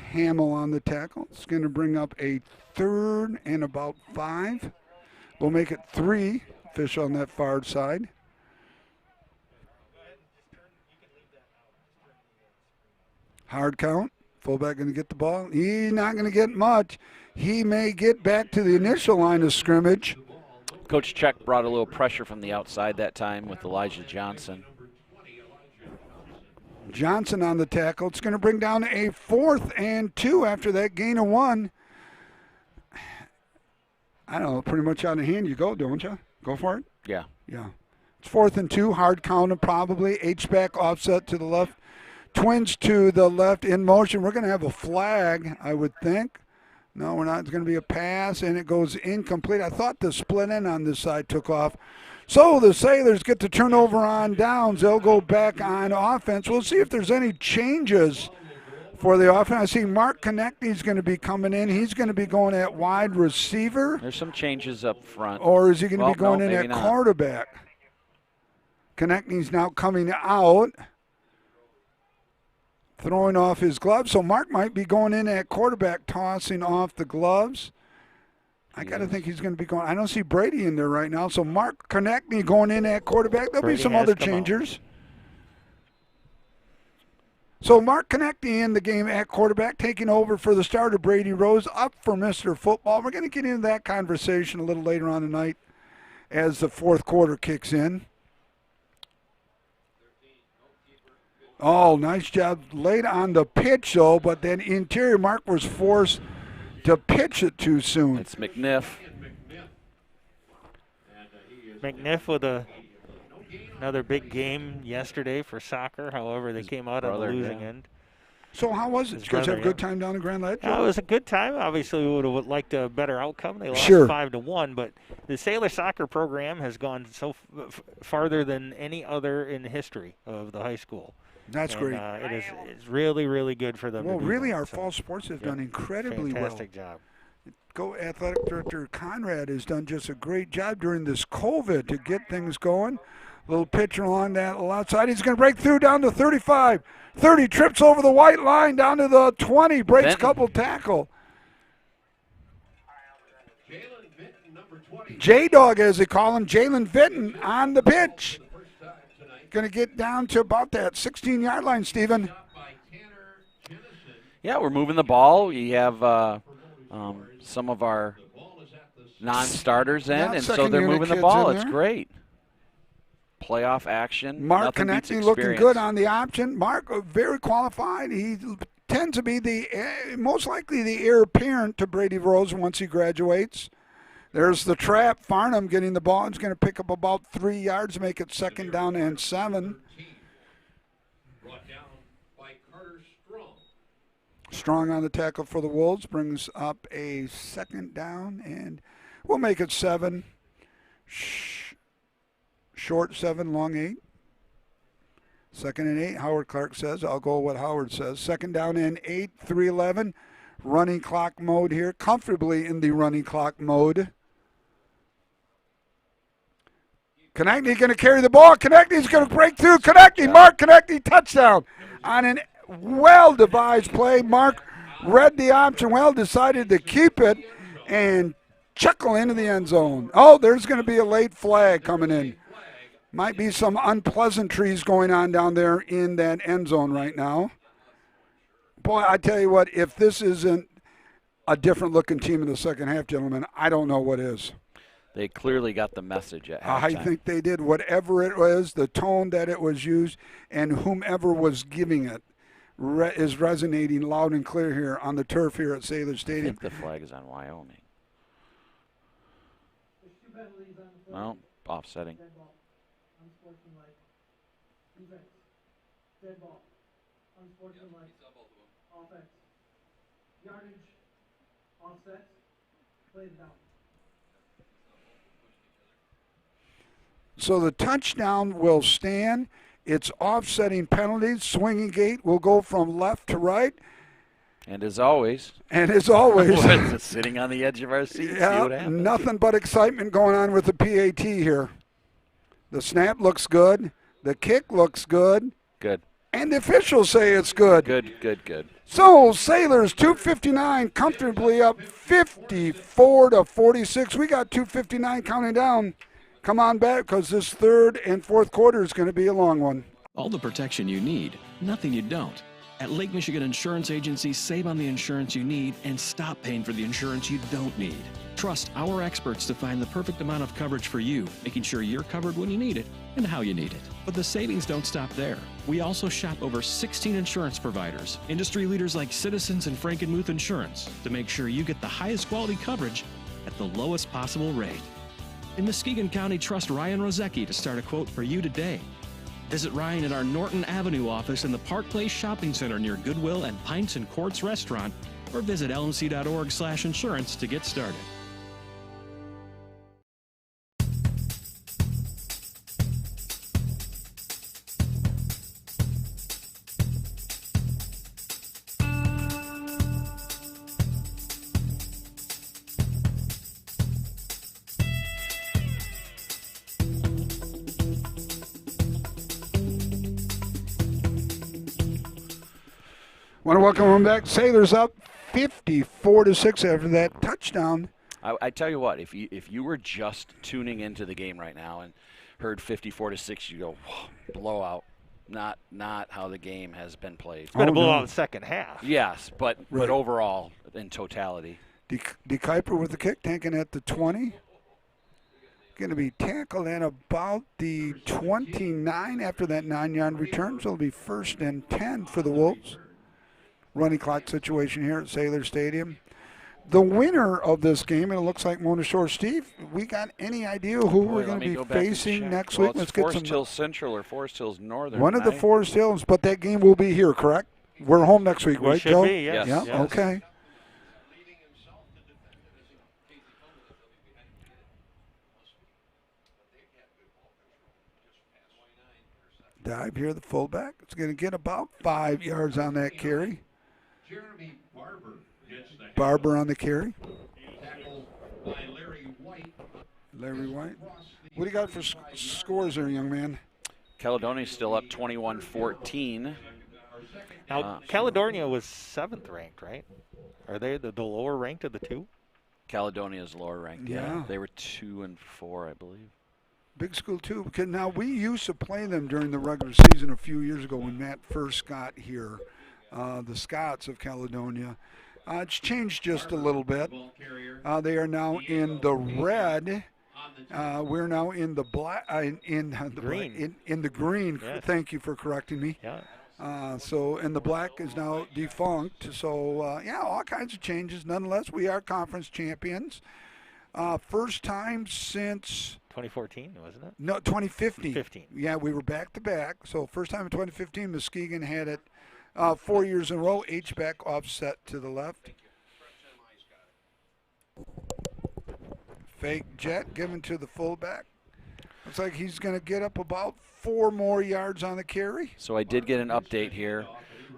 Hamill on the tackle. It's going to bring up a 3rd and about 5. We'll make it 3. Fish on that far side. Hard count. Fullback going to get the ball. He's not going to get much. He may get back to the initial line of scrimmage. Coach Check brought a little pressure from the outside that time with Elijah Johnson. Johnson on the tackle. It's going to bring down a 4th and 2 after that gain of 1. I don't know, pretty much out of hand you go, don't you? Go for it? Yeah. Yeah. It's 4th and 2, hard counted probably. H-back offset to the left. Twins to the left in motion. We're going to have a flag, I would think. No, we're not. It's going to be a pass, and it goes incomplete. I thought the split end on this side took off. So the Sailors get to turn over on downs. They'll go back on offense. We'll see if there's any changes for the offense. I see Mark Konechny's going to be coming in. He's going to be going at wide receiver. There's some changes up front. Or is he going to be going in at not. quarterback? Konechny's now coming out, throwing off his gloves. So Mark might be going in at quarterback, tossing off the gloves. I got to think he's going to be going. I don't see Brady in there right now. So Mark Konechny going in at quarterback. There'll be some other changers. So Mark Konechny in the game at quarterback, taking over for the starter, Brady Rose, up for Mr. Football. We're going to get into that conversation a little later on tonight as the 4th quarter kicks in. Oh, nice job late on the pitch, though, but then interior Mark was forced to pitch it too soon. It's McNiff. McNiff with another big game yesterday for soccer. However, they came out on the losing end. So how was it? Did you guys have a good time down in Grand Ledge? It was a good time. Obviously, we would have liked a better outcome. They lost 5-1, but the Sailor soccer program has gone so farther than any other in the history of the high school. That's great. It's really, really good for them. Well, really, our fall sports have done incredibly fantastic job. Go Athletic Director Conrad has done just a great job during this COVID to get things going. Little pitcher along that outside. He's going to break through down to 35. 30, trips over the white line down to the 20, breaks couple tackle. J-Dog, as they call him, Jalen Vinton on the pitch. Going to get down to about that 16-yard line, Stephen. Yeah, we're moving the ball. We have some of our non-starters in, and so they're moving the ball. It's great. Playoff action. Mark Konechny looking good on the option. Mark, very qualified. He tends to be most likely the heir apparent to Brady Rose once he graduates. There's the trap. Farnham getting the ball. He's going to pick up about 3 yards, make it 2nd down and 7. Strong on the tackle for the Wolves. Brings up a 2nd down, and we'll make it 7. Short 7, long 8. 2nd and 8, Howard Clark says. I'll go what Howard says. 2nd down and 8, 3:11. Running clock mode here. Comfortably in the running clock mode. Konechny going to carry the ball. Konechny's going to break through. Konechny, Mark Konechny, touchdown on a well-devised play. Mark read the option well, decided to keep it, and chuckle into the end zone. Oh, there's going to be a late flag coming in. Might be some unpleasantries going on down there in that end zone right now. Boy, I tell you what, if this isn't a different-looking team in the second half, gentlemen, I don't know what is. They clearly got the message at halftime. I think they did. Whatever it was, the tone that it was used, and whomever was giving it is resonating loud and clear here on the turf here at Sailor Stadium. I think the flag is on Wyoming. No, offsetting. Dead ball. Unsportsmanlike. Offense. Yardage. Offset. Play it down. So the touchdown will stand. It's offsetting penalties. Swinging gate will go from left to right. And as always. We're sitting on the edge of our seat. Yeah, See what happens. Nothing but excitement going on with the PAT here. The snap looks good. The kick looks good. Good. And the officials say it's good. Good. So Sailors 2:59 comfortably up 54-46. We got 2:59 counting down. Come on back because this third and fourth quarter is going to be a long one. All the protection you need, nothing you don't. At Lake Michigan Insurance Agency, save on the insurance you need and stop paying for the insurance you don't need. Trust our experts to find the perfect amount of coverage for you, making sure you're covered when you need it and how you need it. But the savings don't stop there. We also shop over 16 insurance providers, industry leaders like Citizens and Frankenmuth Insurance, to make sure you get the highest quality coverage at the lowest possible rate. In Muskegon County, trust Ryan Rozecki to start a quote for you today. Visit Ryan at our Norton Avenue office in the Park Place Shopping Center near Goodwill and Pints and Courts Restaurant, or visit lmc.org/insurance to get started. Want to welcome them back. Sailors up 54-6 after that touchdown. I tell you what, if you were just tuning into the game right now and heard 54-6, you go, blowout. Not how the game has been played. It's been a blowout in the second half. Yes, but overall, in totality. DeKuyper with the kick, tanking at the 20. Going to be tackled at about the 29 after that 9-yard return, so it'll be 1st and 10 for the Wolves. Running clock situation here at Sailor Stadium. The winner of this game, and it looks like Mona Shore. Steve, we got any idea who we're going to be facing next week? Let's get Forest Hills Central or Forest Hills Northern. One of the Forest Hills, but that game will be here, correct? We're home next week, right, Joe? We should be, yes. Yeah, yes. Okay. Dive here, the fullback. It's going to get about 5 yards on that carry. Jeremy Barber gets the Barber on the carry. tackle by Larry White. Larry White. What do you got for scores there, young man? Caledonia's still up 21-14. Now, Caledonia was 7th ranked, right? Are they the lower ranked of the two? Caledonia's lower ranked, Yeah. They were 2 and 4, I believe. Big school, too. Because now, we used to play them during the regular season a few years ago when Matt first got here. The Scots of Caledonia. It's changed just a little bit. They are now in the red. We're now in the black, in the green. In the green. Yes. Thank you for correcting me. Yeah. And the black is now defunct. So, all kinds of changes. Nonetheless, we are conference champions. First time since 2014, wasn't it? No, 2015. 15. Yeah, we were back to back. So first time in 2015, Muskegon had it 4 years in a row. H-back offset to the left. Fake jet given to the fullback. Looks like he's going to get up about 4 more yards on the carry. So I did get an update here.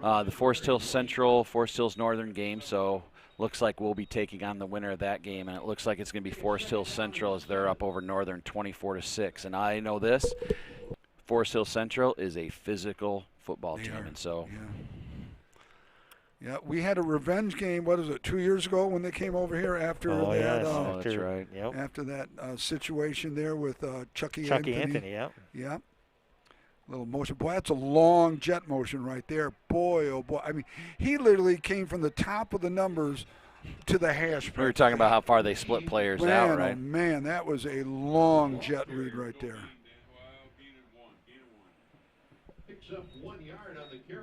The Forest Hills Central, Forest Hills Northern game. So looks like we'll be taking on the winner of that game, and it looks like it's going to be Forest Hills Central as they're up over Northern 24-6. And I know this: Forest Hills Central is a physical football team, and so. Yeah, we had a revenge game. What is it? 2 year ago when they came over here after that. That's right. Yep. After that situation there with Chucky Anthony. Yeah. Yeah. Little motion. Boy, that's a long jet motion right there. Boy, oh boy. I mean, he literally came from the top of the numbers to the hash. We were talking about how far they split players out, right? Oh, man, that was a long jet read right there.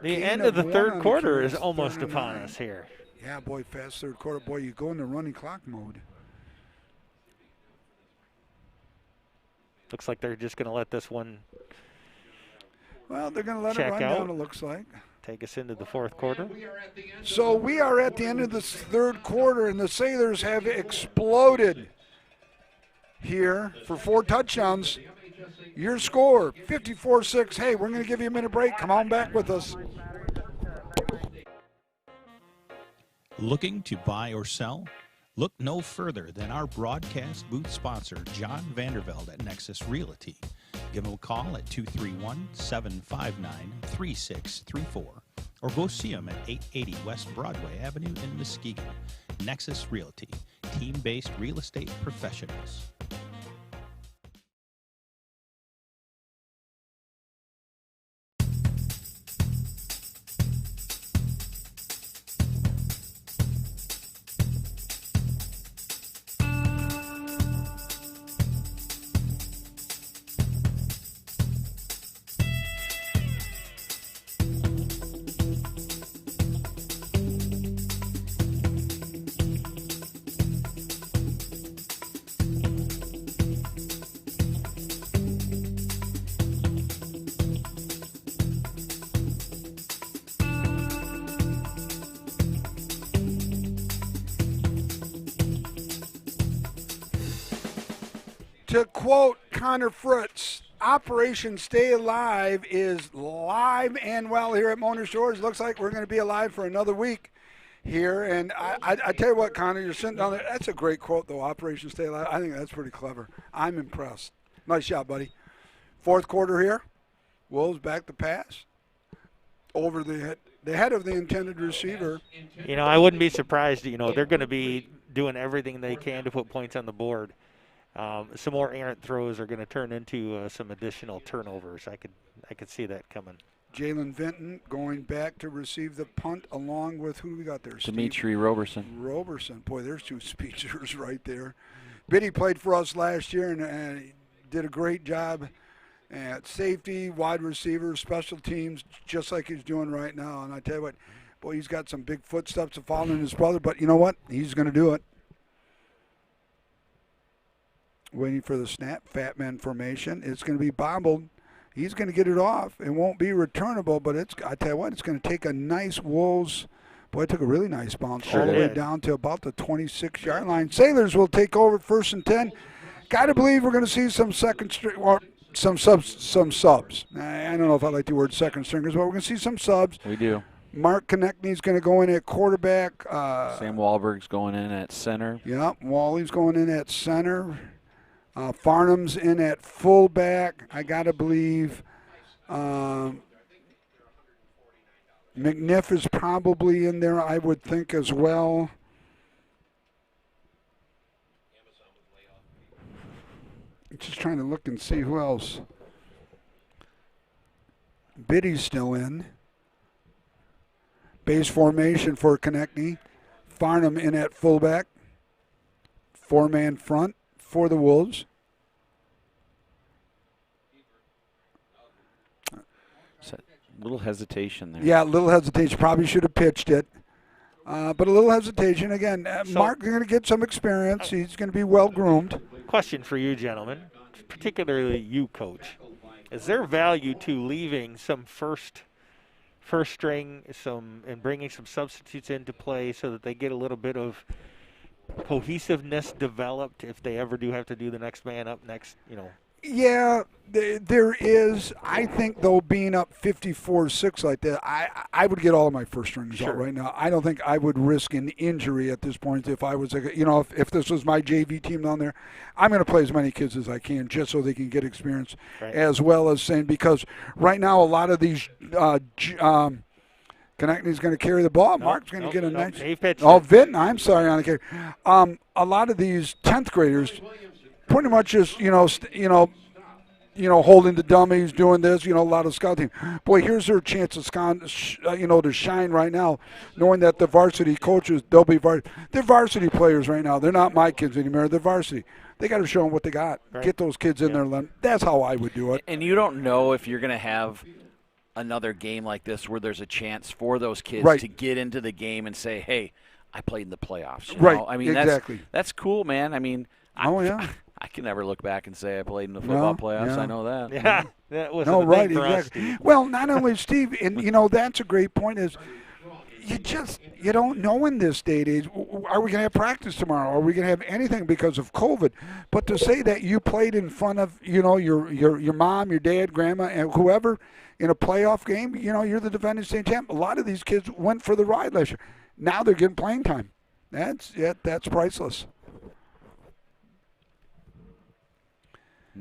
The end of the third quarter is almost upon us here. Yeah, boy, fast third quarter. Boy, you go into running clock mode. Looks like they're just going to let this one. Well, they're going to let it run down, it looks like. Take us into the fourth quarter. So we are at the end of this third quarter, and the Sailors have exploded here for 4 touchdowns. Your score, 54-6. Hey, we're going to give you a minute break. Come on back with us. Looking to buy or sell? Look no further than our broadcast booth sponsor, John Vandervelde at Nexus Realty. Give them a call at 231-759-3634 or go see them at 880 West Broadway Avenue in Muskegon. Nexus Realty, team-based real estate professionals. To quote Connor Fritz, Operation Stay Alive is live and well here at Mona Shores. Looks like we're going to be alive for another week here. And I tell you what, Connor, you're sitting down there. That's a great quote, though, Operation Stay Alive. I think that's pretty clever. I'm impressed. Nice shot, buddy. Fourth quarter here. Wolves back to pass. Over the head of the intended receiver. You know, I wouldn't be surprised. You know, they're going to be doing everything they can to put points on the board. Some more errant throws are going to turn into some additional turnovers. I could see that coming. Jalen Vinton going back to receive the punt along with who we got there? Dimitri Roberson. Roberson. Boy, there's two speedsters right there. Biddy played for us last year and did a great job at safety, wide receiver, special teams, just like he's doing right now. And I tell you what, boy, he's got some big footsteps of following his brother, but you know what? He's going to do it. Waiting for the snap, fat man formation. It's going to be bobbled. He's going to get it off. It won't be returnable, but I tell you what, it's going to take a nice Wolves. Boy, it took a really nice bounce all the way down to about the 26-yard line. Sailors will take over 1st and 10. Got to believe we're going to see some second string or some subs. I don't know if I like the word second stringers, but we're going to see some subs. We do. Mark Konechny's going to go in at quarterback. Sam Wahlberg's going in at center. Yeah, Wally's going in at center. Farnham's in at fullback. I got to believe McNiff is probably in there, I would think, as well. Just trying to look and see who else. Biddy's still in. Base formation for Konechny. Farnham in at fullback. 4-man front for the Wolves. Little hesitation there. Yeah, a little hesitation. Probably should have pitched it. But a little hesitation. Again, Mark's going to get some experience. He's going to be well-groomed. Question for you, gentlemen, particularly you, Coach. Is there value to leaving some first string and bringing some substitutes into play so that they get a little bit of cohesiveness developed if they ever do have to do the next man up next, Yeah, there is. I think, though, being up 54-6 like that, I would get all of my first strings out right now. I don't think I would risk an injury at this point if I was, if this was my JV team down there. I'm going to play as many kids as I can just so they can get experience, as well as saying, because right now a lot of these Konechny's going to carry the ball. Mark's going to get a nice. Vinton, I'm sorry, on the carry. A lot of these 10th graders pretty much just, holding the dummies, doing this, a lot of scouting. Boy, here's their chance to shine right now, knowing that the varsity coaches, they're varsity players right now. They're not my kids anymore. They're varsity. They got to show them what they got. Right. Get those kids in there. That's how I would do it. And you don't know if you're going to have another game like this where there's a chance for those kids to get into the game and say, hey, I played in the playoffs. You know? I mean, exactly. That's cool, man. I mean, I can never look back and say I played in the football playoffs. I know that. Yeah, that was exactly. Well, not only Steve, and that's a great point. Is you don't know in this day and age. Are we going to have practice tomorrow? Are we going to have anything because of COVID? But to say that you played in front of your mom, your dad, grandma, and whoever in a playoff game, you're the defending state champ. A lot of these kids went for the ride last year. Now they're getting playing time. That's priceless.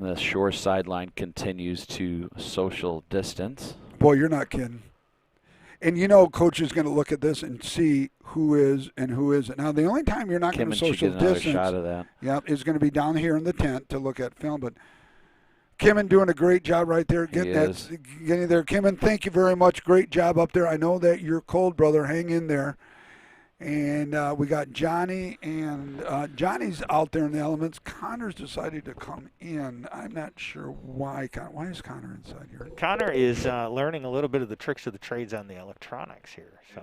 The shore sideline continues to social distance. Boy, you're not kidding. And Coach is going to look at this and see who is and who isn't. Now, the only time you're not going to social get another distance shot of that. is going to be down here in the tent to look at film. But Kimmin doing a great job right there. Getting there. Kimmin, thank you very much. Great job up there. I know that you're cold, brother. Hang in there. And we got Johnny, and Johnny's out there in the elements. Connor's decided to come in. I'm not sure why. Why is Connor inside here? Connor is learning a little bit of the tricks of the trades on the electronics here. So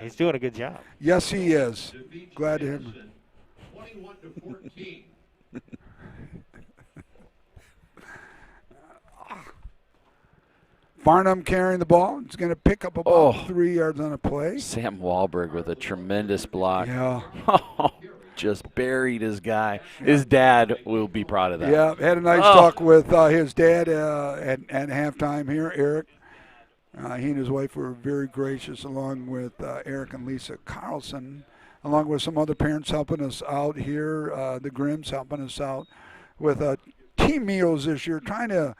he's doing a good job. Yes, he is. Glad to hear him. 21-14. Farnham carrying the ball. It's going to pick up about 3 yards on a play. Sam Wahlberg with a tremendous block. Yeah. Just buried his guy. His dad will be proud of that. Yeah, had a nice talk with his dad at halftime here, Eric. He and his wife were very gracious, along with Eric and Lisa Carlson, along with some other parents helping us out here, the Grimms helping us out with team meals this year, trying to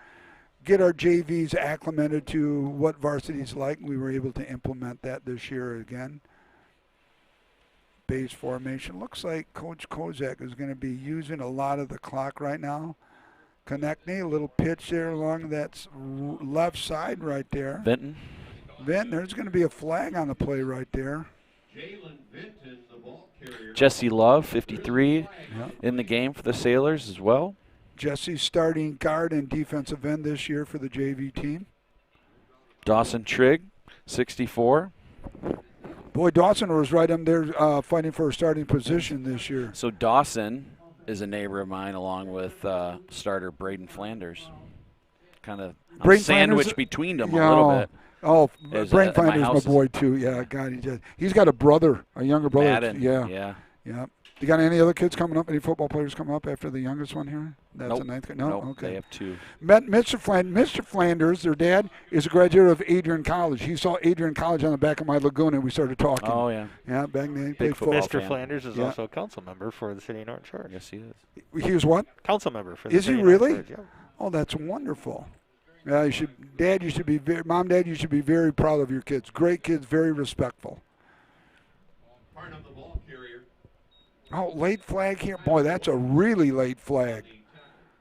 get our JVs acclimated to what varsity's like. We were able to implement that this year again. Base formation. Looks like Coach Kozak is going to be using a lot of the clock right now. Konechny, a little pitch there along that left side right there. Vinton, there's going to be a flag on the play right there. Jalen Vinton, the ball carrier. Jesse Love, 53, in the game for the Sailors as well. Jesse's starting guard and defensive end this year for the JV team. Dawson Trigg, 64. Boy, Dawson was right up there fighting for a starting position this year. So Dawson is a neighbor of mine, along with starter Braden Flanders. Kind of sandwiched between them a little bit. Oh, Braden Flanders, my boy, too. Yeah, God, he's got a younger brother. Madden. Yeah. You got any other kids coming up? Any football players coming up after the youngest one here? That's nope. a ninth grade? No, okay. They have two. Met Mr. Flanders, their dad, is a graduate of Adrian College. He saw Adrian College on the back of my lagoon, and we started talking. Oh, yeah. Yeah, back then he played football. Mr. Flanders is also a council member for the city of North Shore. Yes, he is. He was what? Council member for the city of North Shore. Is he really? Yeah. Oh, that's wonderful. Yeah, Dad, you should be you should be very proud of your kids. Great kids, very respectful. Farnham, the ball carrier. Oh, late flag here. Boy, that's a really late flag.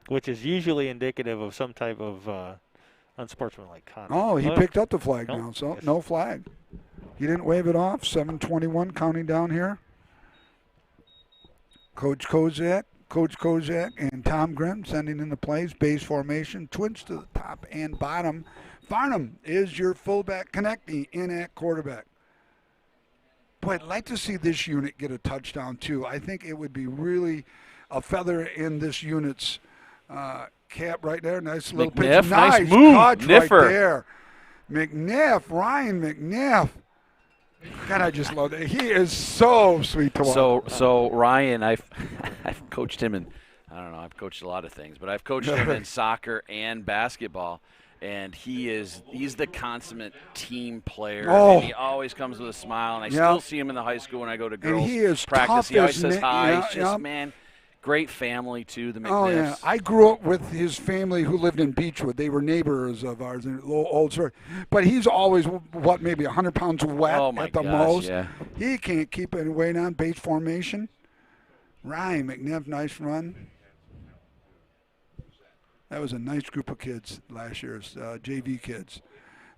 Which is usually indicative of some type of unsportsmanlike conduct. Oh, he picked up the flag nope. now, so no flag. He didn't wave it off. 7:21 counting down here. Coach Kozak and Tom Grimm sending in the plays. Base formation, twins to the top and bottom. Farnham is your fullback, Konechny in at quarterback. Boy, I'd like to see this unit get a touchdown, too. I think it would be really a feather in this unit's cap right there. Nice little McNiff, pitch. nice move. Touch Niffer. right there. Ryan McNiff. God, I just love it. He is so sweet to watch. So Ryan, I've coached him in, I don't know, I've coached a lot of things, but I've coached him in soccer and basketball. And he's the consummate team player. And he always comes with a smile. And I still see him in the high school when I go to girls practice. He always says hi. He's just, man, great family, too, the McNiffs. Oh, yeah. I grew up with his family who lived in Beechwood. They were neighbors of ours, an old story. But he's always, maybe 100 pounds wet at the most. Yeah. He can't keep any weight on. Base formation. Ryan McNiff, nice run. That was a nice group of kids last year's JV kids.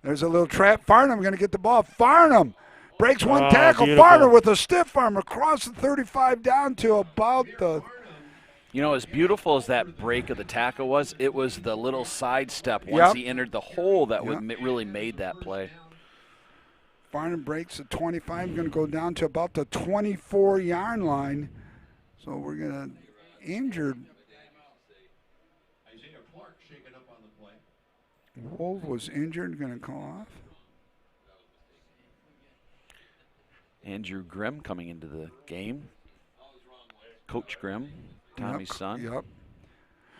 There's a little trap. Farnham going to get the ball. Farnham breaks one tackle. Beautiful. Farnham with a stiff arm across the 35 down to about the. You know, as beautiful as that break of the tackle was, it was the little sidestep once he entered the hole that really made that play. Farnham breaks the 25, going to go down to about the 24-yard line. So we're going to injured. Wolf was injured, going to call off. Andrew Grimm coming into the game. Coach Grimm, Tommy's son. Yep.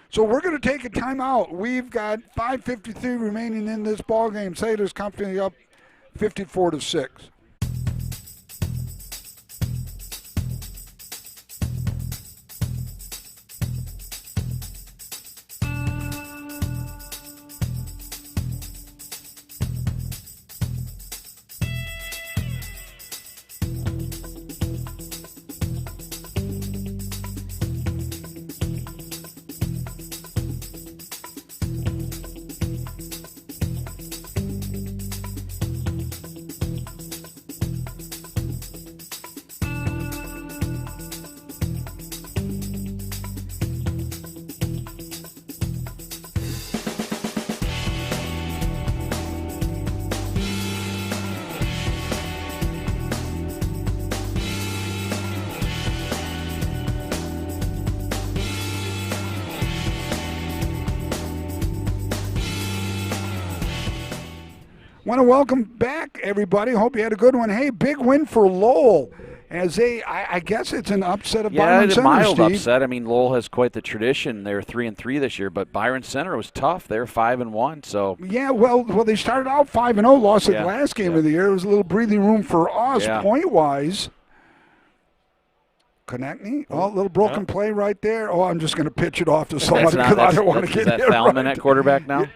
So we're going to take a timeout. We've got 5:53 remaining in this ball game. Sailors company up 54-6. Want to welcome back everybody. Hope you had a good one. Hey, big win for Lowell. As I guess it's an upset of Byron Center, a mild Steve. upset. I mean, Lowell has quite the tradition. They're 3-3 this year, but Byron Center was tough. They're 5-1. So yeah, well, they started out 5-0, lost the last game of the year. It was a little breathing room for us, point wise. Konechny, a little broken play right there. Oh, I'm just going to pitch it off to somebody because I don't want to get it. Is that Thalman at quarterback now?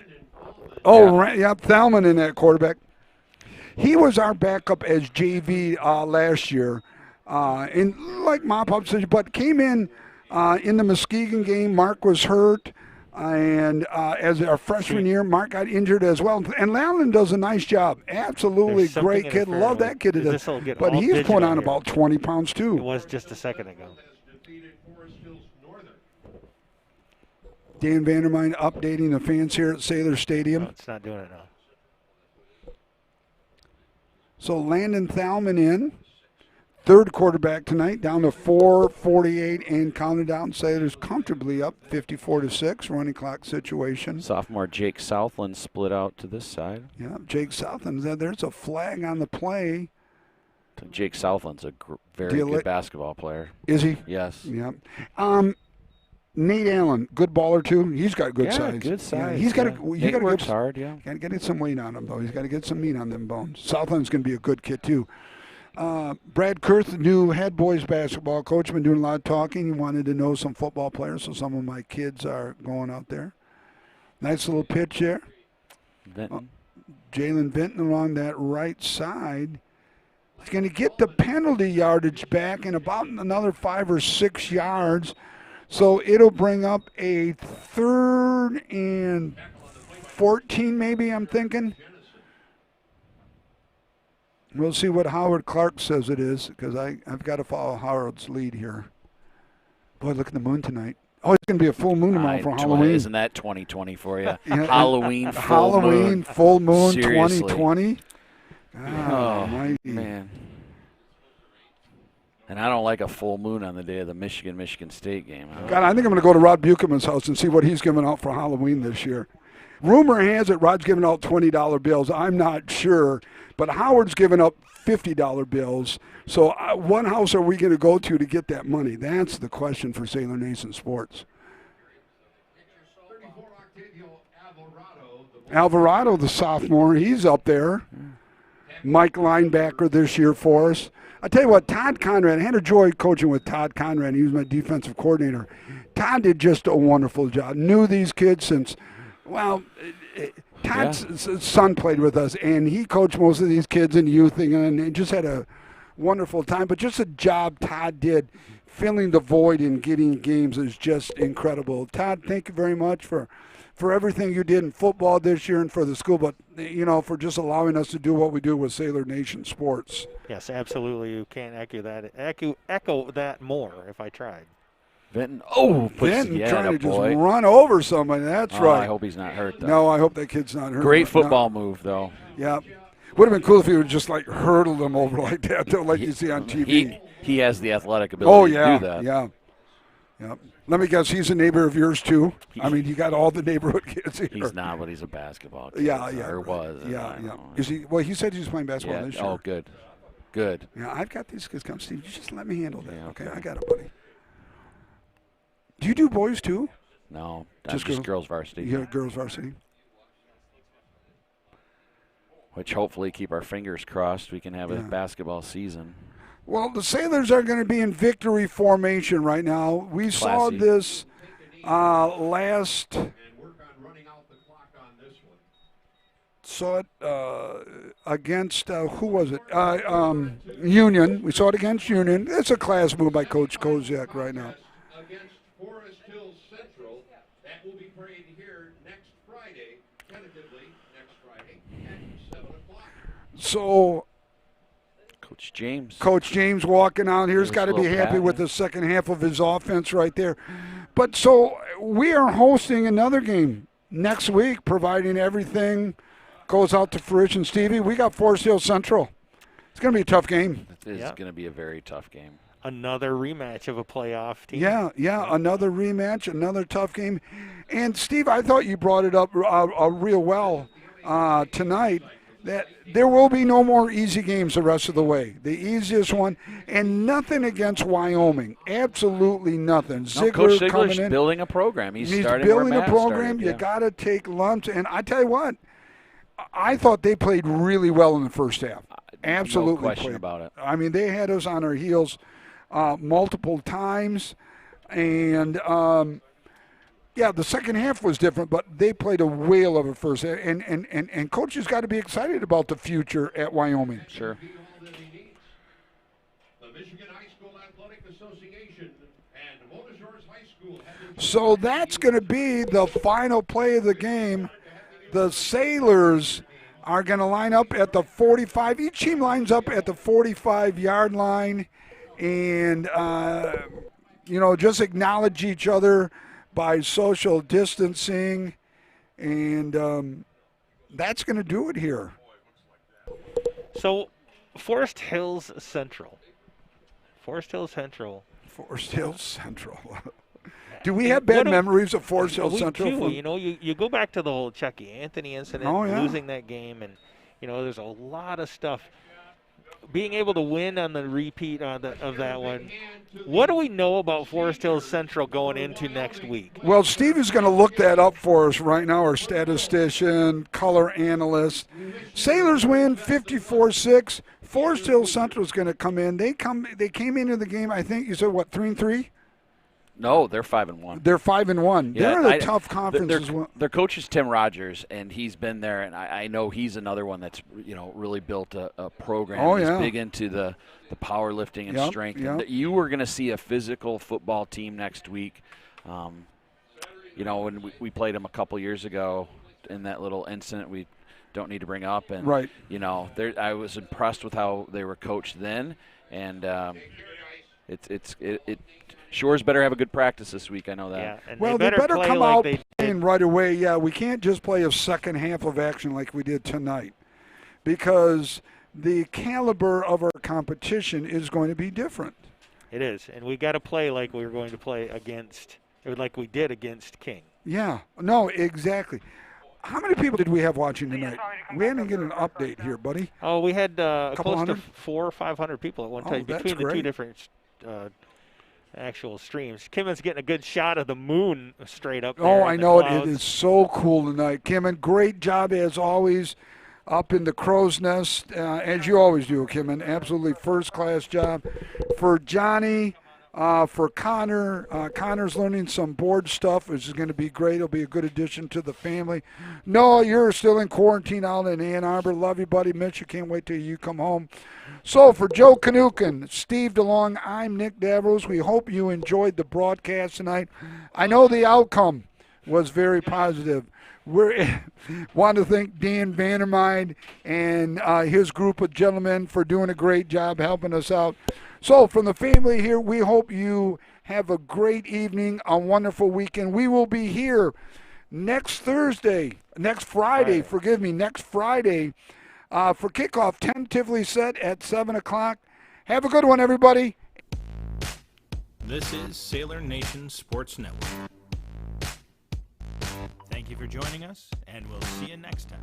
Thalman in that quarterback. He was our backup as JV last year, in like mop-up position, but came in the Muskegon game. Mark was hurt, and as our freshman year, Mark got injured as well. And Lallon does a nice job. Absolutely great kid. Love that kid. But he's put on about 20 pounds too. It was just a second ago. Dan Vandermine updating the fans here at Sailor Stadium. No, it's not doing it now. So Landon Thalman in. Third quarterback tonight, down to 4:48 and counted down. Sailors comfortably up 54-6, running clock situation. Sophomore Jake Southland split out to this side. Yeah, Jake Southland. There's a flag on the play. Jake Southland's a very good basketball player. Is he? Yes. Yeah. Nate Allen, good baller too. He's got good size. Good size. He's got he works hard. Yeah. Got to get some weight on him though. He's got to get some meat on them bones. Southland's going to be a good kid too. Brad Kurth, the new head boys basketball coach, been doing a lot of talking. He wanted to know some football players, so some of my kids are going out there. Nice little pitch there. Jalen Vinton along that right side. He's going to get the penalty yardage back in about another 5 or 6 yards. So it'll bring up a 3rd and 14 maybe, I'm thinking. We'll see what Howard Clark says it is, because I've got to follow Howard's lead here. Boy, look at the moon tonight. Oh, it's going to be a full moon tomorrow for Halloween. Isn't that 2020 for you? Halloween, full moon. Full moon, Seriously. 2020. Oh, man. And I don't like a full moon on the day of the Michigan State game. God, I think I'm going to go to Rod Buchaman's house and see what he's giving out for Halloween this year. Rumor has it Rod's giving out $20 bills. I'm not sure. But Howard's giving up $50 bills. So what house are we going to go to get that money? That's the question for Sailor Nation Sports. Alvarado, the sophomore, he's up there. Mike linebacker this year for us. I tell you what, Todd Conrad, I had a joy coaching with Todd Conrad. He was my defensive coordinator. Todd did just a wonderful job. Knew these kids since, Todd's son played with us, and he coached most of these kids in youth, and just had a wonderful time. But just a job Todd did, filling the void and getting games is just incredible. Todd, thank you very much for everything you did in football this year and for the school, but, for just allowing us to do what we do with Sailor Nation Sports. Yes, absolutely. You can't echo that more if I tried. Vinton, trying to just run over somebody. That's right. I hope he's not hurt, though. No, I hope that kid's not hurt. Great football move, though. Yeah. Would have been cool if he would just, hurdle them over like that, though, like you see on TV. He has the athletic ability to do that. Yeah. Let me guess, he's a neighbor of yours, too? You got all the neighborhood kids here. He's not, but he's a basketball kid. Yeah. Or was. Yeah. Is he? Well, he said he was playing basketball this year. Oh, good. Good. Yeah, I've got these kids. Come, Steve, you just let me handle that. Okay, I got it, buddy. Do you do boys, too? No, just girls varsity. Yeah, girls varsity. Which hopefully, keep our fingers crossed, we can have a basketball season. Well, the Sailors are going to be in victory formation right now. We saw this last. Saw it against who was it? Union. We saw it against Union. It's a class move by Coach Koziak right now. Against Forest Hills Central, that will be played here next Friday, tentatively next Friday at 7 o'clock. So. Coach James walking out here. He's got to be happy with the second half of his offense right there. But so we are hosting another game next week, providing everything goes out to fruition. Stevie, we got Forest Hill Central. It's going to be a tough game. It is going to be a very tough game. Another rematch of a playoff team. Yeah, another rematch, another tough game. And, Steve, I thought you brought it up real well tonight. that there will be no more easy games the rest of the way. The easiest one, and nothing against Wyoming. Absolutely nothing. Coach Ziegler coming Ziegler's in. building a program. He's starting building where a Matt program. started, You yeah. got to take lumps. And I tell you what, I thought they played really well in the first half. Absolutely. No question played. about it. I mean, they had us on our heels multiple times. And, yeah, the second half was different, but they played a whale of a first half. And coaches got to be excited about the future at Wyoming. Sure. The Michigan High School Athletic Association and Mona Shores High School. So that's going to be the final play of the game. The Sailors are going to line up at the 45. Each team lines up at the 45-yard line and, just acknowledge each other by social distancing, and that's going to do it here. So, Forest Hills Central. Forest Hills Central. Do we have bad memories of Forest Hills Central? We do. You go back to the whole Chucky Anthony incident, losing that game, and, there's a lot of stuff. Being able to win on the repeat of that one. What do we know about Forest Hills Central going into next week? Well, Steve is going to look that up for us right now, our statistician, color analyst. Sailors win 54-6. Forest Hills Central is going to come in. They came into the game, I think you said, 3-3? No, they're 5-1. They're 5-1. Yeah, they're in a tough conference as well. Their coach is Tim Rogers, and he's been there, and I know he's another one that's really built a program. Oh, he's yeah. big into the powerlifting and strength. Yep. And you were going to see a physical football team next week. When we played them a couple years ago in that little incident we don't need to bring up, and right. I was impressed with how they were coached then, and it Shores better have a good practice this week. I know that. Yeah, and well, they better come like out they playing right away. Yeah, we can't just play a second half of action like we did tonight, because the caliber of our competition is going to be different. It is, and we got to play like we were going to play like we did against King. Yeah, no, exactly. How many people did we have watching tonight? We didn't get an update here, buddy. Oh, we had close hundred? to 400 or 500 people at one time between the two different actual streams. Kimmon's getting a good shot of the moon straight up there. Oh, I know it. Clouds. It is so cool tonight. Kimmon, great job as always up in the crow's nest, as you always do, Kimmon. Absolutely first-class job. For Johnny, for Connor. Connor's learning some board stuff, which is going to be great. It'll be a good addition to the family. Noah, you're still in quarantine out in Ann Arbor. Love you, buddy. Mitch, you can't wait till you come home. So for Joe Kanukin, Steve DeLong, I'm Nick Davros. We hope you enjoyed the broadcast tonight. I know the outcome was very positive. We want to thank Dan Vandermeide and his group of gentlemen for doing a great job helping us out. So from the family here, we hope you have a great evening, a wonderful weekend. We will be here next Friday for kickoff, tentatively set at 7 o'clock. Have a good one, everybody. This is Sailor Nation Sports Network. Thank you for joining us, and we'll see you next time.